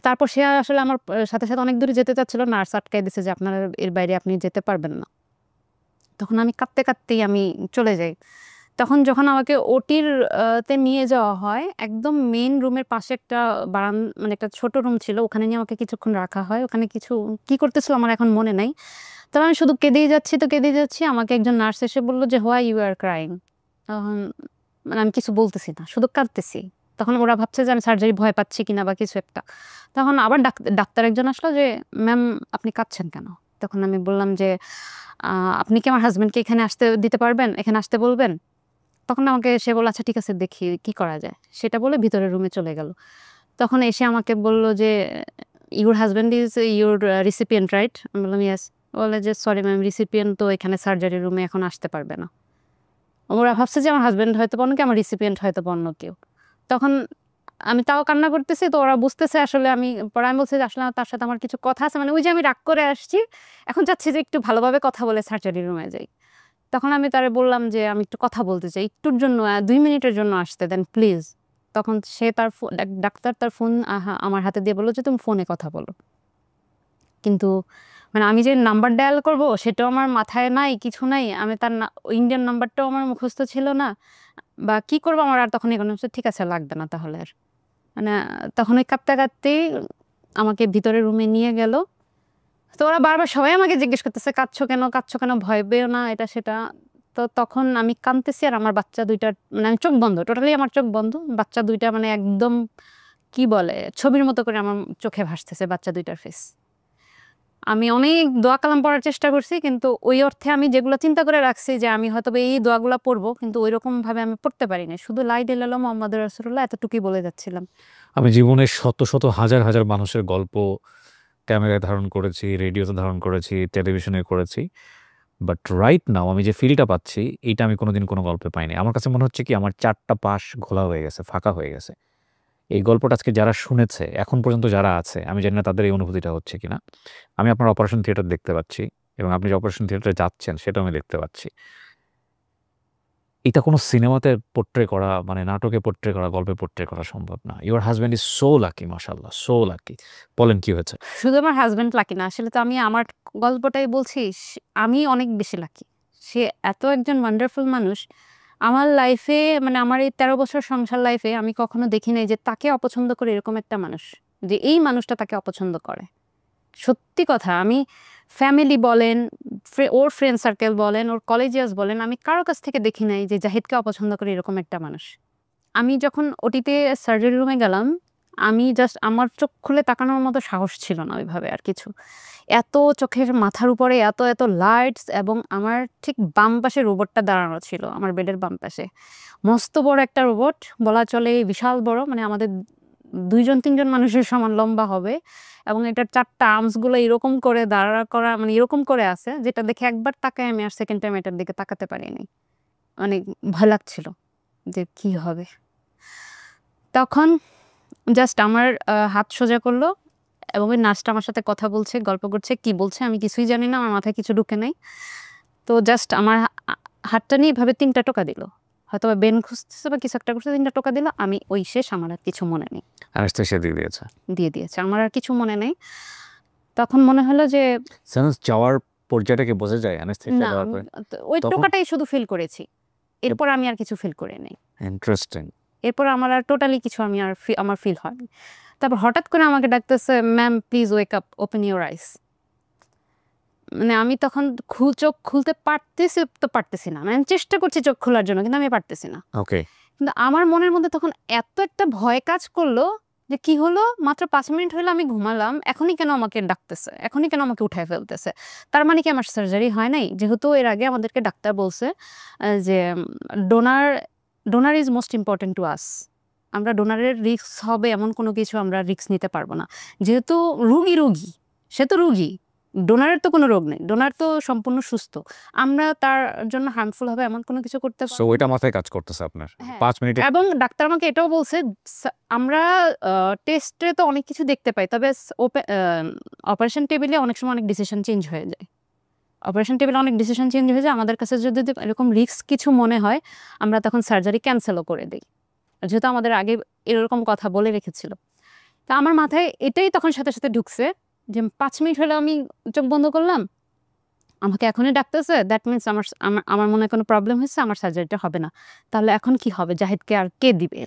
তারপর সে আসলে আমার সাথে সাথে অনেক দূরে যেতে চাচ্ছিল, নার্স আটকাই দিছে যে আপনার এর বাইরে আপনি যেতে পারবেন না। তখন আমি কাঁদতে কাঁদতেই আমি চলে যাই। তখন যখন আমাকে ওটির তে নিয়ে যাওয়া হয়, একদম মেইন রুমের পাশে একটা মানে একটা ছোট রুম ছিল, ওখানে নিয়ে আমাকে কিছুক্ষণ রাখা হয়। ওখানে কিছু কি করতেছিল আমার এখন মনে নাই। তবে আমি শুধু কেঁদেই যাচ্ছি তো কেঁদেই যাচ্ছি, আমাকে একজন নার্স এসে বলল যে হোয়াই ইউ আর ক্রাইং। তখন মানে আমি কিছু বলতেছি না, শুধু কাঁদতেছি। তখন ওরা ভাবছে যে আমি সার্জারি ভয় পাচ্ছি কিনা বা কিছু একটা। তখন আবার ডাক্তার একজন আসলো যে ম্যাম আপনি কাঁদছেন কেন। তখন আমি বললাম যে আপনি কি আমার হাজবেন্ডকে এখানে আসতে দিতে পারবেন, এখানে আসতে বলবেন। তখন আমাকে সে বলল আচ্ছা ঠিক আছে দেখি কি করা যায়, সেটা বলে ভিতরের রুমে চলে গেল। তখন এসে আমাকে বলল যে your husband is your recipient right. আমি বললাম ইয়েস। বলে যে সরি ম্যাম, রিসিপিয়েন্ট তো এখানে সার্জারি রুমে এখন আসতে পারবে না। ওরা ভাবছে যে আমার হাজব্যান্ড হয়তো অন্য কেউ, আমার রিসিপিয়েন্ট হয়তো অন্য কেউ। তখন আমি তাও কান্না করতেছি, তো ওরা বুঝতেছে আসলে আমি, পরে আমি বলছি যে আসলে তার সাথে আমার কিছু কথা আছে, মানে ওই যে আমি রাগ করে আসছি, এখন চাচ্ছি যে একটু ভালোভাবে কথা বলে সার্জারি রুমে যাই। তখন আমি তারে বললাম যে আমি একটু কথা বলতে চাই, একটুর জন্য 2 মিনিটের জন্য আসতে দেন প্লিজ। তখন সে তার ডাক্তার তার ফোন আমার হাতে দিয়ে বললো যে তুমি ফোনে কথা বলো। কিন্তু মানে আমি যে নাম্বার ডায়াল করব সেটাও আমার মাথায় নাই, কিছু নাই। আমি তার ইন্ডিয়ান নাম্বারটাও আমার মুখস্থ ছিল না, বা কি করবো আমার আর তখন এগোনো হচ্ছে ঠিক আছে লাগবে না তাহলে আর। মানে তখন ওই কাঁদতে কাঁদতেই আমাকে ভিতরে রুমে নিয়ে গেল। তো ওরা বারবার সবাই আমাকে জিজ্ঞেস করতেছে কাঁদছো কেন, কাঁদছো কেন, ভয় পেও না, এটা সেটা। তো তখন আমি কাঁদতেছি আর আমার বাচ্চা দুইটার মানে আমি চোখ বন্ধ, টোটালি আমার চোখ বন্ধ, বাচ্চা দুইটা মানে একদম কি বলে ছবির মতো করে আমার চোখে ভাসতেছে বাচ্চা দুইটার ফেস। আমি অনেক দোয়া কালাম পড়ার চেষ্টা করছি, কিন্তু ওই অর্থে আমি যেগুলো চিন্তা করে রাখছি যে আমি হয়তো এই দোয়াগুলো পড়বো, কিন্তু ওইরকম ভাবে আমি পড়তে পারিনি, শুধু লা ইলাহা ইল্লাল্লাহ মুহাম্মাদুর রাসূলুল্লাহ এতটুকুই বলে যাচ্ছিলাম। আমি জীবনের শত শত হাজার হাজার মানুষের গল্প ক্যামেরায় ধারণ করেছি, রেডিওতে ধারণ করেছি, টেলিভিশনে করেছি। বাট রাইট নাও আমি যে ফিলটা পাচ্ছি, এইটা আমি কোনোদিন কোনো গল্পে পাইনি। আমার কাছে মনে হচ্ছে কি আমার ৪ টা পাশ ঘোলা হয়ে গেছে, ফাঁকা হয়ে গেছে। এই গল্পটা আজকে যারা শুনেছে, এখন পর্যন্ত যারা আছে, আমি জানি না তাদের এই অনুভূতিটা হচ্ছে কিনা। আমি আপনার অপারেশন থিয়েটার দেখতে পাচ্ছি এবং আপনি যে অপারেশন থিয়েটারে যাচ্ছেন সেটাও আমি দেখতে পাচ্ছি। এটা কোনো সিনেমাতে পোট্রে করা মানে নাটকে পোট্রে করা, গল্পে পোট্রে করা সম্ভব না। Your husband is so lucky, মাশাআল্লাহ, সো লাকি। বলেন কি হয়েছে? শুধু আমার হাজবেন্ড লাকি না, আসলে তো আমি আমার গল্পটাই বলছি। আমি অনেক বেশি লাকি। সে এত একজন ওয়ান্ডারফুল মানুষ আমার লাইফে, মানে আমার এই 13 বছর সংসার লাইফে আমি কখনো দেখি নাই যে তাকে অপছন্দ করে এরকম একটা মানুষ, যে এই মানুষটা তাকে অপছন্দ করে। সত্যি কথা, আমি ফ্যামিলি বলেন, ওর ফ্রেন্ড সার্কেল বলেন, ওর কলেজিয়াস বলেন, আমি কারো কাছ থেকে দেখি নাই যে জাহিদকে অপছন্দ করে এরকম একটা মানুষ। আমি যখন ওটিতে সার্জারি রুমে গেলাম, আমি জাস্ট আমার চোখ খুলে তাকানোর মতো সাহস ছিল না ওইভাবে আর কিছু। এত চোখের মাথার উপরে এত এত লাইটস, এবং আমার ঠিক বাম পাশে রোবটটা দাঁড়ানো ছিল, আমার বেডের বাম পাশে মস্ত বড় একটা রোবট, বলা চলে বিশাল বড়, মানে আমাদের 2-3 জন মানুষের সমান লম্বা হবে। এবং এটার 4টা আর্মসগুলো এরকম করে দাঁড়া করা, মানে এরকম করে আছে, যেটা দেখে একবার তাকায় আমি আর সেকেন্ড টাইম এটার দিকে তাকাতে পারিনি। মানে ভয় লাগছিল যে কি হবে। তখন জাস্ট আমার হাত সোজা করলো এবং ওই নার্সটা আমার সাথে কথা বলছে, গল্প করছে, কি বলছে আমি কিছুই জানি না, আমার মাথায় কিছু ঢুকে নাই। তো জাস্ট আমার হাতটা নিয়ে এভাবে 3টা টোকা দিল। হয়তো বা বেন খুঁজতেছে বা কিছু একটা করছে, 3টা টোকা দিল, আমি ওই শেষ, আমার আর কিছু মনে নেই। অ্যানেস্থেশিয়া দিয়ে দিয়েছে। দিয়ে দিয়েছে, আমার আর কিছু মনে নেই। তখন মনে হলো যে সেন্স যাওয়ার পর্যায়টা কি বোঝা যায় অ্যানেস্থেশিয়া না, দেওয়ার পরে? ওই তখন টোকাটাই শুধু ফিল করেছি, এরপর আমি আর কিছু ফিল করি নাই। ইন্টারেস্টিং। এরপর আমার আর টোটালি কিছু আমি আর আমার ফিল হয়নি। তারপর হঠাৎ করে আমাকে ডাকতেছে, ma'am please wake up, open your eyes. মানে আমি তখন চোখ খুলতে পারতেছি না, মানে আমি চেষ্টা করছি চোখ খোলার জন্য, কিন্তু আমি পারতেছি না। ওকে। কিন্তু আমার মনের মধ্যে তখন এত একটা ভয় কাজ করলো যে কি হলো, মাত্র 5 মিনিট হলো আমি ঘুমালাম, এখনই কেন আমাকে ডাকতেছে, এখনই কেন আমাকে উঠায় ফেলতেছে। তার মানে কি আমার সার্জারি হয় নাই? যেহেতু এর আগে আমাদেরকে ডাক্তার বলছে যে donor donor is most important to us. আমরা ডোনারের রিস্ক হবে এমন কোনো কিছু আমরা রিস্ক নিতে পারবো না। যেহেতু রুগী সে তো রুগী, ডোনারের তো কোনো রোগ নেই, ডোনার তো সম্পূর্ণ সুস্থ। আমরা তার জন্য হার্মফুল হবে এমন কোনো কিছু করতে সো পারবো না। ওইটা মাথায় কাজ করতেছে আপনার হ্যাঁ, 5 মিনিটে। এবং ডাক্তার আমাকে এটাও বলছে, আমরা টেস্টে তো অনেক কিছু দেখতে পাই, তবে অপারেশন টেবিলে অনেক সময় অনেক ডিসিশন চেঞ্জ হয়ে যায়। অপারেশন টেবিলে অনেক ডিসিশন চেঞ্জ হয়ে যায়, আমাদের কাছে যদি এরকম রিস্ক কিছু মনে হয়, আমরা তখন সার্জারি ক্যান্সেলও করে দিই, যেহেতু আমাদের আগে এরকম কথা বলে রেখেছিল। তা আমার মাথায় এটাই তখন সাথে সাথে ঢুকছে যে 5 মিনিট হলে আমি চোখ বন্ধ করলাম, আমাকে এখনই ডাকতেছে, দ্যাট মিনস আমার আমার মনে হয় কোনো প্রবলেম হয়েছে, আমার সার্জারিটা হবে না। তাহলে এখন কি হবে? জাহিদকে আর কে দিবে?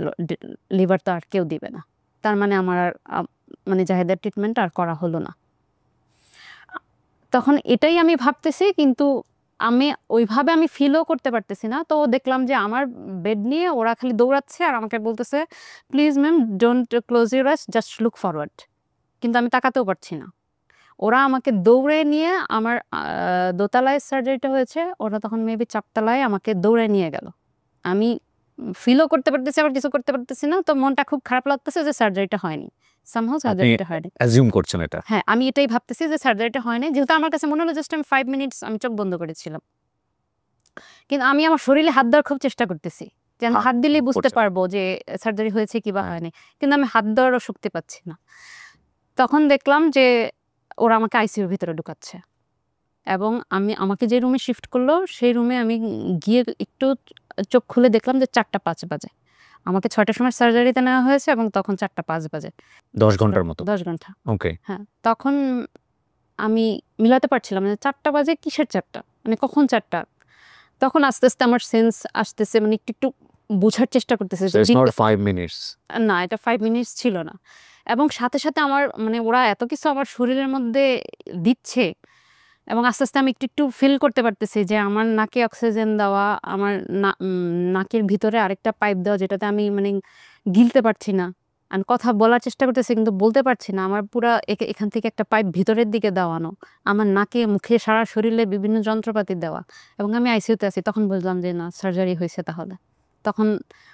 লিভার তো আর কেউ দিবে না। তার মানে আমার আর মানে জাহিদের ট্রিটমেন্ট আর করা হলো না। তখন এটাই আমি ভাবতেছি, কিন্তু আমি ওইভাবে আমি ফিলও করতে পারতেছি না। তো দেখলাম যে আমার বেড নিয়ে ওরা খালি দৌড়াচ্ছে আর আমাকে বলতেছে, please ma'am don't close your eyes, just look forward. কিন্তু আমি তাকাতেও পারছি না। ওরা আমাকে দৌড়ে নিয়ে আমার দোতলায় সার্জারিটা হয়েছে, ওরা তখন মেবি 4 তলায় আমাকে দৌড়ে নিয়ে গেল। আমি ফিলও করতে পারতেছি, আবার কিছু করতে পারতেছি না। তো মনটা খুব খারাপ লাগতেছে যে সার্জারিটা হয়নি, সামহাউ আপনি সার্জারিটা হয়নি। অ্যাজিউম করছেন এটা। হ্যাঁ, আমি এটাই ভাবতেছি যে সার্জারিটা হয়নি, যেহেতু আমার কাছে মনে হলো জাস্ট আমি 5 মিনিটস আমি চোখ বন্ধ করেছিলাম। কিন্তু আমি আমার শরীরে হাত দেওয়ার খুব চেষ্টা করতেছি, যে আমি হাত দিলেই বুঝতে করছেন। পারবো যে সার্জারি হয়েছে কি বা হয়নি, কিন্তু আমি হাত দেওয়ারও শক্তি পাচ্ছি না। তখন দেখলাম যে ওরা আমাকে আইসিইউর ভিতরে ঢুকাচ্ছে, এবং আমাকে যে রুমে শিফট করলো সেই রুমে আমি গিয়ে একটু চোখ খুলে দেখলাম যে 4টা 5 বাজে। আমাকে 6টার সময় সার্জারিতে নেওয়া হয়েছে এবং তখন 4টা 5 বাজে। 10 ঘন্টার মতো। 10 ঘন্টা। ওকে। হ্যাঁ, তখন আমি মিলাতে পারছিলাম না 4টা বাজে কিসের 4টা? মানে কখন 4টা? তখন আস্তে, আস্তে আমার সেন্স আসতেছে, মানে একটু বোঝার চেষ্টা করতেছি সো যে ইটস নট 5 মিনিটস। না, এটা 5 মিনিটস ছিল না। এবং সাথে, সাথে আমার মানে ওরা এত কিছু আমার শরীরের মধ্যে দিচ্ছে, এবং আস্তে, আস্তে আমি একটু ফিল করতে পারতেছি যে আমার নাকে অক্সিজেন দেওয়া, আমার নাকের ভিতরে আরেকটা পাইপ দেওয়া, যেটাতে আমি মানে গিলতে পারছি না। আমি কথা বলার চেষ্টা করতেছি কিন্তু বলতে পারছি না। আমার পুরা এখান থেকে একটা পাইপ ভিতরের দিকে দেওয়ানো। আমার নাকে, মুখে, সারা শরীরে বিভিন্ন যন্ত্রপাতি দেওয়া, এবং আমি আইসিইউতে আছি। তখন বুঝলাম যে না, সার্জারি হয়েছে তাহলে। তখন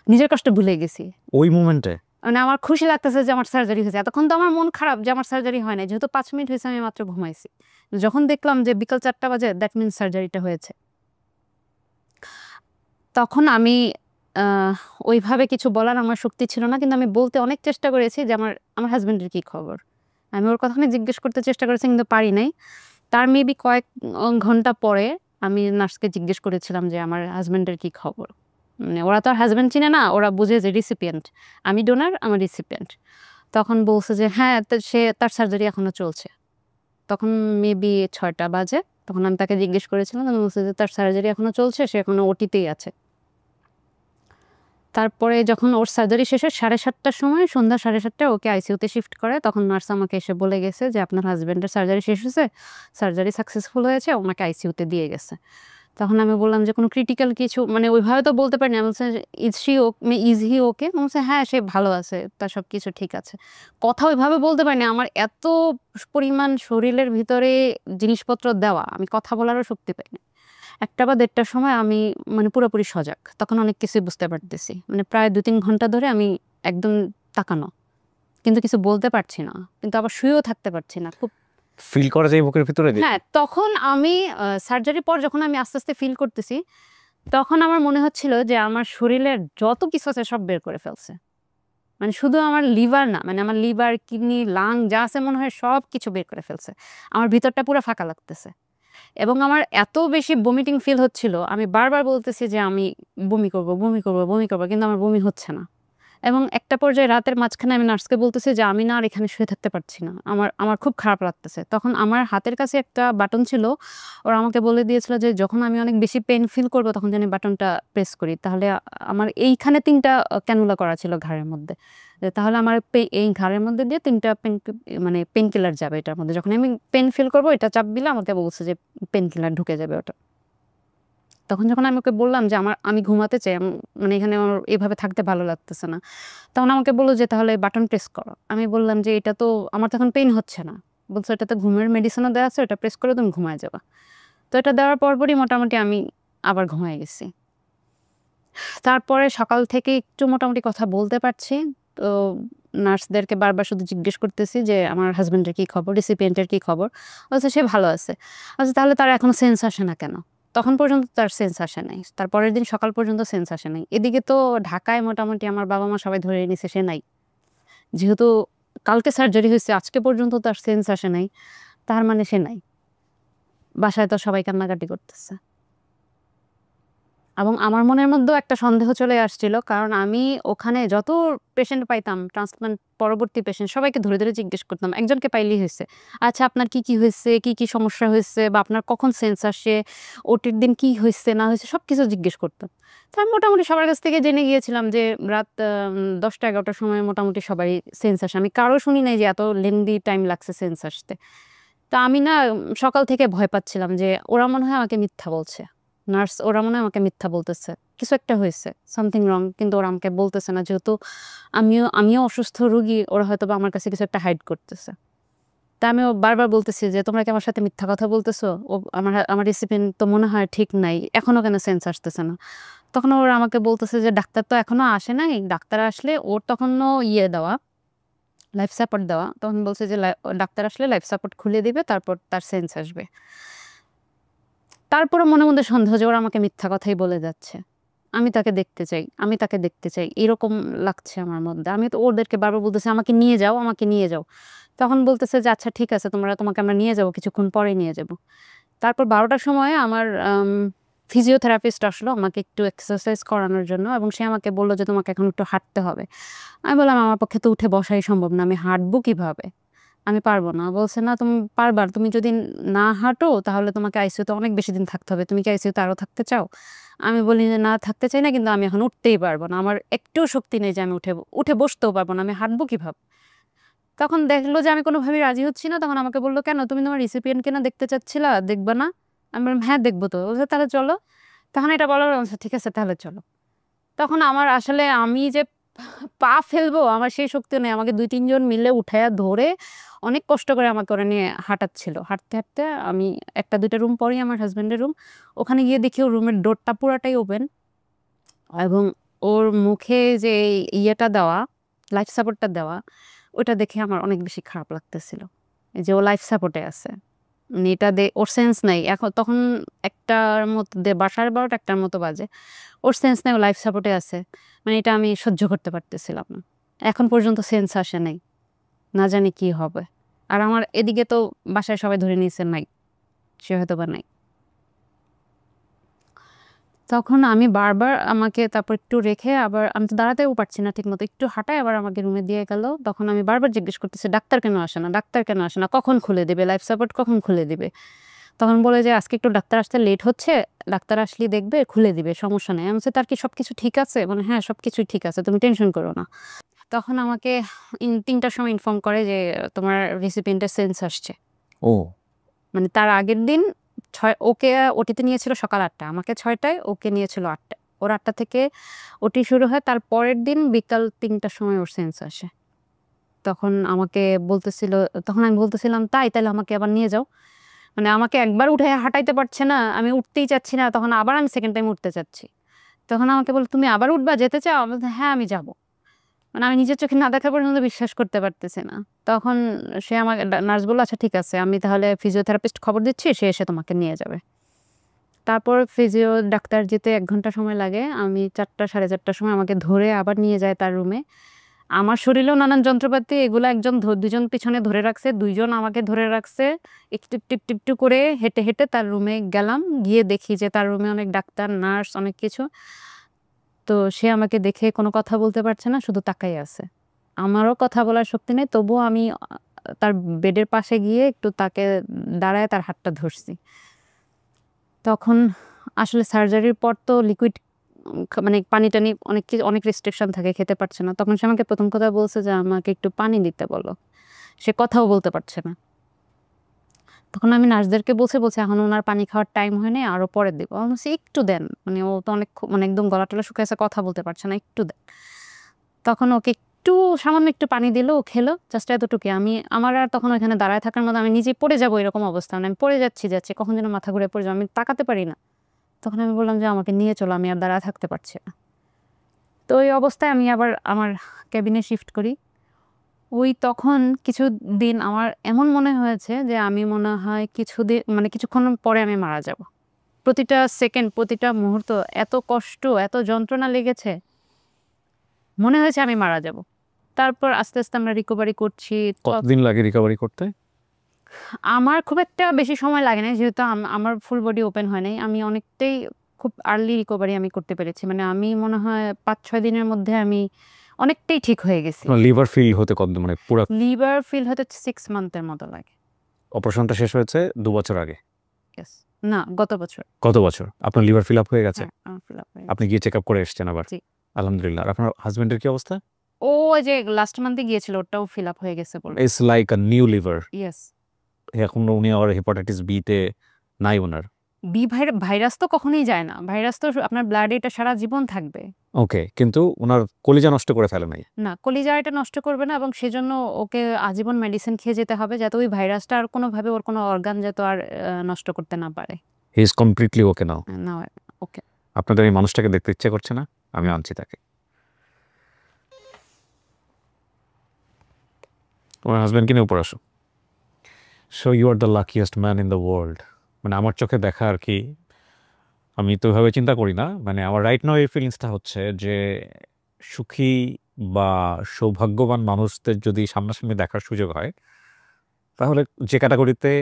নিজের কষ্ট ভুলে গেছি। ওই মোমেন্টে মানে আমার খুশি লাগতেছে যে আমার সার্জারি হয়েছে। এতক্ষণ তো আমার মন খারাপ যে আমার সার্জারি হয় নাই, যেহেতু 5 মিনিট হয়েছে, আমি মাত্র ঘুমাইছি। যখন দেখলাম যে বিকাল 4টা বাজে, দ্যাট মিনস সার্জারিটা হয়েছে। তখন আমি ওইভাবে কিছু বলার আমার শক্তি ছিল না, কিন্তু আমি বলতে অনেক চেষ্টা করেছি যে আমার হাজবেন্ডের কি খবর। আমি ওর কথা নিয়ে জিজ্ঞেস করতে চেষ্টা করেছি, কিন্তু পারি নাই। তার মেবি কয়েক ঘন্টা পরে আমি নার্সকে জিজ্ঞেস করেছিলাম যে আমার হাজবেন্ডের কি খবর। মানে ওরা তো আর হাজবেন্ড চিনে না, ওরা বুঝে যে রিসিপিয়েন্ট, আমি ডোনার, আমার রিসিপিয়েন্ট। তখন বলছে যে হ্যাঁ, তার সার্জারি এখনো চলছে। তখন মেবি 6টা বাজে। তখন আমি তাকে জিজ্ঞেস করেছিলাম, বলছে যে তার সার্জারি এখনো চলছে, সে এখনো ওটিতেই আছে। তারপরে যখন ওর সার্জারি শেষ হয় 7:30টার সময়, সন্ধ্যা 7:30টায় ওকে আইসিইউতে শিফট করে। তখন নার্স আমাকে এসে বলে গেছে যে আপনার হাজবেন্ডের সার্জারি শেষ হয়েছে, সার্জারি সাকসেসফুল হয়েছে, ওনাকে আইসিইউতে দিয়ে গেছে। তখন আমি বললাম যে কোনো ক্রিটিক্যাল কিছু, মানে ওইভাবে তো বলতে পারিনি। আমি বলছি ইজ হি ওকে? বলছে হ্যাঁ, সে ভালো আছে, তার সব কিছু ঠিক আছে। কথা ওইভাবে বলতে পারিনি, আমার এত পরিমাণ শরীরের ভিতরে জিনিসপত্র দেওয়া, আমি কথা বলারও শক্তি পাইনি। 1টা বা 1:30টার সময় আমি মানে পুরোপুরি সজাগ। তখন অনেক কিছুই বুঝতে পারতেছি। মানে প্রায় 2-3 ঘন্টা ধরে আমি একদম তাকানো, কিন্তু কিছু বলতে পারছি না, কিন্তু আবার শুয়েও থাকতে পারছি না। খুব ফিল করা যায় বুকের ভিতরে যে হ্যাঁ, তখন আমি সার্জারির পর যখন আমি আস্তে, আস্তে ফিল করতেছি, তখন আমার মনে হচ্ছিল যে আমার শরীরের যত কিছু আছে সব বের করে ফেলছে। মানে শুধু আমার লিভার না, মানে আমার লিভার, কিডনি, লাং যা আছে মনে হয় সবকিছু বের করে ফেলছে। আমার ভিতরটা পুরো ফাঁকা লাগতেছে। এবং আমার এত বেশি ভমিটিং ফিল হচ্ছিল, আমি বারবার বলতেছি যে আমি বমি করব, বমি করব, বমি করব, কিন্তু আমার বমি হচ্ছে না। এবং একটা পর্যায়ে রাতের মাঝখানে আমি নার্সকে বলতেছি যে আমি না আর এখানে শুয়ে থাকতে পারছি না। আমার আমার খুব খারাপ লাগতেছে। তখন আমার হাতের কাছে একটা বাটন ছিল। ওরা আমাকে বলে দিয়েছিল যে যখন আমি অনেক বেশি পেইন ফিল করব তখন যেন বাটনটা প্রেস করি। তাহলে আমার এইখানে ৩ টা ক্যানুলা করা ছিল ঘাড়ের মধ্যে। তাহলে আমার এই ঘাড়ের মধ্যে দিয়ে ৩ টা মানে পেইন কিলার যাবে এটার মধ্যে। যখন আমি পেইন ফিল করব এটা চাপ দিলে আমাকে বলছে যে পেইন কিলার ঢুকে যাবে ওটা। তখন যখন আমি ওকে বললাম যে আমি ঘুমাতে চাই, মানে এখানে আমার এভাবে থাকতে ভালো লাগতেছে না। তখন আমাকে বলল যে তাহলে বাটন প্রেস করো। আমি বললাম যে এটা তো আমার তো এখন পেইন হচ্ছে না। বলছে এটাতে ঘুমের মেডিসিনও দেওয়া আছে, এটা প্রেস করে তুমি ঘুমায় যাবা। তো এটা দেওয়ার পরপরই মোটামুটি আমি আবার ঘুমায়ে গেছি। তারপরে সকাল থেকে একটু মোটামুটি কথা বলতে পারছি। তো নার্সদেরকে বারবার শুধু জিজ্ঞেস করতেছি যে আমার হাসব্যান্ডের কি খবর, রিসিপিয়েন্টের কি খবর? বলছে সে ভালো আছে। আচ্ছা তাহলে তার এখনো সেন্স আসে না কেন? তখন পর্যন্ত তার সেন্স আসে নাই। তার পরের দিন সকাল পর্যন্ত সেন্স আসে নাই। এদিকে তো ঢাকায় মোটামুটি আমার বাবা-মা সবাই ধরে নিছে সে নাই। যেহেতু কালকে সার্জারি হইছে, আজকে পর্যন্ত তার সেন্স আসে নাই। তার মানে সে নাই। বাসায় তো সবাই কান্নাকাটি করতেছে। এবং আমার মনের মধ্যেও একটা সন্দেহ চলে আসছিল। কারণ আমি ওখানে যত পেশেন্ট পাইতাম, ট্রান্সপ্লান্ট পরবর্তী পেশেন্ট সবাইকে ধরে, ধরে জিজ্ঞেস করতাম। একজনকে পাইলেই হইছে। আচ্ছা আপনার কি হইছে? কি সমস্যা হইছে? বা আপনার কখন সেন্স আসে? ওটির দিন কি হইছে না হইছে? সবকিছু জিজ্ঞেস করতাম। তো আমি মোটামুটি সবার কাছ থেকে জেনে গিয়েছিলাম যে রাত ১০টা-১১টার সময় মোটামুটি সবারই সেন্স আসে। আমি কারো শুনি নাই যে এত লেংদি টাইম লাগছে সেন্স আসতে। তো আমি না সকাল থেকে ভয় পাচ্ছিলাম যে ওরা মনে হয় আমাকে মিথ্যা বলছে। নার্স ওরা মনে হয় আমাকে মিথ্যা বলতেছে। কিছু একটা হয়েছে। সামথিং রং, কিন্তু ওরা আমাকে বলতেছে না। যেহেতু আমিও অসুস্থ রোগী, ওরা হয়তোবা আমার কাছে কিছু একটা হাইড করতেছে। তা আমিও বারবার বলতেছি যে তোমরা কি আমার সাথে মিথ্যা কথা বলতেছো? আমার রিসিপিয়েন্ট তো মনে হয় ঠিক নাই। এখনো কেন সেন্স আসতেছে না? তখন ওরা আমাকে বলতেছে যে ডাক্তার তো এখনো আসে নাই। ডাক্তার আসলে ওর তখনও দেওয়া, লাইফ সাপোর্ট দেওয়া। তখন বলছে যে ডাক্তার আসলে লাইফ সাপোর্ট খুলে দিবে, তারপর তার সেন্স আসবে। তারপরও মনে মধ্যে সন্দেহ যে ওরা আমাকে মিথ্যা কথাই বলে যাচ্ছে। আমি তাকে দেখতে চাই, আমি তাকে দেখতে চাই। এরকম লাগছে আমার মধ্যে। আমি তো ওদেরকে বারবার বলতেছি, "আমাকে নিয়ে যাও, আমাকে নিয়ে যাও।" তখন বলতেছে যে, "আচ্ছা ঠিক আছে, তোমাকে আমরা নিয়ে যাবো, কিছুক্ষণ পরে নিয়ে যাবো।" তারপর ১২টার সময় আমার ফিজিওথেরাপিস্ট আসলো আমাকে একটু এক্সারসাইজ করানোর জন্য, এবং সে আমাকে বলল যে, "তোমাকে এখন একটু হাঁটতে হবে।" আমি বললাম, "আমার পক্ষে তো উঠে বসাই সম্ভব না। আমি হাঁটবো কিভাবে? আমি পারব না।" বলছে, "না তুমি পারবা। তুমি যদি না হাঁটো তাহলে তোমাকে আইসিইউতে অনেক বেশি দিন থাকতে হবে। তুমি কি আইসিইউতে আরো থাকতে চাও?" আমি বলি যে, "না থাকতে চাই না, কিন্তু আমি এখন উঠতেই পারব না। আমার একটুও শক্তি নেই যে আমি উঠে বসতেও পারব না। আমি হাঁটবো কিভাবে?" তখন দেখলো যে আমি কোনোভাবেই রাজি হচ্ছি না। তখন আমাকে বলল, "কেন? তুমি তোমার রিসিপিয়েন্টকে না দেখতে চাচ্ছিলা? দেখবা না?" আমি বললাম, "হ্যাঁ, দেখব তো।" বলছে, "তাহলে চলো।" তখন এটা বলার পর বলছে, "ঠিক আছে তাহলে চলো।" তখন আমার আসলে আমি যে পা ফেলবো আমার সেই শক্তিও নেই। আমাকে ২-৩ জন মিলে উঠাইয়া ধরে অনেক কষ্ট করে আমাকে ওরা নিয়ে হাঁটাচ্ছিল। হাঁটতে, হাঁটতে আমি ১টা-২টা রুম পরেই আমার হাসব্যান্ডের রুম। ওখানে গিয়ে দেখি ওর রুমের ডোরটা পুরাটাই ওপেন, এবং ওর মুখে যে ইয়েটা দেওয়া, লাইফ সাপোর্টটা দেওয়া, ওটা দেখে আমার অনেক বেশি খারাপ লাগতেছিল। যে ও লাইফ সাপোর্টে আছে। মানে এটা ওর সেন্স নাই। তখন ১টার মতো বা ১২:৩০ ১টার মতো বাজে। ওর সেন্স নাই, ও লাইফ সাপোর্টে আছে। মানে এটা আমি সহ্য করতে পারতেছিলাম না। এখন পর্যন্ত সেন্স আসে নাই। না জানি কি হবে। আর আমার এদিকে তো বাসায় সবাই ধরে নিয়েছে নাই। সে হয়তোবা নাই। তখন আমি বারবার আমাকে তারপর একটু রেখে আবার আমি তো দাঁড়াতেও পারছি না ঠিকমতো। একটু হাঁটায় আবার আমাকে রুমে দিয়ে গেল। তখন আমি বারবার জিজ্ঞেস করতেছি, "ডাক্তার কেন আসে না? ডাক্তার কেন আসে না? কখন খুলে দিবে? লাইফ সাপোর্ট কখন খুলে দিবে?" তখন বলে যে, "আজকে একটু ডাক্তার আসতে লেট হচ্ছে। ডাক্তার আসলেই দেখবে, খুলে দিবে। সমস্যা নাই।" আমি বলছি, "তার কি সবকিছু ঠিক আছে?" মানে, "হ্যাঁ, সবকিছুই ঠিক আছে। তুমি টেনশন করো না।" তখন আমাকে ৩টার সময় ইনফর্ম করে যে, "তোমার রিসিপিয়েন্টের সেন্স আসছে।" ও! মানে তার আগের দিন ওকে ওটিতে নিয়েছিল সকাল ৮টা, আমাকে ৬টায়, ওকে নিয়েছিল ৮টায়। ওর ৮টা থেকে ওটি শুরু হয়। তার পরের দিন বিকাল ৩টার সময় ওর সেন্স আসে। তখন আমাকে বলতেছিল, তখন আমি বলতেছিলাম, "তাই? তাইলে আমাকে আবার নিয়ে যাও।" মানে আমাকে একবার উঠাইয়া হাঁটাইতে পারছে না, আমি উঠতেই চাচ্ছি না। তখন আবার আমি সেকেন্ড টাইম উঠতে চাচ্ছি। তখন আমাকে বলল, "তুমি আবার উঠবা? যেতে চাও?" আমি বলছি, "হ্যাঁ, আমি যাবো।" মানে আমি নিজের চোখে না দেখা পর্যন্ত বিশ্বাস করতে পারতেছি না। তখন সে আমাকে নার্স বলল, "আচ্ছা ঠিক আছে। আমি তাহলে ফিজিওথেরাপিস্ট খবর দিচ্ছি, সে এসে তোমাকে নিয়ে যাবে।" তারপর ফিজিও ডাক্তার যেতে ১ ঘন্টা সময় লাগে। আমি ৪টা ৪:৩০ সময় আমাকে ধরে আবার নিয়ে যায় তার রুমে। আমার শরীরেও নানান যন্ত্রপাতি, এগুলো একজন দুজন পিছনে ধরে রাখছে, ২ জন আমাকে ধরে রাখছে। একটু, একটু, একটু, একটু করে হেঁটে, হেঁটে তার রুমে গেলাম। গিয়ে দেখি যে তার রুমে অনেক ডাক্তার, নার্স অনেক কিছু। তো সে আমাকে দেখে কোনো কথা বলতে পারছে না, শুধু তাকাই আছে। আমারও কথা বলার শক্তি নেই, তবুও আমি তার বেডের পাশে গিয়ে একটু তাকে দাঁড়ায় তার হাতটা ধরছি। তখন আসলে সার্জারির পর তো লিকুইড মানে পানি-টানি অনেক রেস্ট্রিকশন থাকে, খেতে পারছে না। তখন সে আমাকে ১ম কথা বলছে যে, "আমাকে একটু পানি দিতে বলো।" সে কথাও বলতে পারছে না। তখন আমি নার্সদেরকে বলছি, "এখন উনার পানি খাওয়ার টাইম হয় নাই, আরো পরে দিব।" আমি বলছি, "একটু দেন।" মানে ও তো অনেক মানে একদম গলা-টলা শুকিয়ে আছে, কথা বলতে পারছে না, "একটু দেন।" তখন ওকে একটু সামান্য একটু পানি দিল, ও খেলো। জাস্ট এতটুকুই। আমার আর তখন ওইখানে দাঁড়ায় থাকার মতো, আমি নিজেই পড়ে যাবো এরকম অবস্থা। মানে আমি পড়ে যাচ্ছি, কখন যেন মাথা ঘুরে পড়ে যাবো। আমি তাকাতে পারি না। তখন আমি বললাম যে, "আমাকে নিয়ে চলো, আমি আর দাঁড়ায় থাকতে পারছি না।" তো ওই অবস্থায় আমি আবার আমার কেবিনে শিফট করি। তখন কিছুদিন আমার এমন মনে হয়েছে যে আমি মনে হয় মানে কিছুক্ষণ পরে আমি মারা যাব। প্রতিটা সেকেন্ড, প্রতিটা মুহূর্ত এত কষ্ট, এত যন্ত্রণা লেগেছে, মনে হয়েছে আমি মারা যাব। তারপর আস্তে, আস্তে আমরা রিকভারি করছি। কতদিন লাগে রিকভারি করতে? আমার খুব একটা বেশি সময় লাগে নাই, যেহেতু আমার ফুল বডি ওপেন হয় নাই। আমি অনেকটাই খুব আর্লি রিকভারি আমি করতে পেরেছি। মানে আমি মনে হয় ৫-৬ দিনের মধ্যে আমি অনেকটাই ঠিক হয়ে গেছি। লিভার ফিল হতে কতদিন, মানে পুরা লিভার ফিল হতে 6 মান্থের মতো লাগে। অপারেশনটা শেষ হয়েছে ২ বছর আগে? ইয়েস। না, গত বছর। গত বছর আপনার লিভার ফিল আপ হয়ে গেছে? হ্যাঁ, আমার ফিল আপ হয়ে আপনি গেছে। গিয়ে চেক আপ করে এসেছেন আবার? জি। আলহামদুলিল্লাহ। আর আপনার হাসব্যান্ডের কি অবস্থা? ও ওই যে লাস্ট মান্থে গিয়েছিল, ওটাও ফিল আপ হয়ে গেছে বলল। It's like a new liver. Yes. এখন উনি আবার হেপাটাইটিস বি তে নাই উনার। ভাইরাস তো কখনোই যায় না। ভাইরাস তো আপনার ব্লাডে এটা সারা জীবন থাকবে। ওকে, কিন্তু উনার কলিজা নষ্ট করে ফেলে নাই? না, কলিজা এটা নষ্ট করবে না, এবং সেজন্য ওকে আজীবন মেডিসিন খেয়ে যেতে হবে, যাতে ওই ভাইরাসটা আর কোনোভাবে ওর কোনো অর্গান যাতে আর নষ্ট করতে না পারে। হি ইজ কমপ্লিটলি ওকে নাও? না, ওকে। আপনাদের এই মানুষটাকে দেখতে ইচ্ছে করছে না? আমি আনছি তাকে। তোমার হাসব্যান্ডকে নিয়ে উপর আসো। So you are the luckiest man in the world. মানে আমার চোখে দেখা আর কি, আমি তো ওইভাবে চিন্তা করি না। মানে আমার রাইট নাও এই ফিলিংসটা হচ্ছে যে সুখী বা সৌভাগ্যবান মানুষদের যদি সামনাসামনি দেখার সুযোগ হয়, তাহলে যে ক্যাটাগরিতে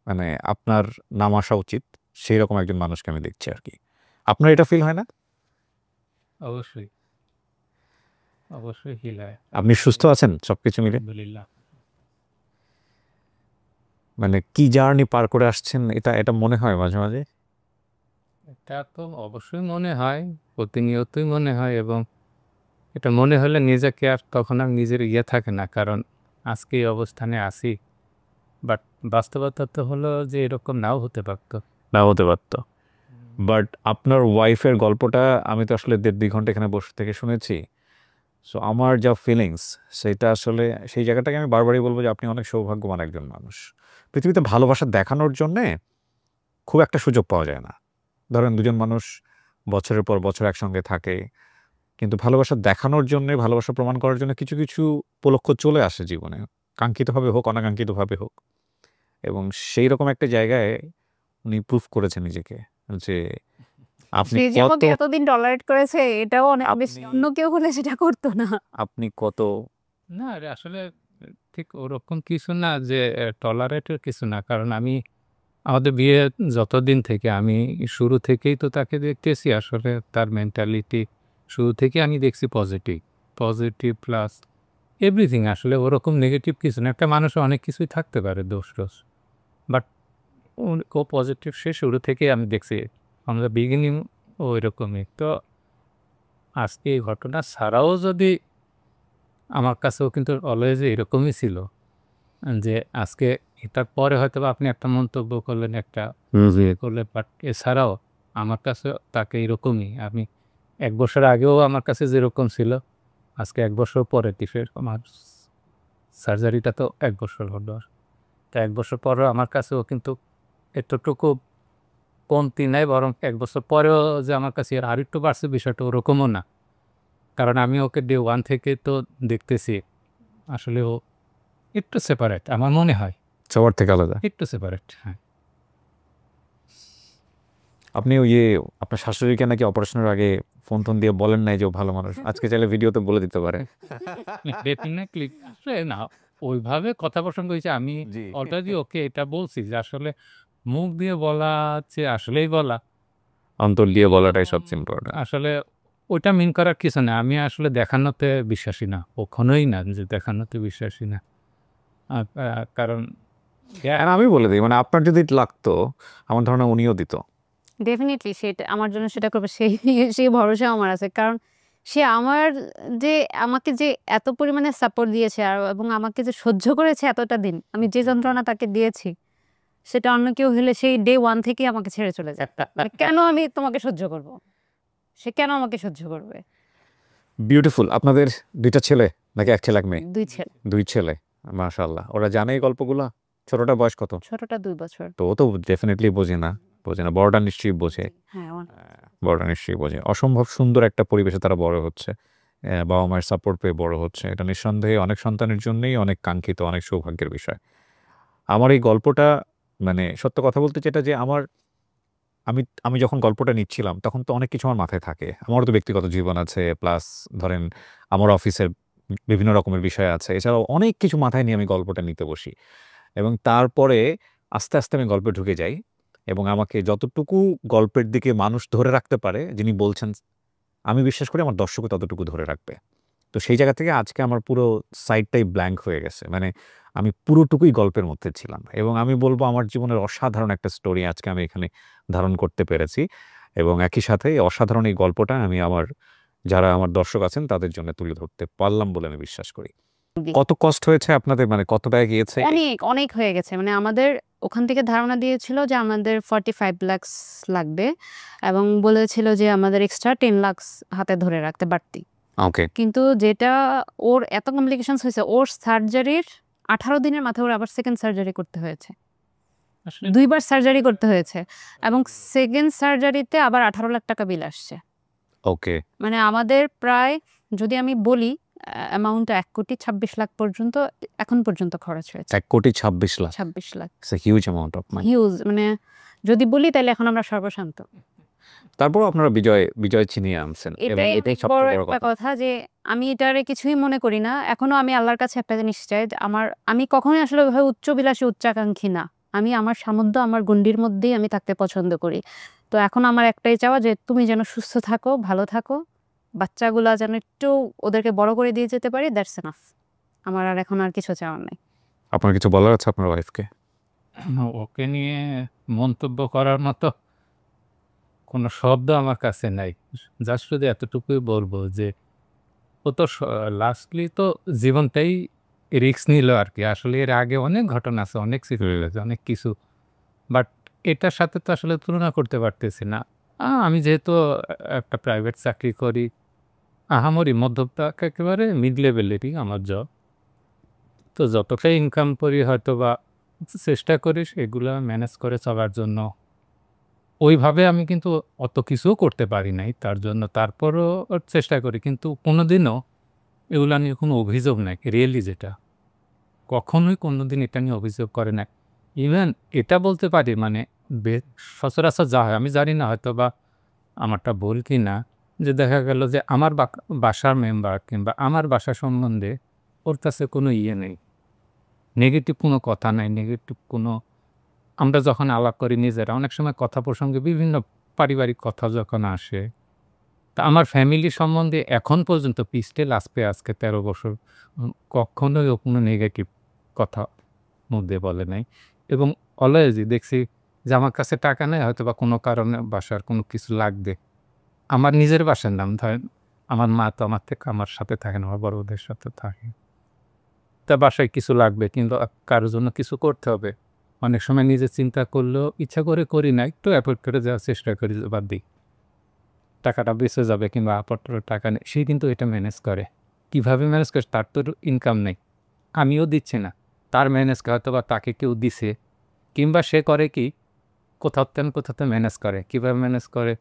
মানে আপনার নাম আসা উচিত, সেই রকম একজন মানুষকে আমি দেখছি আর কি। আপনার এটা ফিল হয় না? অবশ্যই, অবশ্যই হিল হয়। আপনি সুস্থ আছেন সবকিছু মিলে? আলহামদুলিল্লাহ। মানে কি জার্নি পার করে আসছেন, এটা এটা মনে হয় মাঝে মাঝে? এটা তো অবশ্যই মনে হয়, প্রতিনিয়তই মনে হয়, এবং এটা মনে হলে নিজেকে আর তখন আর নিজের থাকে না, কারণ আজকে এই অবস্থানে আছি। বাট বাস্তবতা তো হলো যে এরকম নাও হতে পারতো। না হতে পারত। বাট আপনার ওয়াইফের গল্পটা আমি তো আসলে ১.৫-২ ঘন্টা এখানে বসে থেকে শুনেছি। সো আমার যা ফিলিংস, সেটা আসলে সেই জায়গাটাকে আমি বারবারই বলবো যে আপনি অনেক সৌভাগ্যবান একজন মানুষ। পৃথিবীতে ভালোবাসা দেখানোর জন্যে খুব একটা সুযোগ পাওয়া যায় না। ধরেন দুজন মানুষ বছরের পর বছর একসঙ্গে থাকে, কিন্তু ভালোবাসা দেখানোর জন্যে, ভালোবাসা প্রমাণ করার জন্য কিছু কিছু উপলক্ষ চলে আসে জীবনে, কাঙ্ক্ষিতভাবে হোক অনাকাঙ্ক্ষিতভাবে হোক। এবং সেই রকম একটা জায়গায় উনি প্রুফ করেছেন নিজেকে যে আপনি সে যে কত আমাকে এতদিন টলারেট করেছে, এটাও অনেক বেশি। আপনি অন্য কেউ হলে সেটা করতো না। আপনি কত না রে, আসলে ঠিক ওরকম কিছু না যে টলারেটের কিছু না, কারণ আমাদের বিয়ে যতদিন থেকে আমি শুরু থেকেই তো তাকে দেখতেছি। আসলে তার মেন্টালিটি শুরু থেকে আমি দেখছি পজিটিভ, পজিটিভ প্লাস এভরিথিং। আসলে ওরকম নেগেটিভ কিছু না। একটা মানুষের অনেক কিছুই থাকতে পারে, দোষ টোষ, বাট ও পজিটিভ। সে শুরু থেকেই আমি দেখছি, আমরা বিগিনিং ও এরকমই। তো আজকে এই ঘটনা ছাড়াও যদি আমার কাছেও কিন্তু অলওয়েজ এরকমই ছিল যে আজকে এটার পরে হয়তো বা আপনি একটা মন্তব্য করলেন, একটা করলেন, বাট এছাড়াও আমার কাছে তাকে এরকমই। আমি ১ বছর আগেও আমার কাছে যেরকম ছিল, আজকে ১ বছর পরে আমার সার্জারিটা তো ১ বছর হলো। তো ১ বছর পরেও আমার কাছেও কিন্তু এতটুকু কমতি নাই, বরং ১ বছর পরেও যে আমার কাছে আর আরেকটু বাড়ছে, বিষয়টা ওরকমও না। কারণ আমি ওকে ডে 1 থেকে তো দেখতেছি। আসলে ও একটু সেপারেট আমার মনে হয়। সবার থেকে আলাদা? একটু সেপারেট, হ্যাঁ। আপনি ওই আপনার শাশুড়িকে নাকি অপারেশনের আগে ফোন টোন দিয়ে বলেন নাই যে ও ভালো মানুষ, আজকে চাইলে ভিডিওতে বলে দিতে পারে। ডেফিনেটলি আসলে না ওইভাবে কথা প্রসঙ্গ হয়েছে আমি জি। অলরেডি ওকে এটা বলছি যে আসলে মুখ দিয়ে বলা যে আসলেই বলা অন্তর দিয়ে বলাটাই সবচেয়ে ইম্পর্টেন্ট। আসলে ওইটা মিন করার কিছু না। আমি আসলে দেখানোতে বিশ্বাসী না। কখনোই না যে দেখানোতে বিশ্বাসী না। কারণ আর আমি বলে দিই, মানে আপনার যদি লাগতো আমার ধারণা উনিও দিত। ডেফিনিটলি সেটা আমার জন্য সেটা করবে সেই ভরসা আমার আছে। কারণ সে যে আমাকে যে এত পরিমাণে সাপোর্ট দিয়েছে এবং আমাকে যে সহ্য করেছে এতটা দিন, আমি যে যন্ত্রণা তাকে দিয়েছি সেটা অন্য কেউ হলে সেই ডে 1 থেকেই আমাকে ছেড়ে চলে যায়। মানে কেন আমি তোমাকে সহ্য করব? সে কেন আমাকে সহ্য করবে? বিউটিফুল। আপনাদের 2 টা ছেলে নাকি 1 ছেলে 1 মেয়ে? 2 ছেলে। 2 ছেলে। মাশাআল্লাহ। ওরা জানে এই গল্পগুলা? ছোটটার বয়স কত? ছোটটা 2 বছর। তো ও তো ডেফিনিটলি বোঝে না। বড়টা নিশ্চয়ই বোঝে। হ্যাঁ, বড়টা নিশ্চয়ই বোঝে। অসম্ভব সুন্দর একটা পরিবেশে তারা বড় হচ্ছে। বাবা-মায়ের সাপোর্ট পেয়ে বড় হচ্ছে। এটা নিঃসন্দেহে অনেক সন্তানের জন্যই অনেক কাঙ্ক্ষিত, অনেক সৌভাগ্যের বিষয়। আমার এই গল্পটা, মানে সত্য কথা বলতে যেটা যে আমি যখন গল্পটা নিচ্ছিলাম তখন তো অনেক কিছু আমার মাথায় থাকে। আমারও তো ব্যক্তিগত জীবন আছে, প্লাস ধরেন আমার অফিসের বিভিন্ন রকমের বিষয় আছে। এছাড়াও অনেক কিছু মাথায় নিয়ে আমি গল্পটা নিতে বসি এবং তারপরে আস্তে, আস্তে আমি গল্পে ঢুকে যাই এবং আমাকে যতটুকু গল্পের দিকে মানুষ ধরে রাখতে পারে, যিনি বলছেন, আমি বিশ্বাস করি আমার দর্শকও ততটুকু ধরে রাখবে। তো সেই জায়গা থেকে আজকে আমার পুরো সাইডটাই ব্ল্যাঙ্ক হয়ে গেছে। মানে আমি পুরোটুকুই গল্পের মধ্যে ছিলাম এবং আমি বলব আমার জীবনের অসাধারণ একটা স্টোরি আজকে আমি এখানে ধারণ করতে পেরেছি এবং একই সাথে এই অসাধারণ এই গল্পটা আমি যারা আমার দর্শক আছেন তাদের জন্য তুলে ধরতে পারলাম বলে আমি বিশ্বাস করি। কত কষ্ট হয়েছে আপনাদের, মানে কত ব্যয় গিয়েছে? অনেক হয়ে গেছে। মানে আমাদের ওখান থেকে ধারণা দিয়েছিল যে আমাদের 45 লাখস লাগবে এবং বলেছিল যে আমাদের এক্সট্রা 10 লাখস হাতে ধরে রাখতে বাড়তি। ওকে। কিন্তু যেটা ওর এত কমপ্লিকেশনস হয়েছে, ওর সার্জারির 18 দিনের মাথায় ওর আবার সেকেন্ড সার্জারি করতে হয়েছে। আসলে 2 বার সার্জারি করতে হয়েছে এবং সেকেন্ড সার্জারিতে আবার 18 লাখ টাকা বিল আসছে। ওকে। মানে আমাদের প্রায়, যদি আমি বলি, অ্যামাউন্টটা 1,26,00,000 পর্যন্ত এখন পর্যন্ত খরচ হয়েছে। 1,26,00,000 26 lakh. It's a huge amount of money. Huge. মানে যদি বলি তাহলে এখন আমরা সর্বশান্ত। তারপরও আপনারা বিজয় ছিনিয়ে আনছেন এবং এটাই বড় সবচেয়ে বড় একটা কথা। কথা যে আমি এটারে কিছুই মনে করি না। এখনো আমি আল্লাহর কাছে একটা জিনিস চাই যে আমি কখনোই আসলে ওইভাবে উচ্চাভিলাষী, উচ্চাকাঙ্ক্ষী না। আমি আমার সামর্থ্য, আমার গণ্ডির মধ্যেই আমি থাকতে পছন্দ করি। তো এখন আমার একটাই চাওয়া যে তুমি যেন সুস্থ থাকো, ভালো থাকো। বাচ্চাগুলা যেন একটু ওদেরকে বড় করে দিয়ে যেতে পারি, দ্যাটস এনাফ। আমার আর এখন আর কিছু চাওয়ার নাই। আপনার কিছু বলার আছে আপনার ওয়াইফকে? ওকে নিয়ে মন্তব্য করার মতো কোনো শব্দ আমার কাছে নাই। জাস্ট শুধু এতটুকুই বলবো যে ও তো লাস্টলি তো জীবনটাই রিস্ক নিল আরকি। আসলে এর আগে অনেক ঘটনা আছে, অনেক সিচুয়েশন আছে, অনেক কিছু। বাট এটার সাথে তো আসলে তুলনা করতে পারতেছি না। আমি যেহেতু একটা প্রাইভেট চাকরি করি, আহামরি মধ্যবিত্ত একেবারে মিড লেভেলেরই আমার জব। তো যতটা ইনকাম করি হয়তোবা চেষ্টা করি সেগুলা ম্যানেজ করে চলার জন্য। ওইভাবে আমি কিন্তু অত কিছুও করতে পারি নাই তার জন্য। তারপরও চেষ্টা করি। কিন্তু কোনোদিনও এগুলা নিয়ে কোনো অভিযোগ নাই। রিয়েলি যেটা। কখনোই কোনোদিন এটা নিয়ে অভিযোগ করে নাই। ইভেন এটা বলতে পারি মানে সচরাচর যা হয়, আমি জানি না হয়তোবা আমারটা ভুল কিনা, যে দেখা গেল যে আমার বাসার মেম্বার কিংবা আমার বাসা সম্বন্ধে ওর কাছে কোনো নেই। নেগেটিভ কোনো কথা নাই, নেগেটিভ কোনো, আমরা যখন আলাপ করি নিজেরা অনেক সময় কথা প্রসঙ্গে বিভিন্ন পারিবারিক কথা যখন আসে, তা আমার ফ্যামিলি সম্বন্ধে এখন পর্যন্ত স্টিল আজকে 13 বছর কখনোই ও কোনো নেগেটিভ কথা মধ্যে বলে নাই। এবং অলওয়েজই দেখছি যে আমার কাছে টাকা নেই, হয়তোবা কোনো কারণে বাসার কোনো কিছু লাগবে। আমার নিজের বাসার নাম ধরেন, আমার মা তো আমার সাথে থাকে না, আমার বড়দের সাথে থাকে। তা বাসায় কিছু লাগবে কিংবা কারোর জন্য কিছু করতে হবে। অনেক সময় নিজে চিন্তা করলেও ইচ্ছা করে করি না, একটু এফোর্ট করে যাওয়ার চেষ্টা করি যে বাদ দিই। টাকাটা বেঁচে যাবে কিংবা আপাতত টাকা নেই। সে কিন্তু এটা ম্যানেজ করে। কিভাবে ম্যানেজ করে? তার তো ইনকাম নেই। আমিও দিচ্ছি না। তার ম্যানেজ করে হয়তোবা তাকে কেউ দিছে কিংবা সে করে কি কোথাতে ম্যানেজ করে। কিভাবে ম্যানেজ করে?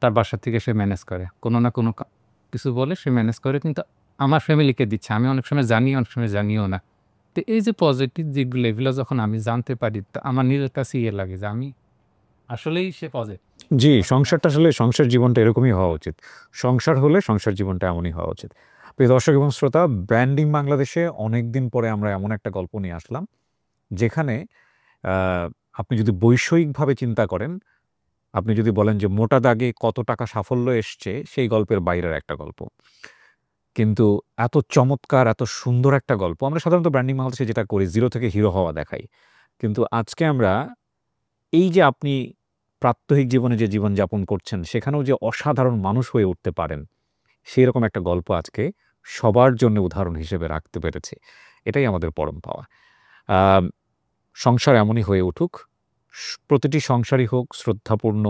তার বাসা থেকে সে ম্যানেজ করে। কোনো না কোনো কিছু বলে সে ম্যানেজ করে, কিন্তু আমার ফ্যামিলিকে দিচ্ছে। আমি অনেক সময় জানি, অনেক সময় জানিও না। তো এই যে পজিটিভ দিকগুলো, এগুলো যখন আমি জানতে পারি, তো আমার নিজের কাছে লাগে যে আমি আসলেই সে পজিটিভ। জি, সংসারটা আসলে সংসার জীবনটা এরকমই হওয়া উচিত। সংসার হলে সংসার জীবনটা এমনই হওয়া উচিত। প্রিয় দর্শক এবং শ্রোতা, ব্র্যান্ডিং বাংলাদেশে অনেকদিন পরে আমরা এমন একটা গল্প নিয়ে আসলাম, যেখানে আ আপনি যদি বৈষয়িকভাবে চিন্তা করেন, আপনি যদি বলেন যে মোটা দাগে কত টাকা সাফল্য এসছে, সেই গল্পের বাইরের একটা গল্প। কিন্তু এত চমৎকার, এত সুন্দর একটা গল্প আমরা সাধারণত ব্র্যান্ডিং বাংলাদেশে যেটা করি, 0 থেকে হিরো হওয়া দেখাই। কিন্তু আজকে আমরা এই যে আপনি প্রাত্যহিক জীবনে যে জীবনযাপন করছেন, সেখানেও যে অসাধারণ মানুষ হয়ে উঠতে পারেন, সেইরকম একটা গল্প আজকে সবার জন্য উদাহরণ হিসেবে রাখতে পেরেছি। এটাই আমাদের পরম পাওয়া। আম সংসার এমনই হয়ে উঠুক। প্রতিটি সংসারই হোক শ্রদ্ধাপূর্ণ,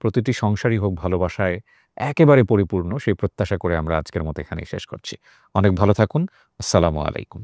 প্রতিটি সংসারই হোক ভালোবাসায় একেবারে পরিপূর্ণ, সেই প্রত্যাশা করে আমরা আজকের মতো এখানেই শেষ করছি। অনেক ভালো থাকুন। আসসালামু আলাইকুম।